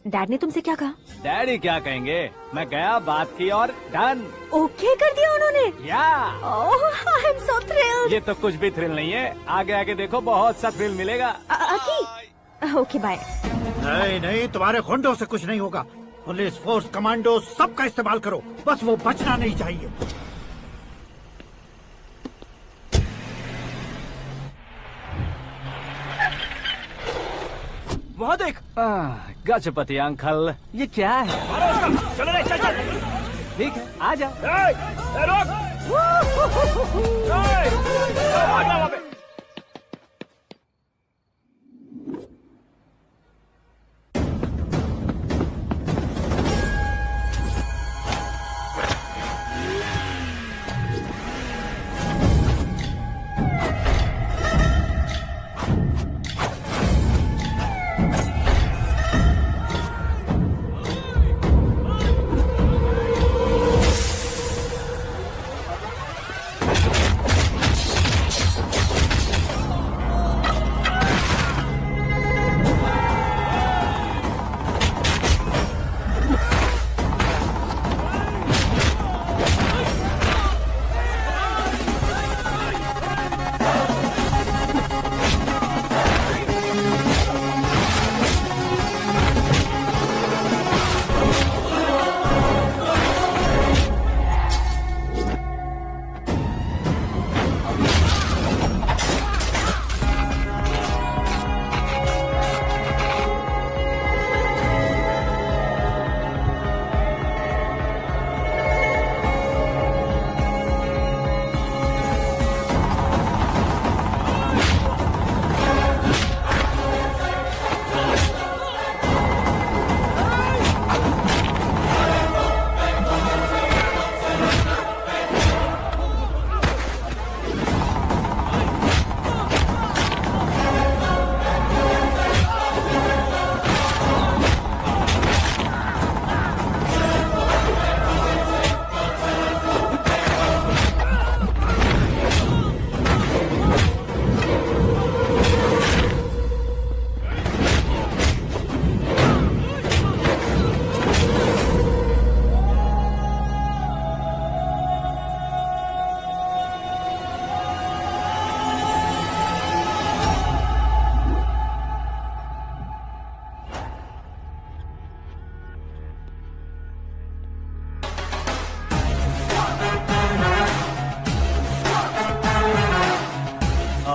डैड ने तुमसे क्या कहा? डैडी क्या कहेंगे, मैं गया, बात की और डन। ओके कर दिया उन्होंने? या आई एम सो थ्रिल्ड। ये तो कुछ भी थ्रिल नहीं है, आगे आगे देखो बहुत सा थ्रिल मिलेगा। अक्की, ओके बाय। नहीं नहीं, तुम्हारे गुंडों से कुछ नहीं होगा। पुलिस फोर्स, कमांडो, सबका इस्तेमाल करो, बस वो बचना नहीं चाहिए। वहाँ देख। गजपति अंकल, ये क्या है? चलो रे, चल चल। ठीक है, आ जा।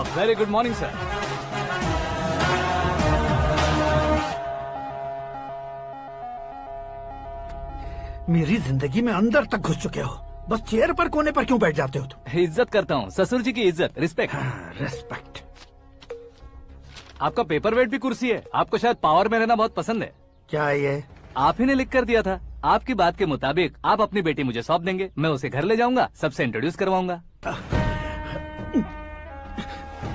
Very good morning sir. मेरी जिंदगी में अंदर तक घुस चुके हो, बस चेयर पर कोने पर क्यों बैठ जाते हो तुम? इज्जत करता हूँ, ससुर जी की इज्जत, रिस्पेक्ट। रिस्पेक्ट। आपका पेपर वेट भी कुर्सी है। आपको शायद पावर में रहना बहुत पसंद है। क्या ये? आप ही ने लिख कर दिया था। आपकी बात के मुताबिक आप अपनी बेटी मुझे सौंप देंगे, मैं उसे घर ले जाऊंगा, सबसे इंट्रोड्यूस करवाऊंगा।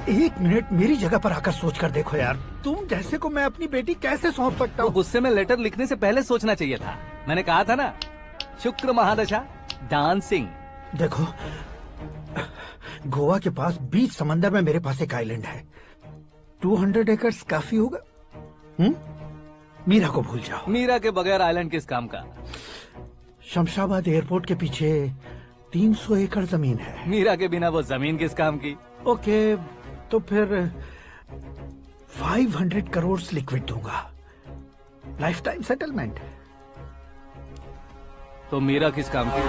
1 मिनट मेरी जगह पर आकर सोच कर देखो यार, तुम जैसे को मैं अपनी बेटी कैसे सौंप सकता हूँ? गुस्से में लेटर लिखने से पहले सोचना चाहिए था। मैंने कहा था ना, शुक्र महादशा डांसिंग। देखो, गोवा के पास बीच समंदर में मेरे पास एक आइलैंड है, 200 एकर्स काफी होगा। मीरा को भूल जाओ। मीरा के बगैर आइलैंड किस काम का? शमशाबाद एयरपोर्ट के पीछे 300 एकड़ जमीन है। मीरा के बिना वो जमीन किस काम की? ओके, तो फिर 500 करोड़ लिक्विड दूंगा, लाइफ टाइम सेटलमेंट। तो मीरा किस काम की?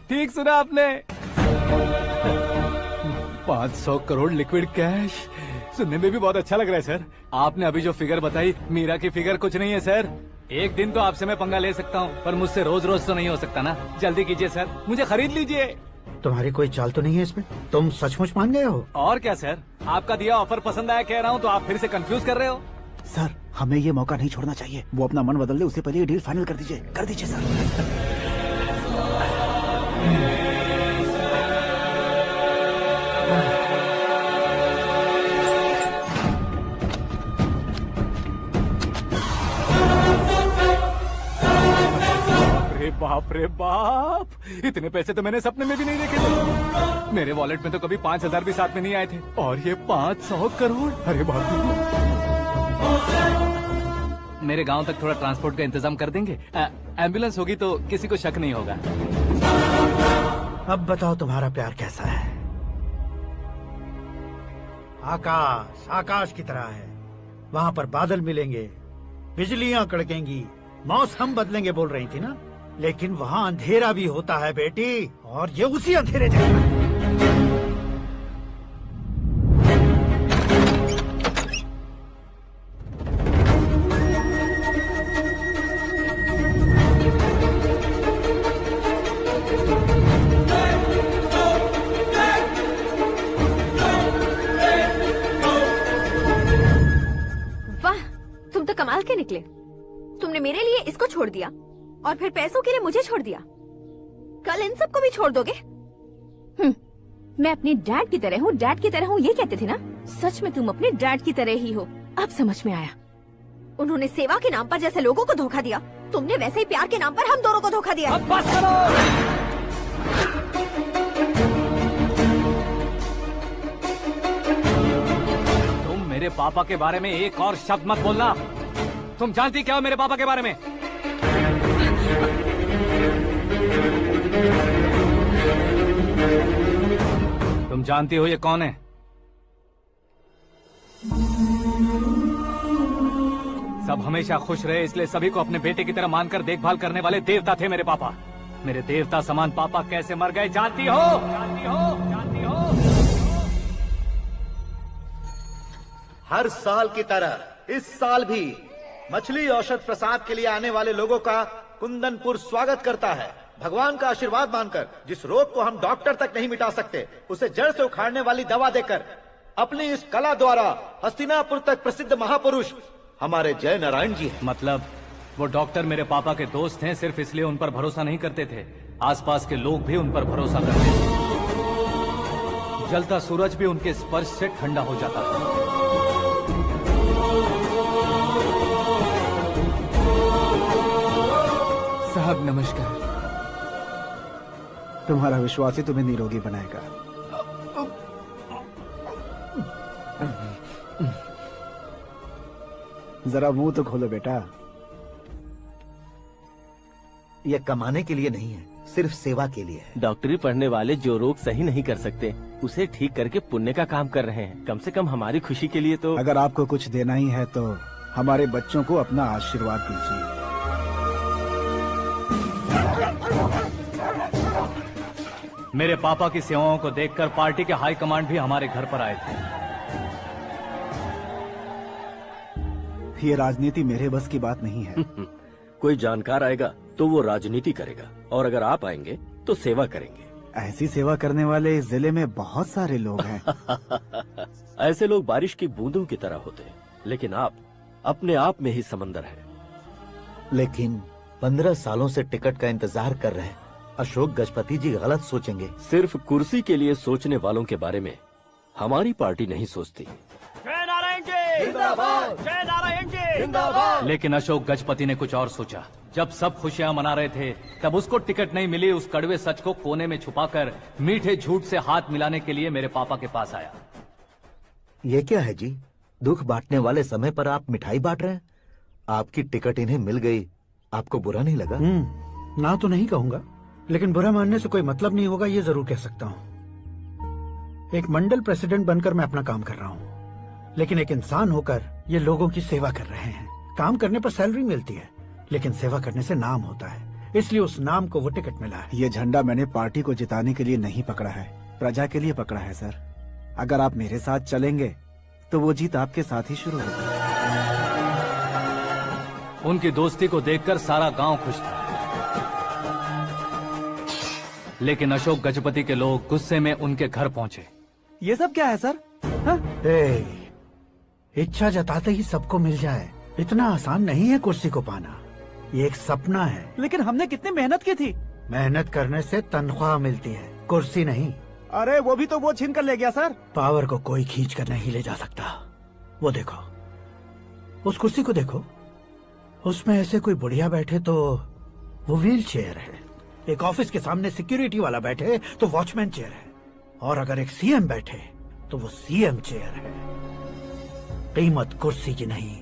ठीक सुना आपने, 500 करोड़ लिक्विड कैश। सुनने में भी बहुत अच्छा लग रहा है सर। आपने अभी जो फिगर बताई, मीरा की फिगर कुछ नहीं है सर। एक दिन तो आपसे मैं पंगा ले सकता हूँ, पर मुझसे रोज रोज तो नहीं हो सकता ना। जल्दी कीजिए सर, मुझे खरीद लीजिए। तुम्हारी कोई चाल तो नहीं है इसमें? तुम सचमुच मान गए हो? और क्या सर, आपका दिया ऑफर पसंद आया कह रहा हूँ, तो आप फिर से कंफ्यूज कर रहे हो। सर, हमें ये मौका नहीं छोड़ना चाहिए। वो अपना मन बदल दे, उससे पहले ये डील फाइनल कर दीजिए। कर दीजिए सर। बाप रे बाप, इतने पैसे तो मैंने सपने में भी नहीं देखे थे। मेरे वॉलेट में तो कभी 5,000 भी साथ में नहीं आए थे, और ये 500 करोड़। अरे बाप रे। मेरे गांव तक थोड़ा ट्रांसपोर्ट का इंतजाम कर देंगे? एम्बुलेंस होगी तो किसी को शक नहीं होगा। अब बताओ तुम्हारा प्यार कैसा है? आकाश आकाश की तरह है, वहाँ पर बादल मिलेंगे, बिजलियां कड़केंगी, मौसम बदलेंगे बोल रही थी ना, लेकिन वहाँ अंधेरा भी होता है बेटी, और ये उसी अंधेरे जैसा है। वाह, तुम तो कमाल के निकले। तुमने मेरे लिए इसको छोड़ दिया और फिर पैसों के लिए मुझे छोड़ दिया। कल इन सबको भी छोड़ दोगे? मैं अपने डैड की तरह हूँ, डैड की तरह हूँ, ये कहते थे ना। सच में तुम अपने डैड की तरह ही हो। अब समझ में आया। उन्होंने सेवा के नाम पर जैसे लोगों को धोखा दिया, तुमने वैसे ही प्यार के नाम पर हम दोनों को धोखा दिया। अब बस करो। तुम मेरे पापा के बारे में एक और शब्द मत बोलना। तुम जानती क्या हो मेरे पापा के बारे में? तुम जानती हो ये कौन है? सब हमेशा खुश रहे, इसलिए सभी को अपने बेटे की तरह मानकर देखभाल करने वाले देवता थे मेरे पापा। मेरे देवता समान पापा कैसे मर गए जानती हो? जानती हो? जानती हो? हर साल की तरह इस साल भी मछली औषध प्रसाद के लिए आने वाले लोगों का कुंदनपुर स्वागत करता है। भगवान का आशीर्वाद मानकर जिस रोग को हम डॉक्टर तक नहीं मिटा सकते, उसे जड़ से उखाड़ने वाली दवा देकर अपनी इस कला द्वारा हस्तिनापुर तक प्रसिद्ध महापुरुष हमारे जय नारायण जी हैं। मतलब वो डॉक्टर मेरे पापा के दोस्त हैं, सिर्फ इसलिए उन पर भरोसा नहीं करते थे। आसपास के लोग भी उन पर भरोसा करते थे। जलता सूरज भी उनके स्पर्श से ठंडा हो जाता था। साहब नमस्कार। तुम्हारा विश्वास ही तुम्हें निरोगी बनाएगा। जरा मुंह तो खोलो बेटा। यह कमाने के लिए नहीं है, सिर्फ सेवा के लिए है। डॉक्टरी पढ़ने वाले जो रोग सही नहीं कर सकते, उसे ठीक करके पुण्य का काम कर रहे हैं। कम से कम हमारी खुशी के लिए तो। अगर आपको कुछ देना ही है तो हमारे बच्चों को अपना आशीर्वाद दीजिए। मेरे पापा की सेवाओं को देखकर पार्टी के हाई कमांड भी हमारे घर पर आए थे। ये राजनीति मेरे बस की बात नहीं है। कोई जानकार आएगा तो वो राजनीति करेगा, और अगर आप आएंगे तो सेवा करेंगे। ऐसी सेवा करने वाले इस जिले में बहुत सारे लोग हैं। ऐसे लोग बारिश की बूंदों की तरह होते हैं, लेकिन आप अपने आप में ही समंदर हैं। लेकिन 15 सालों से टिकट का इंतजार कर रहे अशोक गजपति जी गलत सोचेंगे। सिर्फ कुर्सी के लिए सोचने वालों के बारे में हमारी पार्टी नहीं सोचती। जय नारायण जी जिंदाबाद, जय नारायण जी जिंदाबाद। लेकिन अशोक गजपति ने कुछ और सोचा। जब सब खुशियां मना रहे थे तब उसको टिकट नहीं मिली। उस कड़वे सच को कोने में छुपाकर मीठे झूठ से हाथ मिलाने के लिए मेरे पापा के पास आया। ये क्या है जी? दुख बांटने वाले समय पर आप मिठाई बांट रहे हैं। आपकी टिकट इन्हें मिल गई, आपको बुरा नहीं लगा? ना तो नहीं कहूंगा, लेकिन बुरा मानने से कोई मतलब नहीं होगा, ये जरूर कह सकता हूँ। एक मंडल प्रेसिडेंट बनकर मैं अपना काम कर रहा हूँ, लेकिन एक इंसान होकर ये लोगों की सेवा कर रहे हैं। काम करने पर सैलरी मिलती है, लेकिन सेवा करने से नाम होता है, इसलिए उस नाम को वो टिकट मिला है। ये झंडा मैंने पार्टी को जिताने के लिए नहीं पकड़ा है, प्रजा के लिए पकड़ा है सर। अगर आप मेरे साथ चलेंगे तो वो जीत आपके साथ ही शुरू होगी। उनकी दोस्ती को देखकर सारा गांव खुश था, लेकिन अशोक गजपति के लोग गुस्से में उनके घर पहुंचे। ये सब क्या है सर? इच्छा जताते ही सबको मिल जाए, इतना आसान नहीं है कुर्सी को पाना। ये एक सपना है। लेकिन हमने कितनी मेहनत की थी। मेहनत करने से तनख्वाह मिलती है, कुर्सी नहीं। अरे वो भी तो वो छीन कर ले गया सर। पावर को कोई खींच कर नहीं ले जा सकता। वो देखो, उस कुर्सी को देखो, उसमें ऐसे कोई बुढ़िया बैठे तो वो व्हील चेयर है। एक ऑफिस के सामने सिक्योरिटी वाला बैठे तो वॉचमैन चेयर है, और अगर एक सीएम बैठे तो वो सीएम चेयर है। कीमत कुर्सी की नहीं,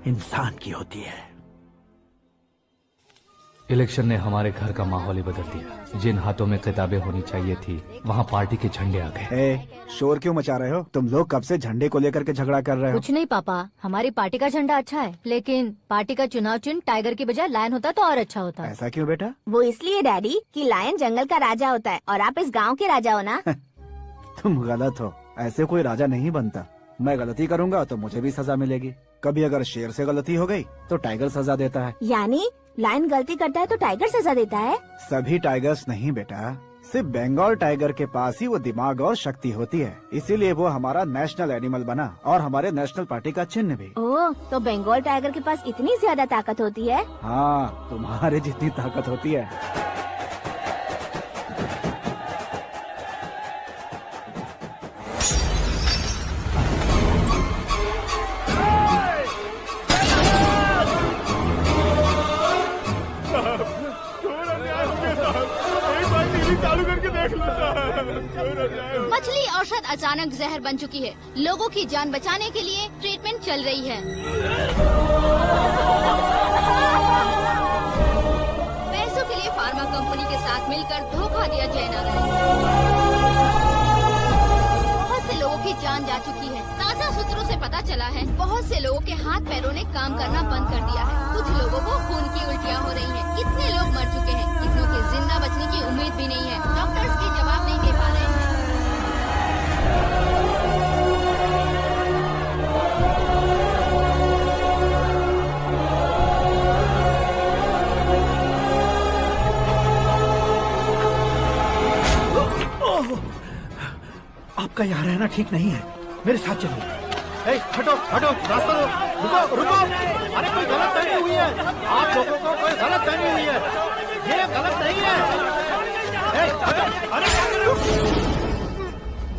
इंसान की होती है। इलेक्शन ने हमारे घर का माहौल ही बदल दिया। जिन हाथों में किताबें होनी चाहिए थी, वहाँ पार्टी के झंडे आ गए। शोर क्यों मचा रहे हो? तुम लोग कब से झंडे को लेकर के झगड़ा कर रहे हो? कुछ नहीं पापा, हमारी पार्टी का झंडा अच्छा है, लेकिन पार्टी का चुनाव चिन्ह टाइगर की बजाय लायन होता तो और अच्छा होता। ऐसा क्यों बेटा? वो इसलिए डैडी कि लायन जंगल का राजा होता है और आप इस गांव के राजा हो ना। तुम गलत हो, ऐसे कोई राजा नहीं बनता। मैं गलती करूंगा तो मुझे भी सजा मिलेगी। कभी अगर शेर से गलती हो गई तो टाइगर सजा देता है। यानी लायन गलती करता है तो टाइगर सजा देता है? सभी टाइगर्स नहीं बेटा, सिर्फ बंगाल टाइगर के पास ही वो दिमाग और शक्ति होती है, इसीलिए वो हमारा नेशनल एनिमल बना और हमारे नेशनल पार्टी का चिन्ह भी। ओह, तो बंगाल टाइगर के पास इतनी ज्यादा ताकत होती है? हाँ, तुम्हारे जितनी ताकत होती है। मछली औषध अचानक जहर बन चुकी है। लोगों की जान बचाने के लिए ट्रीटमेंट चल रही है। पैसों के लिए फार्मा कंपनी के साथ मिलकर धोखा दिया जय नारायण। बहुत से लोगों की जान जा चुकी है। ताज़ा सूत्रों से पता चला है बहुत से लोगों के हाथ पैरों ने काम करना बंद कर दिया है। कुछ लोगों को खून की उल्टियाँ हो रही हैं। कितने लोग मर चुके हैं, कितनों के जिंदा बचने की उम्मीद भी नहीं है। डॉक्टर्स भी जवाब नहीं दे पा रहे हैं। आपका यहाँ रहना ठीक नहीं है, मेरे साथ चलिए। हटो हटो, रास्ता दो, रुको रुको। अरे कोई गलत फहमी हुई है, आप लोगों को कोई गलत फहमी हुई है, ये गलत नहीं है।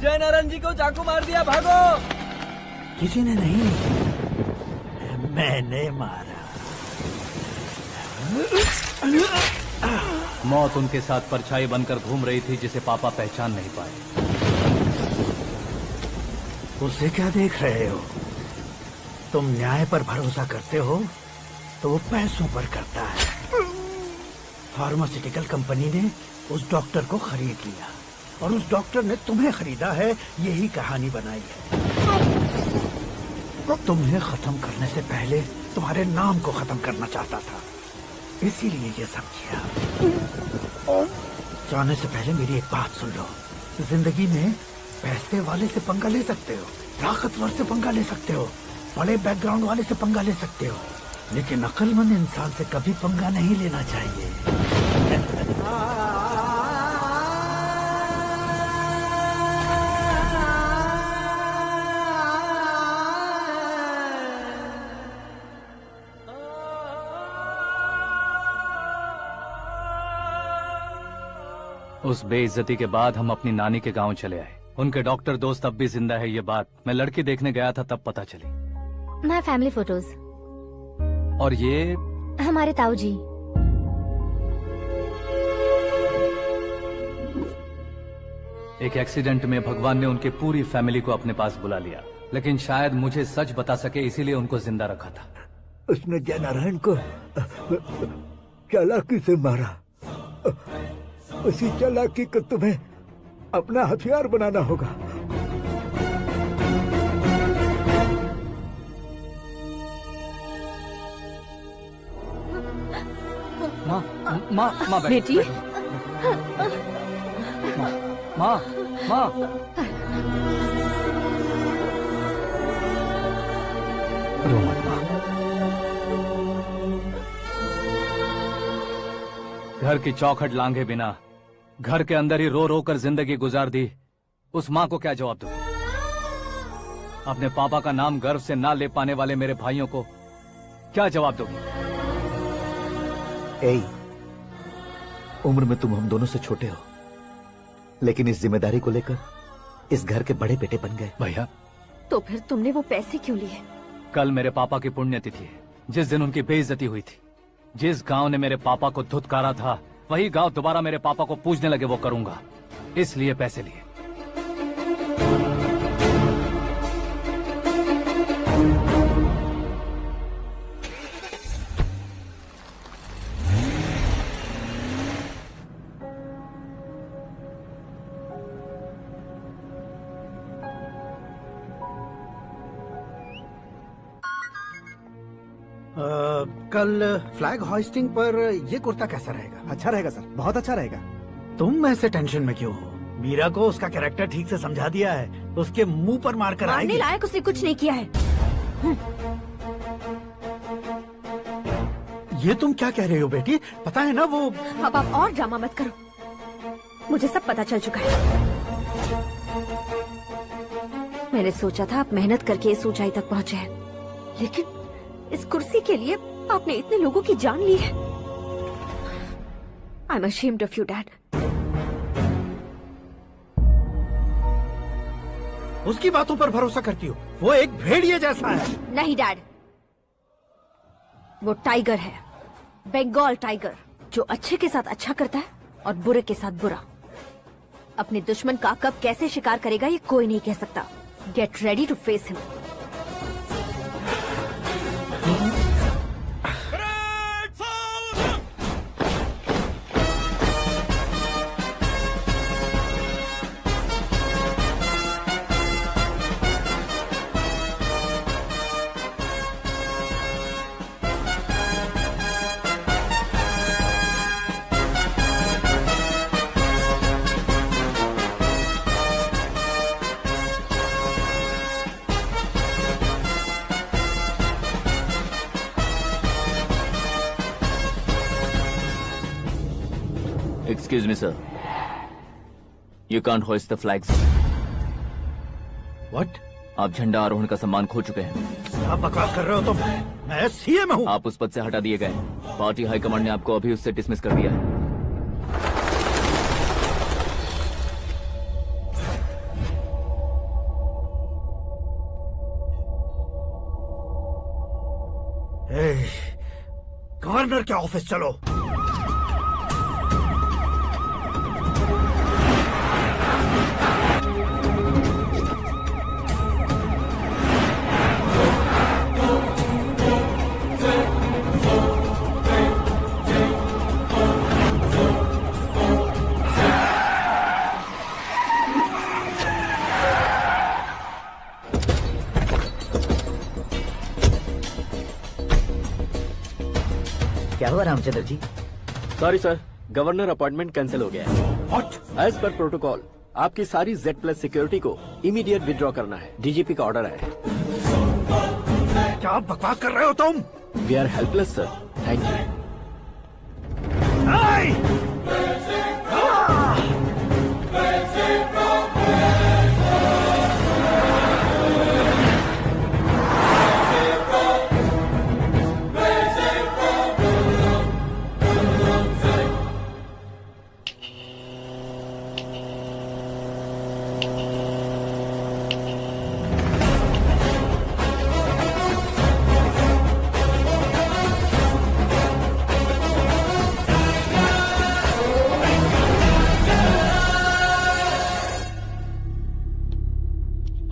जय नारायण जी को चाकू मार दिया, भागो। किसी ने नहीं, मैंने मारा। मौत उनके साथ परछाई बनकर घूम रही थी, जिसे पापा पहचान नहीं पाए। उसे क्या देख रहे हो? तुम न्याय पर भरोसा करते हो तो वो पैसों पर करता है। फार्मास्यूटिकल कंपनी ने उस डॉक्टर को खरीद लिया और उस डॉक्टर ने तुम्हें खरीदा है, यही कहानी बनाई है। तुम्हें खत्म करने से पहले तुम्हारे नाम को खत्म करना चाहता था, इसीलिए ये सब किया। जाने से पहले मेरी एक बात सुन लो। जिंदगी में पैसे वाले से पंगा ले सकते हो, ताकतवर से पंगा ले सकते हो, बड़े बैकग्राउंड वाले से पंगा ले सकते हो, लेकिन अक्लमंद इंसान से कभी पंगा नहीं लेना चाहिए। उस बेइज्जती के बाद हम अपनी नानी के गांव चले आए। उनके डॉक्टर दोस्त अब भी जिंदा है, ये बात मैं लड़की देखने गया था तब पता चली। My family photos. और ये हमारे ताऊ जी। एक एक्सीडेंट में भगवान ने उनकी पूरी फैमिली को अपने पास बुला लिया, लेकिन शायद मुझे सच बता सके इसीलिए उनको जिंदा रखा था। उसने जयनारायण को चालाकी से मारा। उसी चालाकी को तुम्हें अपना हथियार बनाना होगा। माँ बेटी। माँ रो मत माँ। घर की चौखट लांघे बिना घर के अंदर ही रो रो कर जिंदगी गुजार दी उस माँ को क्या जवाब दूं? अपने पापा का नाम गर्व से ना ले पाने वाले मेरे भाइयों को क्या जवाब दोगी? उम्र में तुम हम दोनों से छोटे हो, लेकिन इस जिम्मेदारी को लेकर इस घर के बड़े बेटे बन गए। भैया, तो फिर तुमने वो पैसे क्यों लिए? कल मेरे पापा की पुण्यतिथि है, जिस दिन उनकी बेइज्जती हुई थी। जिस गांव ने मेरे पापा को धुतकारा था, वही गांव दोबारा मेरे पापा को पूजने लगे वो करूंगा, इसलिए पैसे लिए। कल फ्लैग होइस्टिंग पर ये कुर्ता कैसा रहेगा? अच्छा रहेगा सर, बहुत अच्छा रहेगा। तुम ऐसे टेंशन में क्यों हो? मीरा को उसका कैरेक्टर ठीक से समझा दिया है, उसके मुंह पर मारकर आएगी। मारने लायक उसने कुछ नहीं किया है। ये तुम क्या कह रहे हो बेटी? पता है ना वो। अब आप और ड्रामा मत करो, मुझे सब पता चल चुका है। मैंने सोचा था आप मेहनत करके इस ऊंचाई तक पहुंचे हैं, लेकिन इस कुर्सी के लिए आपने इतने लोगों की जान ली है। I am ashamed of you, Dad. उसकी बातों पर भरोसा करती हो? वो एक भेड़िए जैसा है। नहीं डैड, वो टाइगर है, बंगाल टाइगर, जो अच्छे के साथ अच्छा करता है और बुरे के साथ बुरा। अपने दुश्मन का कब कैसे शिकार करेगा ये कोई नहीं कह सकता। Get ready to face him. Excuse me, sir. You can't hoist the flags. What? आप झंडा आरोहण का सम्मान खो चुके हैं। आप बकवास कर रहे हो तुम? मैं सीएम हूँ। आप उस पद से हटा दिए गए। पार्टी हाईकमांड ने आपको अभी उससे डिसमिस कर दिया है। गवर्नर के ऑफिस चलो। क्या हुआ Ramchandra ji? Sorry sir, governor appointment cancel हो गया है। What? एज पर प्रोटोकॉल आपकी सारी Z+ सिक्योरिटी को इमीडिएट विड्रॉ करना है। डीजीपी का ऑर्डर है। क्या बकवास कर रहे हो तुम? We are helpless sir, thank you.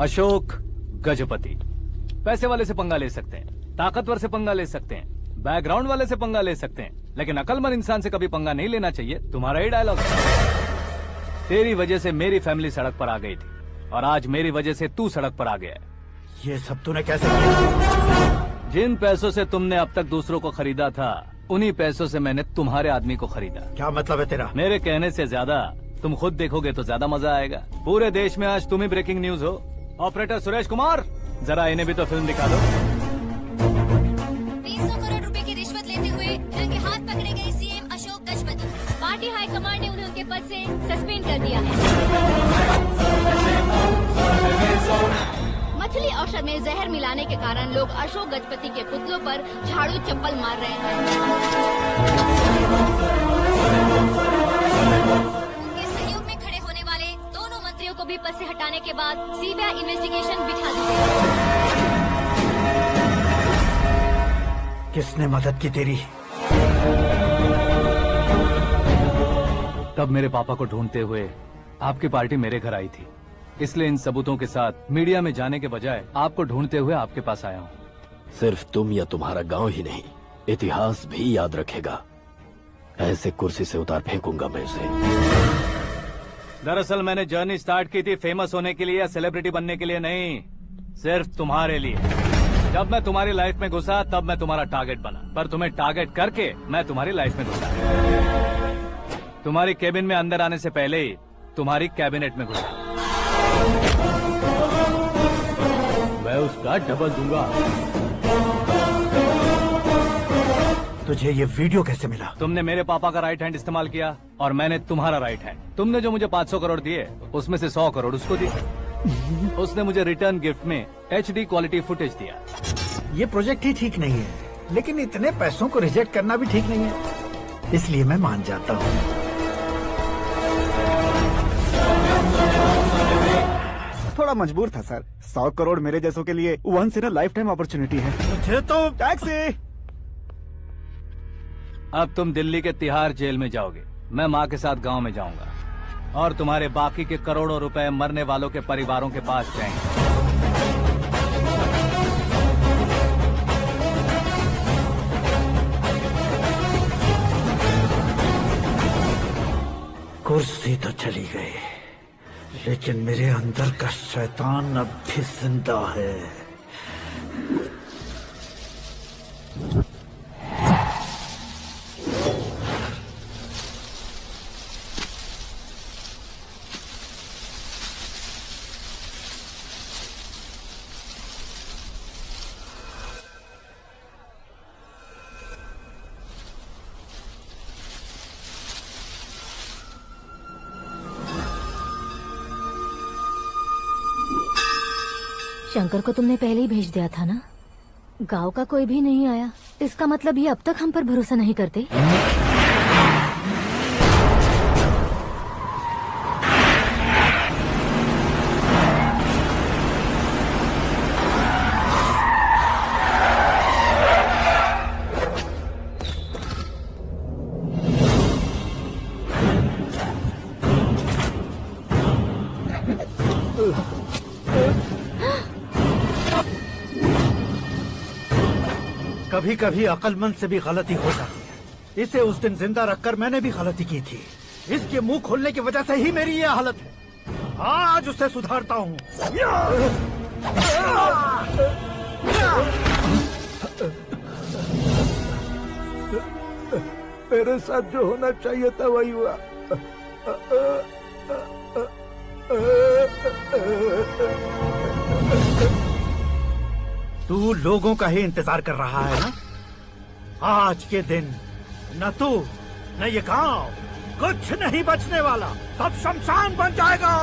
Ashok Gajapati पैसे वाले से पंगा ले सकते हैं, ताकतवर से पंगा ले सकते हैं, बैकग्राउंड वाले से पंगा ले सकते हैं, लेकिन अकलमंद इंसान से कभी पंगा नहीं लेना चाहिए। तुम्हारा ही डायलॉग है। तेरी वजह से मेरी फैमिली सड़क पर आ गई थी और आज मेरी वजह से तू सड़क पर आ गया है। ये सब तूने कैसे किया? जिन पैसों से तुमने अब तक दूसरों को खरीदा था, उन्हीं पैसों से मैंने तुम्हारे आदमी को खरीदा। क्या मतलब है तेरा? मेरे कहने से ज्यादा तुम खुद देखोगे तो ज्यादा मजा आएगा। पूरे देश में आज तुम ही ब्रेकिंग न्यूज हो। ऑपरेटर सुरेश कुमार, जरा इन्हें भी तो फिल्म दिखा दो। 300 करोड़ रुपए की रिश्वत लेते हुए रंगे हाथ पकड़े गए CM Ashok Gajapati. Party high command ने उन्हें उनके पद से सस्पेंड कर दिया है। मछली औषध में जहर मिलाने के कारण लोग अशोक गजपति के पुतलों पर झाड़ू चप्पल मार रहे हैं। उनके सहयोग में खड़े होने वाले दोनों मंत्रियों को भी पद से हटाने के बाद सीबीआई इन्वेस्टिगेशन बिठा दी गई। किसने मदद की तेरी? तब मेरे पापा को ढूंढते हुए आपकी पार्टी मेरे घर आई थी, इसलिए इन सबूतों के साथ मीडिया में जाने के बजाय आपको ढूंढते हुए आपके पास आया हूँ। सिर्फ तुम या तुम्हारा गांव ही नहीं, इतिहास भी याद रखेगा। ऐसे कुर्सी से उतार फेंकूंगा मैं उसे। दरअसल मैंने जर्नी स्टार्ट की थी फेमस होने के लिए या सेलिब्रिटी बनने के लिए नहीं, सिर्फ तुम्हारे लिए। जब मैं तुम्हारी लाइफ में घुसा तब मैं तुम्हारा टारगेट बना, पर तुम्हें टारगेट करके मैं तुम्हारी लाइफ में घुसा। तुम्हारी केबिन में अंदर आने से पहले ही तुम्हारी कैबिनेट में घुसा। मैं उसका डबल दूंगा। तुझे ये वीडियो कैसे मिला? तुमने मेरे पापा का राइट हैंड इस्तेमाल किया और मैंने तुम्हारा राइट हैंड। तुमने जो मुझे 500 करोड़ दिए, उसमें से 100 करोड़ उसको दिए। उसने मुझे रिटर्न गिफ्ट में HD क्वालिटी फुटेज दिया। ये प्रोजेक्ट ही ठीक नहीं है, लेकिन इतने पैसों को रिजेक्ट करना भी ठीक नहीं है, इसलिए मैं मान जाता हूँ। थोड़ा मजबूर था सर। 100 करोड़ मेरे जैसों के लिए once in a lifetime opportunity है। मुझे तो टैक्सी। अब तुम दिल्ली के तिहाड़ जेल में जाओगे, मैं माँ के साथ गांव में जाऊंगा और तुम्हारे बाकी के करोड़ों रुपए मरने वालों के परिवारों के पास जाएंगे। कुर्सी तो चली गई, लेकिन मेरे अंदर का शैतान अब भी जिंदा है। शंकर को तुमने पहले ही भेज दिया था ना? गांव का कोई भी नहीं आया, इसका मतलब ये अब तक हम पर भरोसा नहीं करते। कभी कभी अक्लमंद से भी गलती हो जाती है। इसे उस दिन जिंदा रखकर मैंने भी गलती की थी। इसके मुंह खोलने की वजह से ही मेरी ये हालत है। आज उसे सुधारता हूँ। मेरे साथ जो होना चाहिए था वही हुआ। तू लोगों का ही इंतजार कर रहा है ना? आज के दिन न तू न ये गांव कुछ नहीं बचने वाला, सब शमशान बन जाएगा।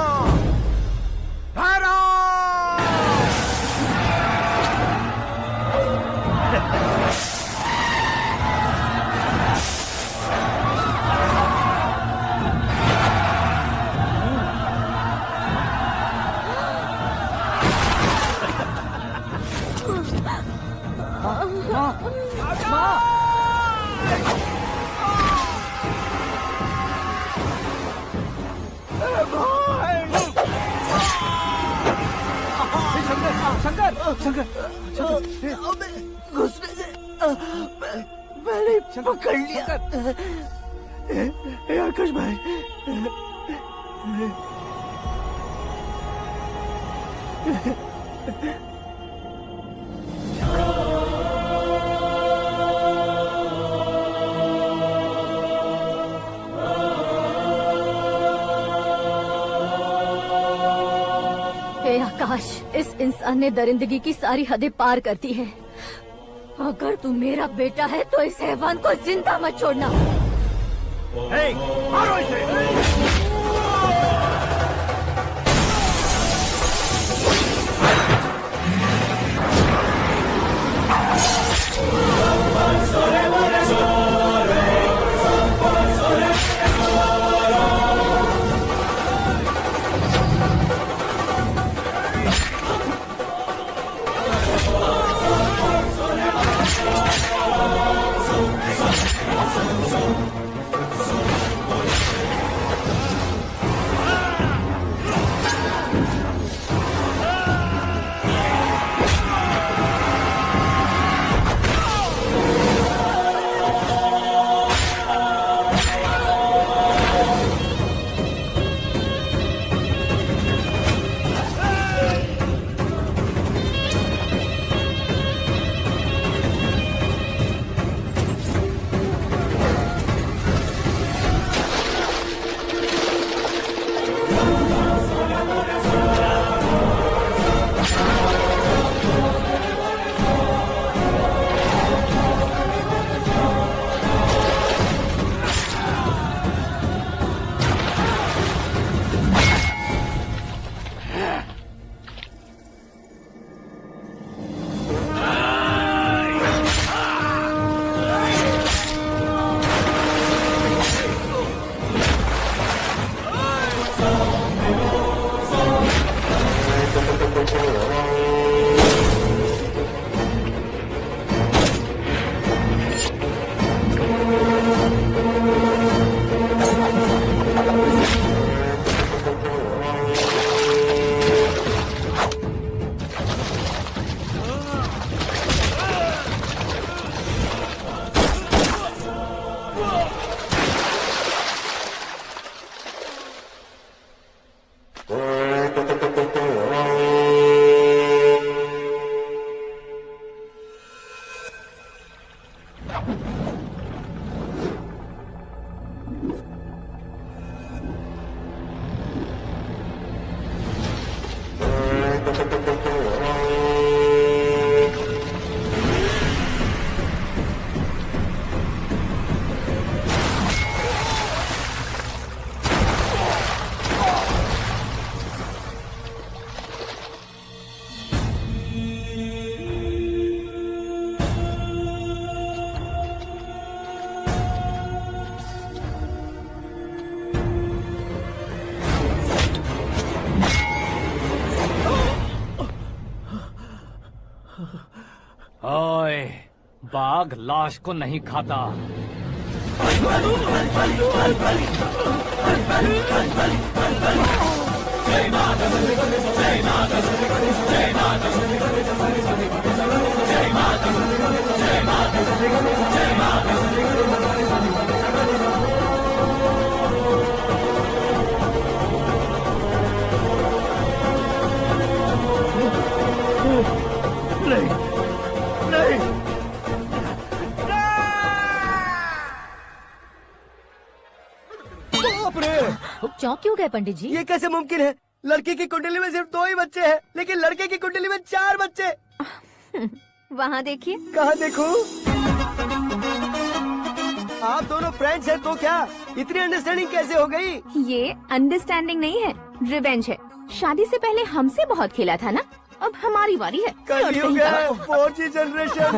घुसने से मैंने पकड़ लिया। आकाश भाई, हे आकाश, इस इंसान ने दरिंदगी की सारी हदें पार कर दी है। अगर तू मेरा बेटा है तो इस हैवान को जिंदा मत छोड़ना। मारो इसे। ओए, बाघ लाश को नहीं खाता। नहीं, नहीं। बाप रे! चौंक क्यों गए पंडित जी? ये कैसे मुमकिन है? लड़की की कुंडली में सिर्फ 2 ही बच्चे हैं, लेकिन लड़के की कुंडली में 4 बच्चे। वहाँ देखिए। कहाँ देखूं? आप दोनों फ्रेंड्स हैं तो क्या इतनी अंडरस्टैंडिंग कैसे हो गई? ये अंडरस्टैंडिंग नहीं है, रिवेंज है। शादी से पहले हमसे बहुत खेला था ना, अब हमारी बारी है। कलयुग है, 4G जनरेशन।